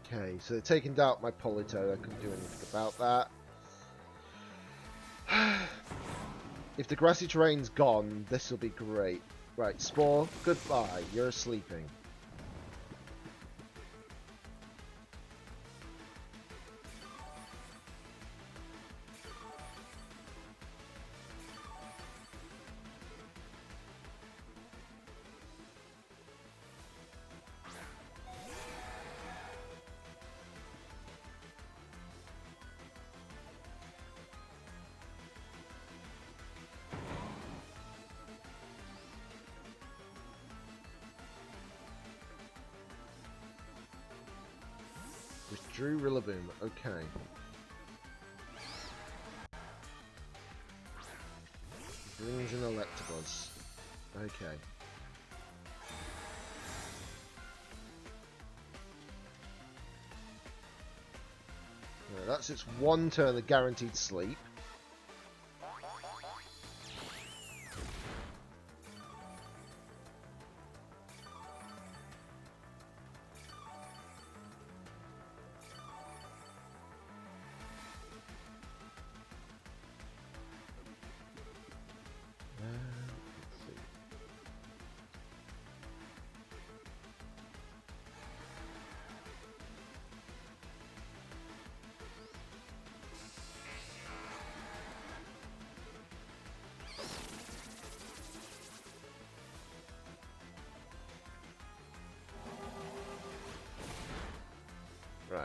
Okay, so they're taking out my Politoed. I couldn't do anything about that. If the grassy terrain's gone, this will be great. Right, Spore, goodbye. You're sleeping. Withdrew Rillaboom, okay. Brings in Electabuzz. Okay. Yeah, that's its one turn of guaranteed sleep.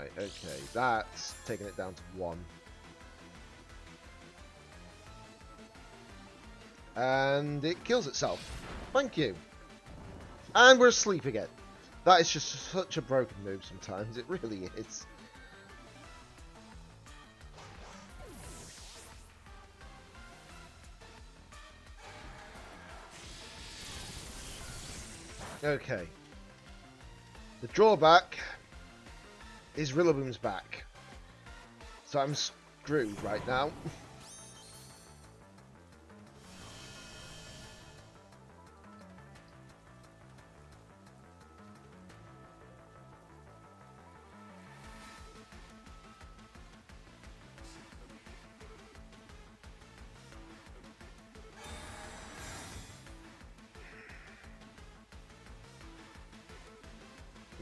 Right, okay, that's taking it down to 1. And it kills itself. Thank you. And we're asleep again. That is just such a broken move sometimes, it really is. Okay. The drawback is Rillaboom's back. So I'm screwed right now.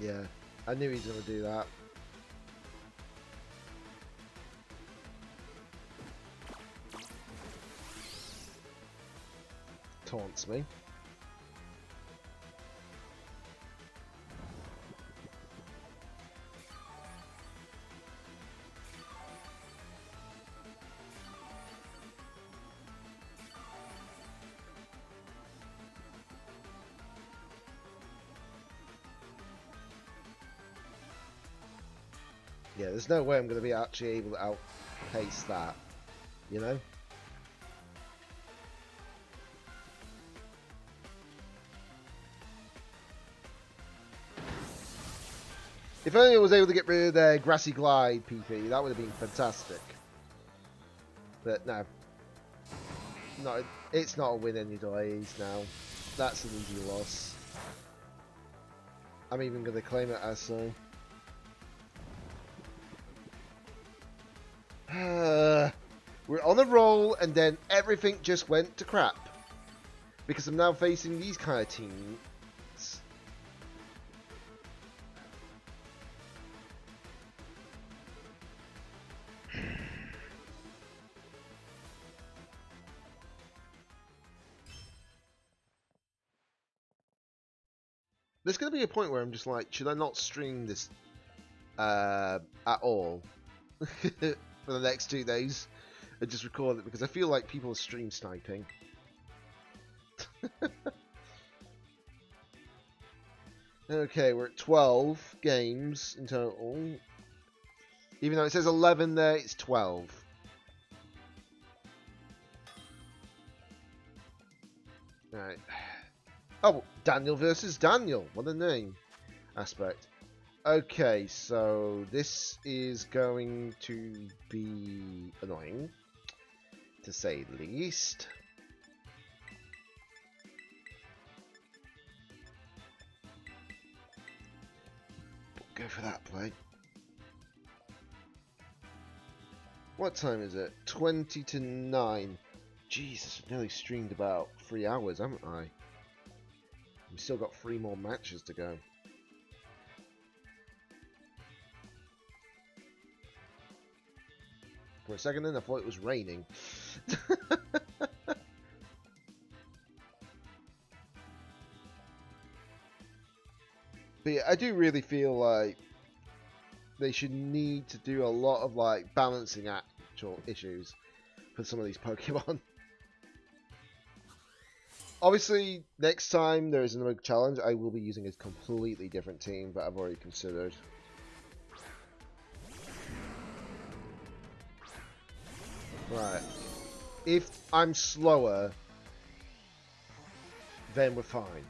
Yeah, I knew he was going to do that. Taunts me. Yeah, there's no way I'm going to be actually able to outpace that, you know? If only I was able to get rid of their Grassy Glide PP, that would have been fantastic. But no. No, it's not a win any days now. That's an easy loss. I'm even going to claim it as so. We're on a roll and then everything just went to crap. Because I'm now facing these kind of teams. There's going to be a point where I'm just like, should I not stream this at all for the next 2 days and just record it, because I feel like people are stream sniping. Okay, we're at 12 games in total. Even though it says 11 there, it's 12. Right. Oh, Daniel versus Daniel. What a name. Aspect. Okay, so this is going to be annoying, to say the least. Go for that play. What time is it? 20 to 9. Jesus, I've nearly streamed about 3 hours, haven't I? We've still got 3 more matches to go. For a second then, I thought it was raining. But yeah, I do really feel like they should need to do a lot of like balancing actual issues for some of these Pokemon. Obviously, next time there is another challenge, I will be using a completely different team that I've already considered. Right. If I'm slower, then we're fine.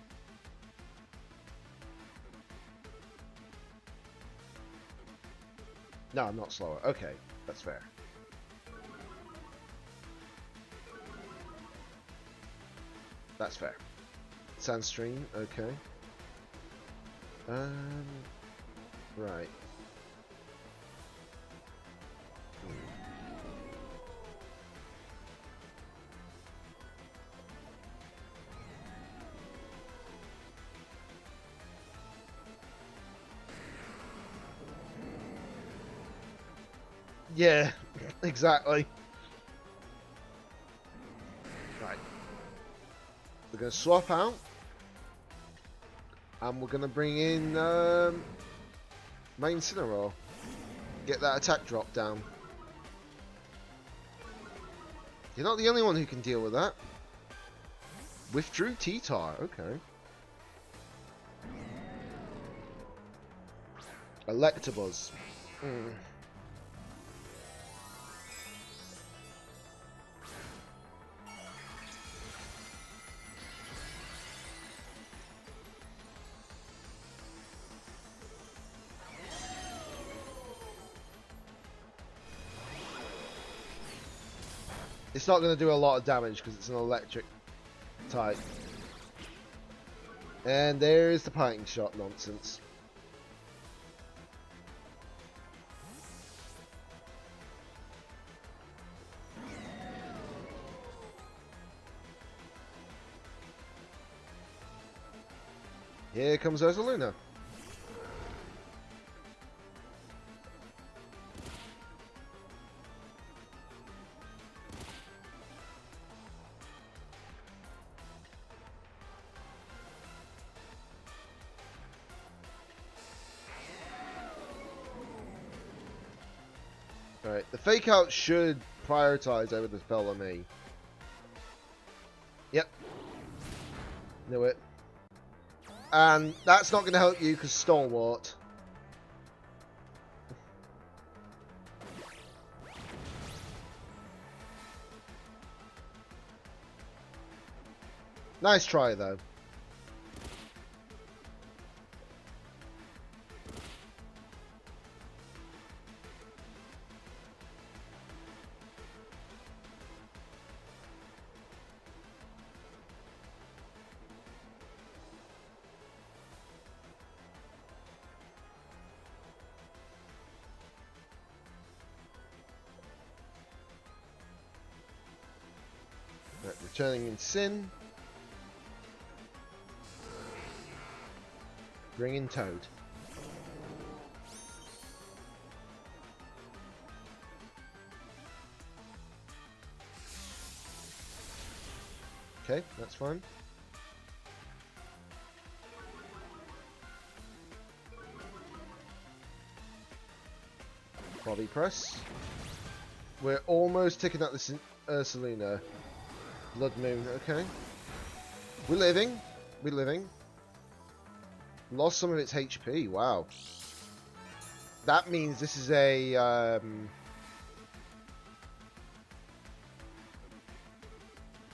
No, I'm not slower. Okay, that's fair. That's fair. Sandstream, okay. Right. Yeah, exactly. Right. We're going to swap out. And we're going to bring in my Incineroar. get that attack drop down. You're not the only one who can deal with that. Withdrew T-Tar, okay. Electabuzz. It's not going to do a lot of damage because it's an electric type. And there's the Parting Shot nonsense. Here comes Ursaluna. Alright, the fake out should prioritize over the spell on me. Yep. Knew it. And that's not going to help you because Stalwart. Nice try though. Right, returning in Sin. Bring in Toad. Okay, that's fine. Body press. We're almost taking out this Ursaluna. Blood Moon, okay. We're living. We're living. Lost some of its HP, wow. That means this is a...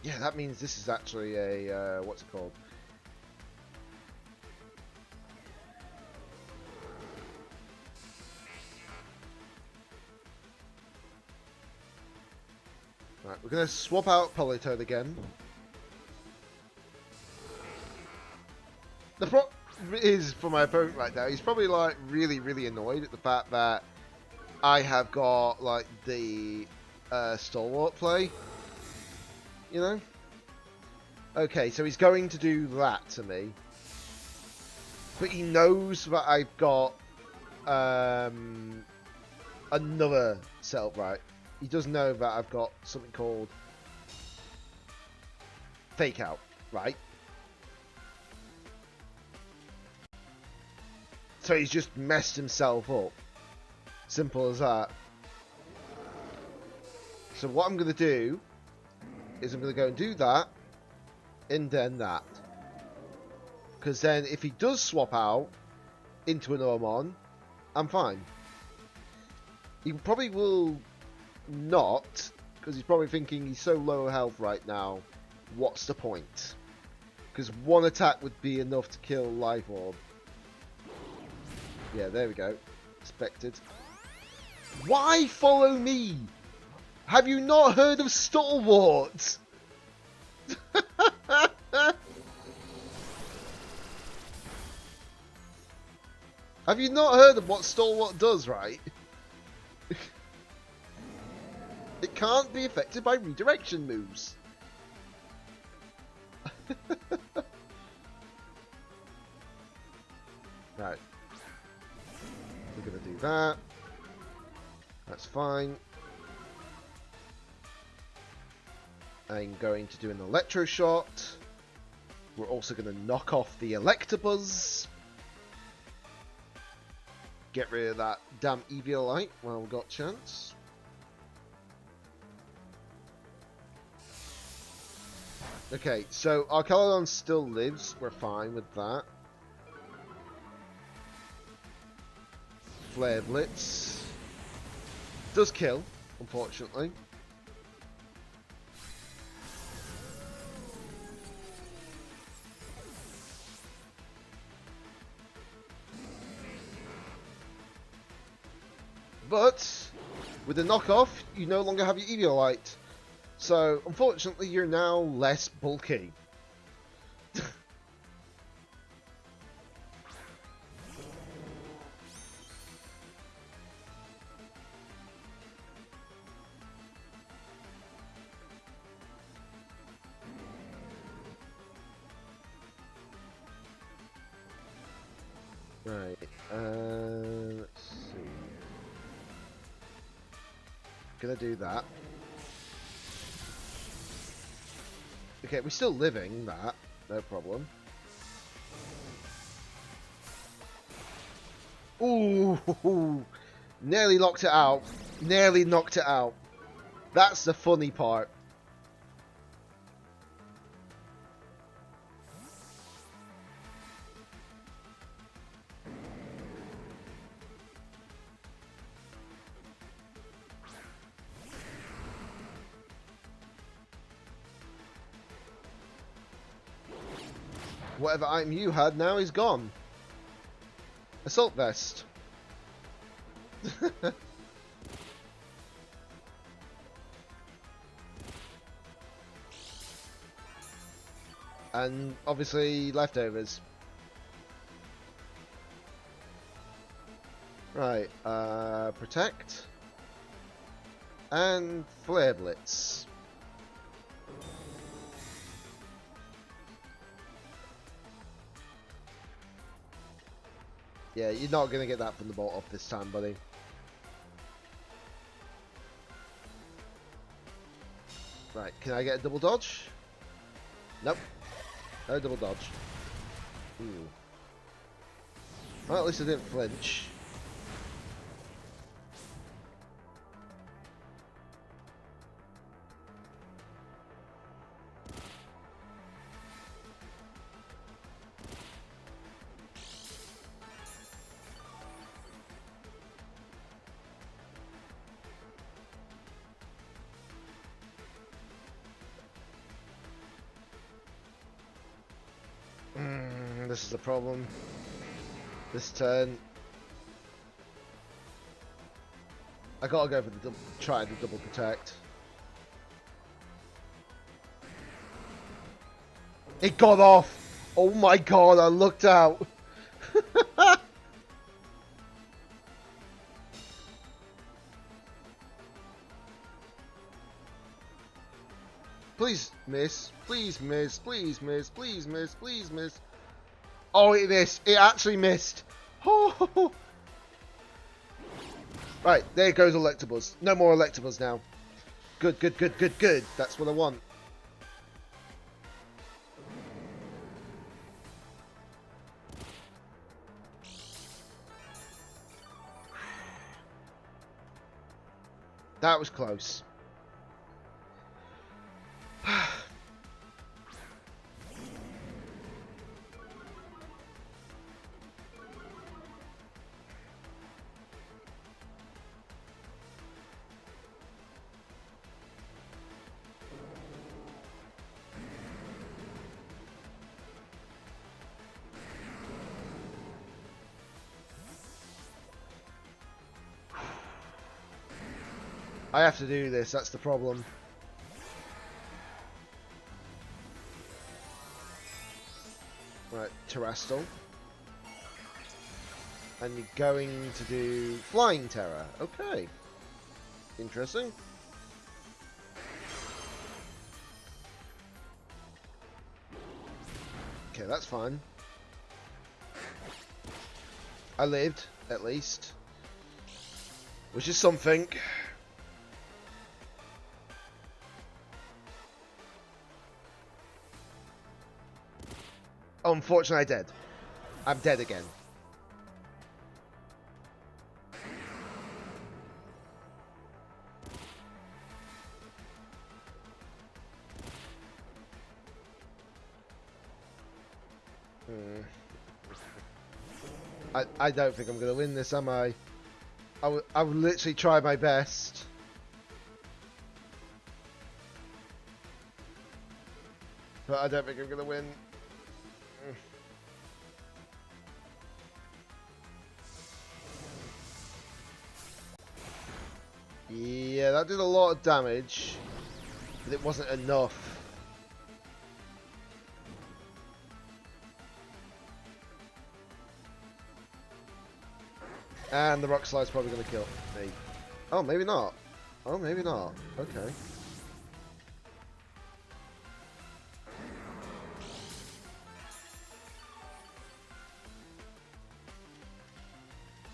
yeah, that means this is actually a... what's it called? Right, we're going to swap out Politoed again. The problem is, for my opponent right now, he's probably like really annoyed at the fact that I have got like the Stalwart play. You know? Okay, so he's going to do that to me. But he knows that I've got another setup, right? He does know that I've got something called Fake Out, right? So he's just messed himself up. Simple as that. So what I'm going to do is I'm going to go and do that, and then that. Because then if he does swap out into an Ormon, I'm fine. He probably will not, because he's probably thinking he's so low health right now, what's the point? Because one attack would be enough to kill Life Orb. Yeah, there we go. Expected. Why follow me? Have you not heard of Stalwart? Have you not heard of what Stalwart does, right? It can't be affected by redirection moves. Right. We're going to do that. That's fine. I'm going to do an Electro Shot. We're also going to knock off the Electabuzz. get rid of that damn Eviolite while we got a chance. Okay, so Archelon still lives. We're fine with that. Flare Blitz does kill, unfortunately. But with the knockoff, you no longer have your Eviolite. So, unfortunately, you're now less bulky. Right, let's see. Gonna do that. Okay, we're still living that, no problem. Ooh, nearly knocked it out. Nearly knocked it out. That's the funny part. Whatever item you had now is gone. Assault vest. And obviously leftovers. Right, protect. And flare blitz. Yeah, you're not going to get that from the bolt off this time, buddy. Right, can I get a double dodge? Nope. No double dodge. Ooh. Well, at least I didn't flinch. This is the problem. This turn, I gotta go for the try the double protect. It got off. Oh my god! I looked out. Please miss. Please miss. Please miss. Please miss. Please miss. Oh, it missed. It actually missed. Oh. Right, there goes Electabuzz. No more Electabuzz now. Good, good, good, good, good. That's what I want. That was close. I have to do this, that's the problem. Right, Terastal. And you're going to do Flying Terror. Okay. Interesting. Okay, that's fine. I lived, at least. Which is something. Unfortunately, I'm dead. I'm dead again. I don't think I'm going to win this, am I? I would literally try my best. But I don't think I'm going to win. Yeah, that did a lot of damage, but it wasn't enough. And the rock slide's probably going to kill me. Oh, maybe not. Oh, maybe not. Okay.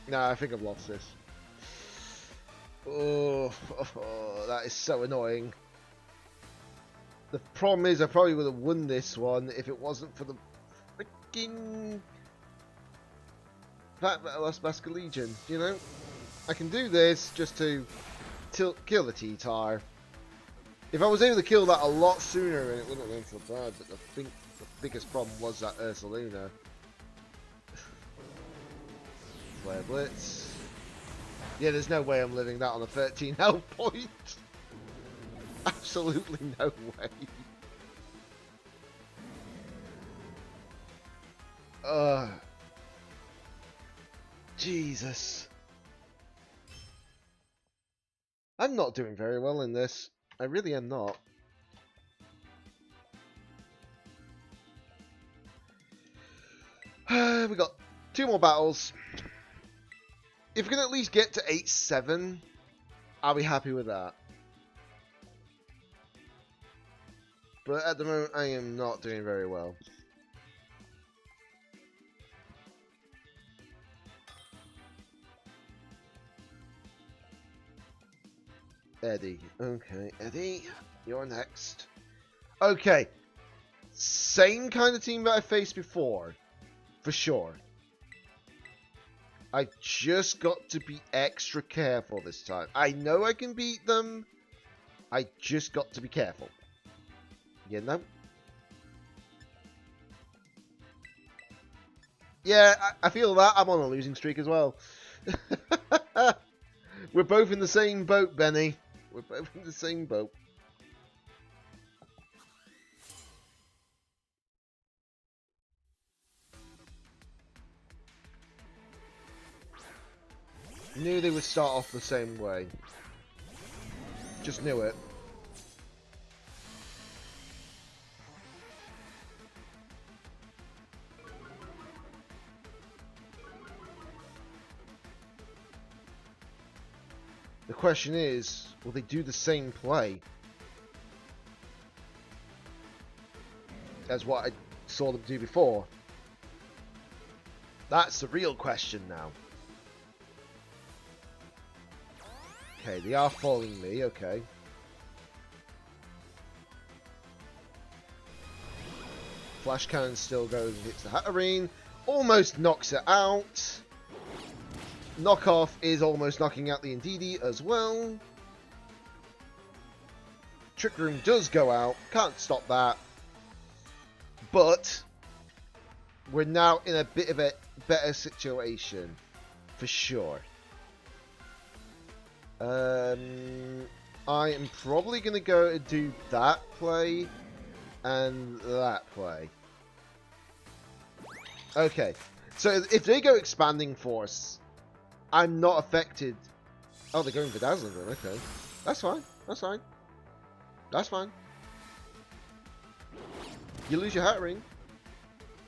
Nah, I think I've lost this. Oh, that is so annoying. The problem is I probably would have won this one if it wasn't for the freaking fact that I lost Basque Legion, you know? I can do this just to kill the T-Tar. If I was able to kill that a lot sooner, then it wouldn't have been so bad, but I think the biggest problem was that Ursaluna. Flare Blitz. Yeah, there's no way I'm living that on a 13 health point. Absolutely no way. Jesus. I'm not doing very well in this. I really am not. We got 2 more battles. If we can at least get to 8-7, I'll be happy with that. But at the moment, I am not doing very well. Eddie. Okay, Eddie, you're next. Okay. Same kind of team that I faced before. For sure. I just got to be extra careful this time. I know I can beat them. I just got to be careful. You know? Yeah, I feel that. I'm on a losing streak as well. We're both in the same boat, Benny. We're both in the same boat. Knew they would start off the same way. Just knew it. The question is, will they do the same play as what I saw them do before? That's the real question now. Okay, they are following me, okay. Flash Cannon still goes and hits the Hatterene. Almost knocks it out. Knockoff is almost knocking out the Indeedee as well. Trick Room does go out. Can't stop that. But we're now in a bit of a better situation. For sure. I am probably going to go and do that play and that play. Okay, so if they go Expanding Force, I'm not affected. Oh, they're going for Dazzling Gun, okay. That's fine, that's fine. That's fine. You lose your Hatterene.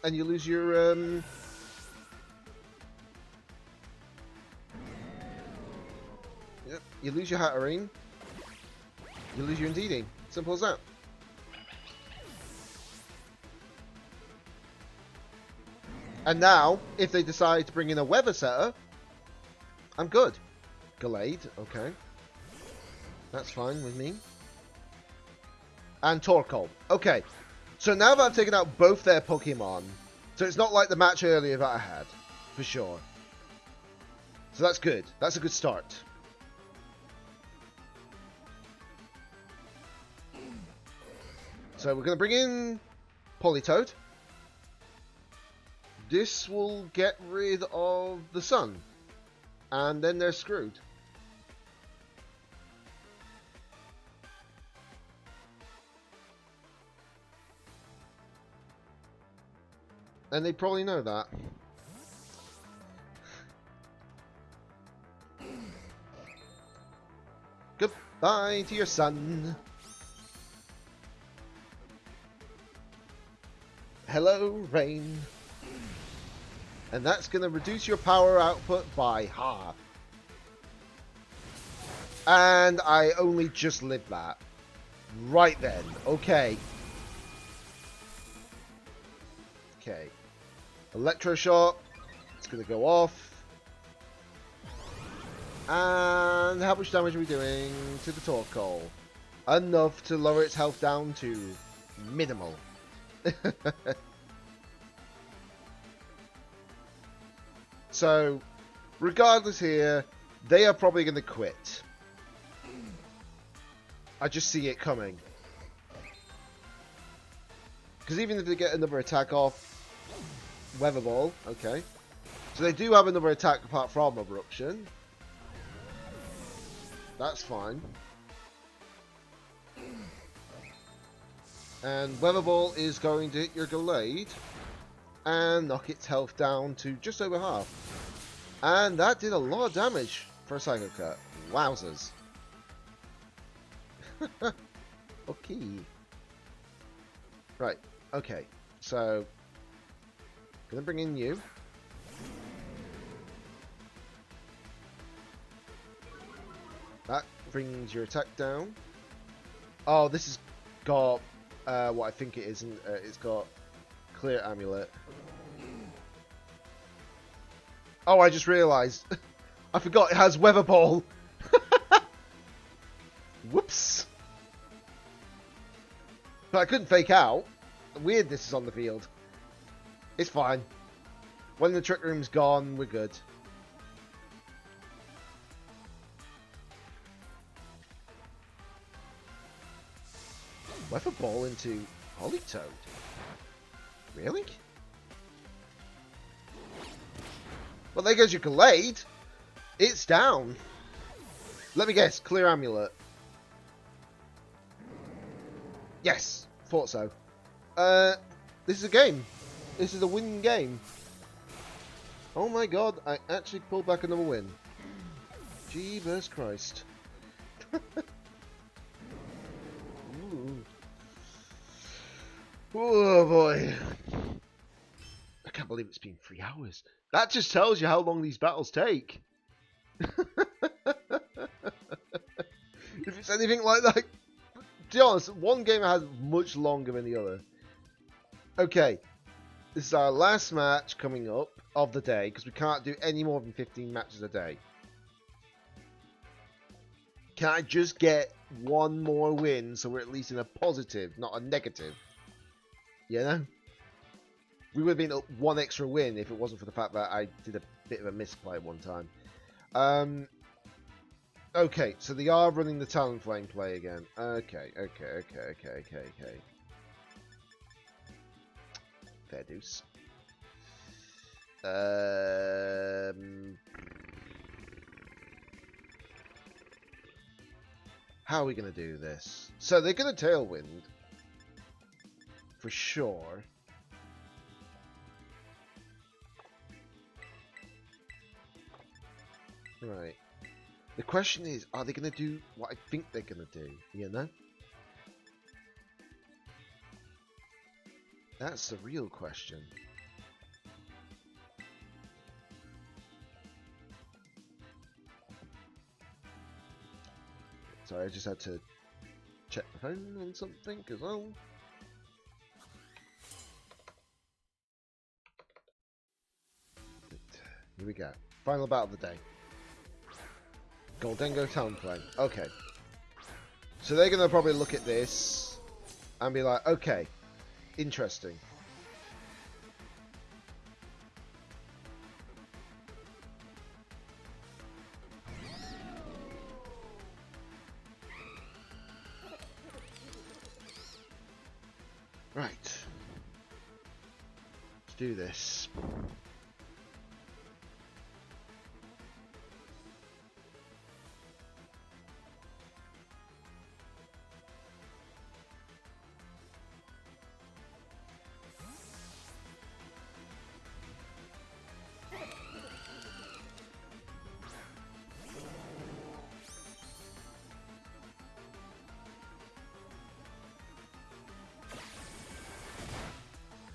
And you lose your, Yep, you lose your Hatterene. You lose your Indeedee. Simple as that. And now, if they decide to bring in a Weather Setter, I'm good. Gallade, okay. That's fine with me. And Torkoal. Okay. So now that I've taken out both their Pokemon, so it's not like the match earlier that I had. For sure. So that's good. That's a good start. So we're going to bring in Politoed. this will get rid of the sun. And then they're screwed. And they probably know that. Goodbye to your son. Hello, rain. And that's going to reduce your power output by half. And I only just lived that. Right then. Okay. Okay. Electroshock. It's going to go off. And how much damage are we doing to the Torkoal? Enough to lower its health down to minimal. So, regardless here, they are probably going to quit. I just see it coming. Because even if they get another attack off, Weather Ball, okay. So they do have another attack apart from Eruption. That's fine. And Weather Ball is going to hit your Gallade and knock its health down to just over half. And that did a lot of damage for a Psycho Cut. Wowzers. Okay. Right, okay. So, gonna bring in you. That brings your attack down. Oh, this has got what I think it is. It's got Clear Amulet. Oh, I just realised. I forgot it has Weather Ball. Whoops. But I couldn't fake out. Weirdness is on the field. It's fine. When the Trick Room's gone, we're good. Weather Ball into Politoed? Really? Well, there goes your Gallade. It's down. Let me guess, Clear Amulet. Yes, thought so. This is a game. This is a winning game. Oh my god, I actually pulled back another win. Jeebus Christ. Ooh. Oh boy. I can't believe it's been 3 hours. That just tells you how long these battles take. If it's anything like that. To be honest, one game has much longer than the other. Okay. This is our last match coming up of the day, because we can't do any more than 15 matches a day. Can I just get one more win so we're at least in a positive, not a negative? You know? We would have been one extra win if it wasn't for the fact that I did a bit of a misplay at one time. Okay, so they are running the Talonflame play again. Okay. Fair deuce. How are we going to do this? So they're going to Tailwind. For sure. Right. The question is, are they going to do what I think they're going to do? You know? That's the real question. Sorry, I just had to check the phone on something as well. Here we go. Final battle of the day. Gholdengo Talonflame. Okay. So they're going to probably look at this and be like, okay, interesting. Right. to do this.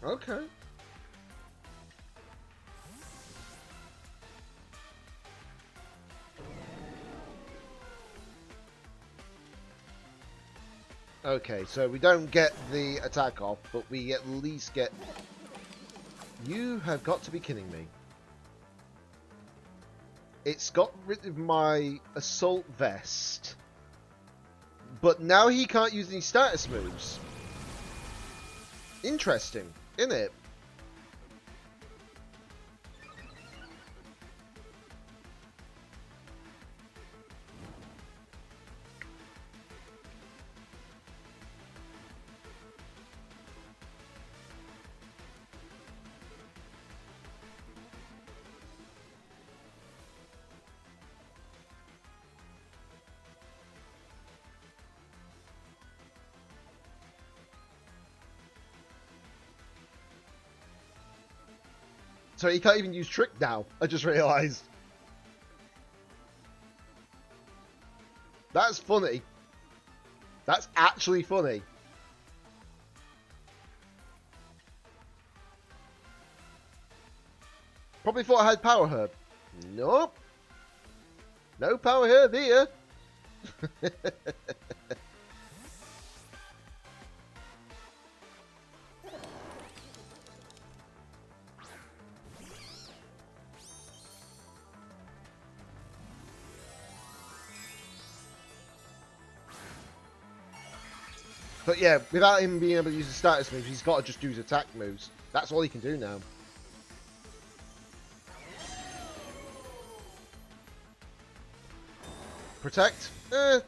Okay. Okay, so we don't get the attack off, but we at least get... You have got to be kidding me. It's got rid of my assault vest, but now he can't use any status moves. Interesting, isn't it? So he can't even use Trick now, I just realised. That's funny. That's actually funny. Probably thought I had Power Herb. Nope. No Power Herb here. But yeah, without him being able to use the status moves, he's got to just do his attack moves. That's all he can do now. Protect?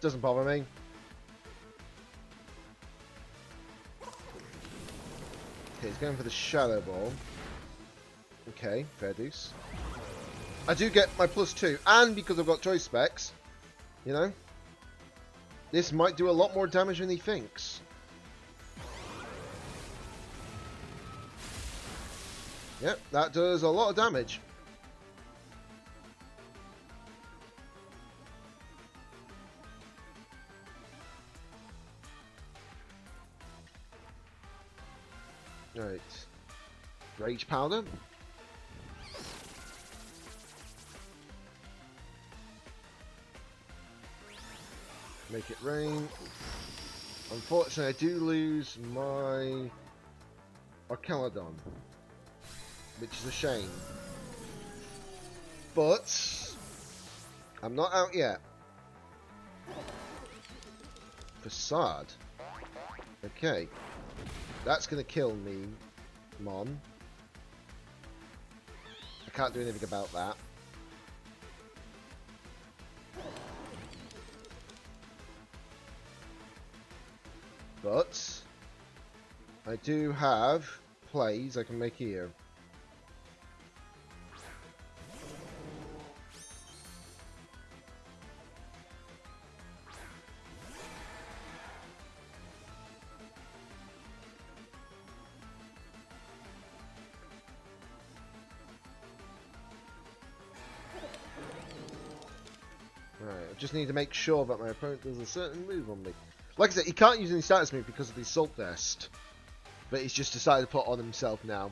Doesn't bother me. Okay, he's going for the Shadow Ball. Okay, fair deuce. I do get my +2, and because I've got choice specs, you know, this might do a lot more damage than he thinks. Yep, that does a lot of damage. Right. Rage Powder. Make it rain. Unfortunately, I do lose my Archelodon, which is a shame. But I'm not out yet. Facade. Okay. That's gonna kill me, Mon. I can't do anything about that. But I do have plays I can make here. Right, I just need to make sure that my opponent does a certain move on me. Like I said, he can't use any status move because of the Assault Vest. But he's just decided to put on himself now.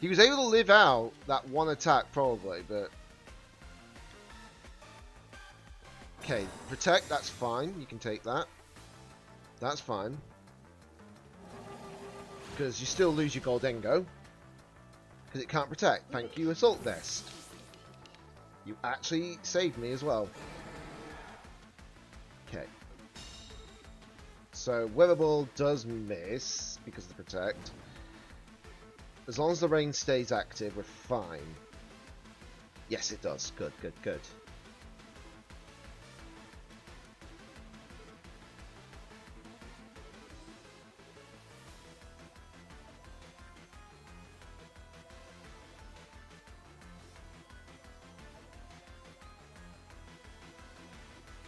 He was able to live out that one attack probably, but... Okay, Protect, that's fine. You can take that. That's fine. Because you still lose your Goldengo. Because it can't Protect. Thank you, Assault Vest. You actually saved me as well. Okay. So, Weather Ball does miss because of the Protect. As long as the rain stays active, we're fine. Yes, it does. Good, good, good.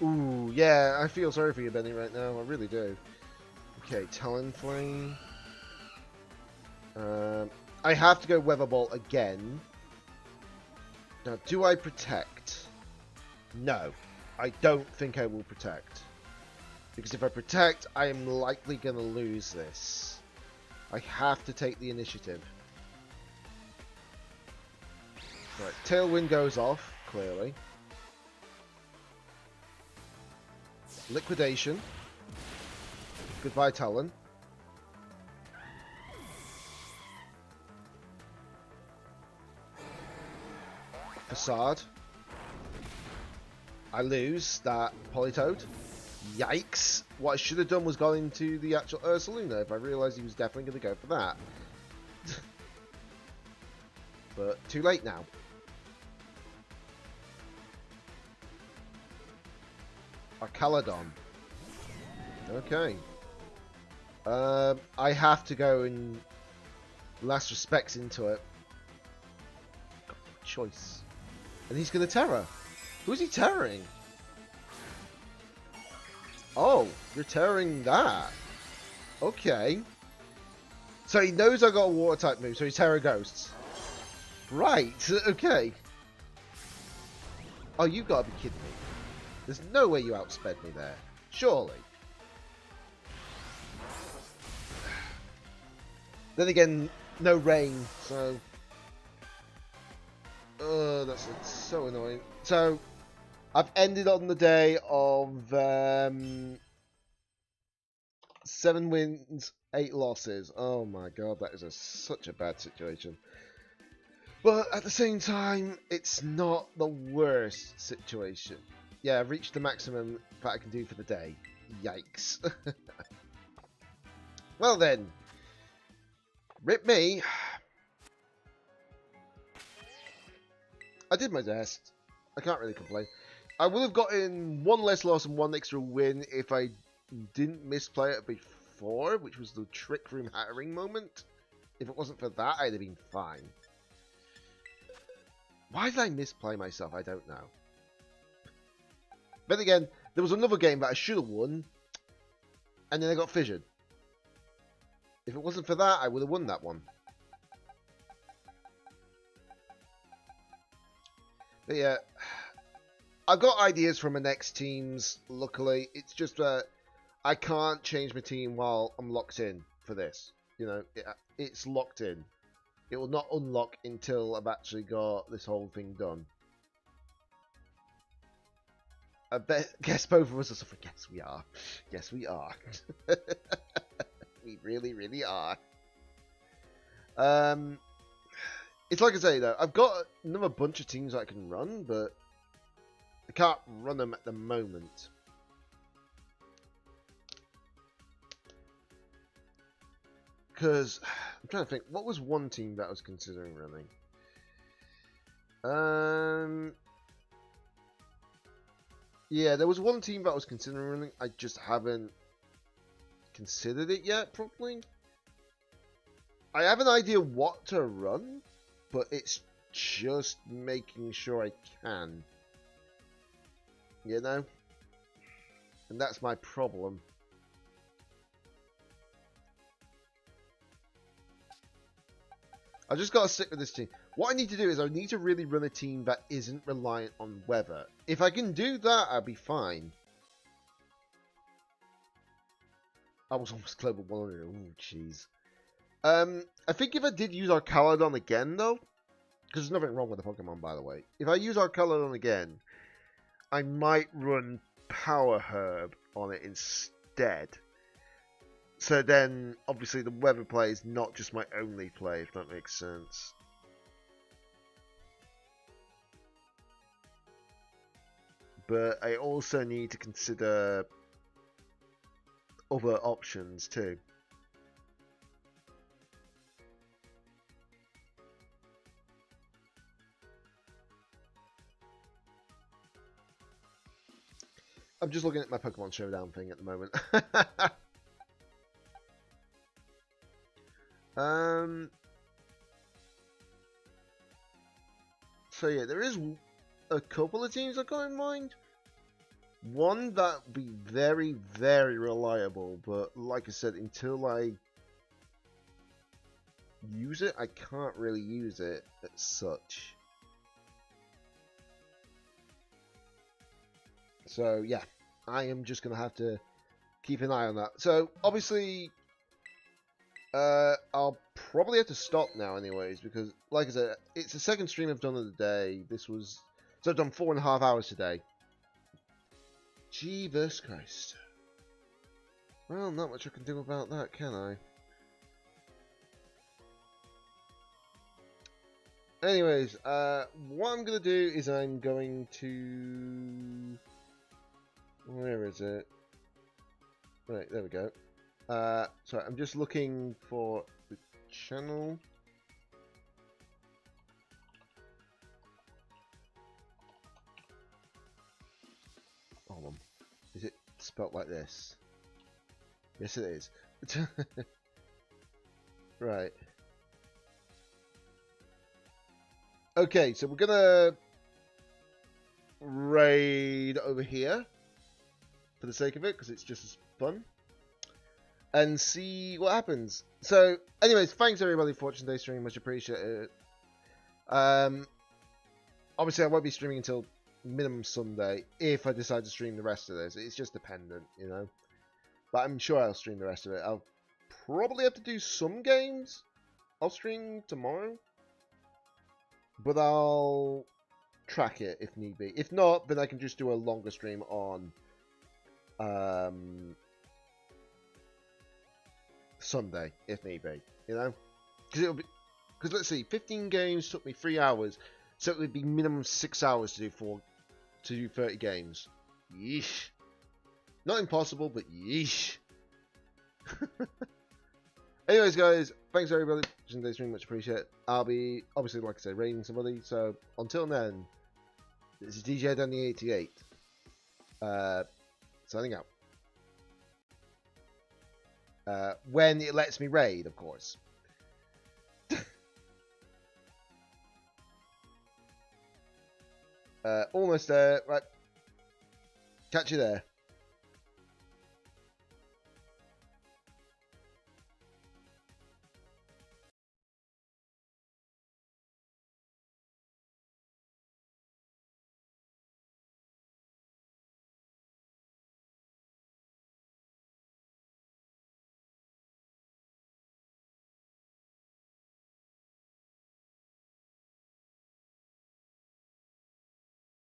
Ooh, yeah, I feel sorry for you, Benny, right now. I really do. Okay, Talonflame. I have to go Weather Bolt again. Now, do I protect? No, I don't think I will protect. Because if I protect, I am likely going to lose this. I have to take the initiative. Right, Tailwind goes off, clearly. Liquidation. Goodbye, Talon. Facade. I lose that Politoed. Yikes. What I should have done was gone into the actual Ursaluna if I realised he was definitely going to go for that. But too late now. Arcaladon. Okay. I have to go and last respects into it. Got no choice. And he's going to Terra. Who's he terroring? Oh, you're terroring that. Okay. So he knows I got a water type move, so he's Terra Ghosts. Right, okay. Oh, you gotta be kidding me. There's no way you outsped me there. Surely. Then again, no rain, so... that's so annoying. So, I've ended on the day of 7 wins, 8 losses. Oh my god, that is such a bad situation. But at the same time, it's not the worst situation. Yeah, I've reached the maximum that I can do for the day. Yikes. Well then, rip me. I did my best. I can't really complain. I would have gotten 1 less loss and 1 extra win if I didn't misplay it before, which was the Trick Room Hattering moment. If it wasn't for that, I'd have been fine. Why did I misplay myself? I don't know. But again, there was another game that I should have won, and then I got fissured. If it wasn't for that, I would have won that one. But yeah, I've got ideas for my next teams, luckily. It's just that I can't change my team while I'm locked in for this. You know, it's locked in. It will not unlock until I've actually got this whole thing done. I guess both of us are suffering. Yes, we are. Yes, we are. We really, really are. It's like I say, though. I've got another bunch of teams I can run, but I can't run them at the moment. Because I'm trying to think, what was one team that I was considering running? Yeah, there was one team that I was considering running. I just haven't considered it yet properly. I have an idea what to run, but it's just making sure I can. You know? And that's my problem. I just got to stick with this team. What I need to do is I need to really run a team that isn't reliant on weather. If I can do that, I'll be fine. I was almost global 100. Ooh, jeez. I think if I did use Arcaladon again, though, because there's nothing wrong with the Pokemon, by the way. If I use Arcaladon again, I might run Power Herb on it instead. So then, obviously, the weather play is not just my only play, if that makes sense. But I also need to consider other options too. I'm just looking at my Pokemon Showdown thing at the moment. So yeah, there is a couple of teams I've got in mind. One that would be very, very reliable, but like I said, until I use it, I can't really use it as such. So yeah, I am just going to have to keep an eye on that. So obviously, I'll probably have to stop now anyways, because like I said, it's the second stream I've done of the day. So I've done 4.5 hours today. Jesus Christ. Well, not much I can do about that, can I? Anyways, what I'm going to do is I'm going to... Where is it? Right, there we go. Sorry, I'm just looking for the channel. Hold on. Is it spelt like this? Yes, it is. Right. Okay, so we're gonna raid over here for the sake of it, because it's just as fun, and see what happens. So, anyways, thanks everybody for watching today's stream, much appreciated. Obviously, I won't be streaming until minimum Sunday if I decide to stream the rest of this. It's just dependent, you know. But I'm sure I'll stream the rest of it. I'll probably have to do some games. I'll stream tomorrow. But I'll track it if need be. If not, then I can just do a longer stream on Sunday, if need be. You know? Because let's see, 15 games took me 3 hours. So it would be minimum 6 hours to do 30 games. Yeesh. Not impossible, but yeesh. Anyways, guys, thanks everybody for watching today's stream, much appreciated. I'll be, obviously, like I said, raiding somebody. So, until then, this is DJ Danny88. Signing out. When it lets me raid, of course. Almost there. Right. Catch you there.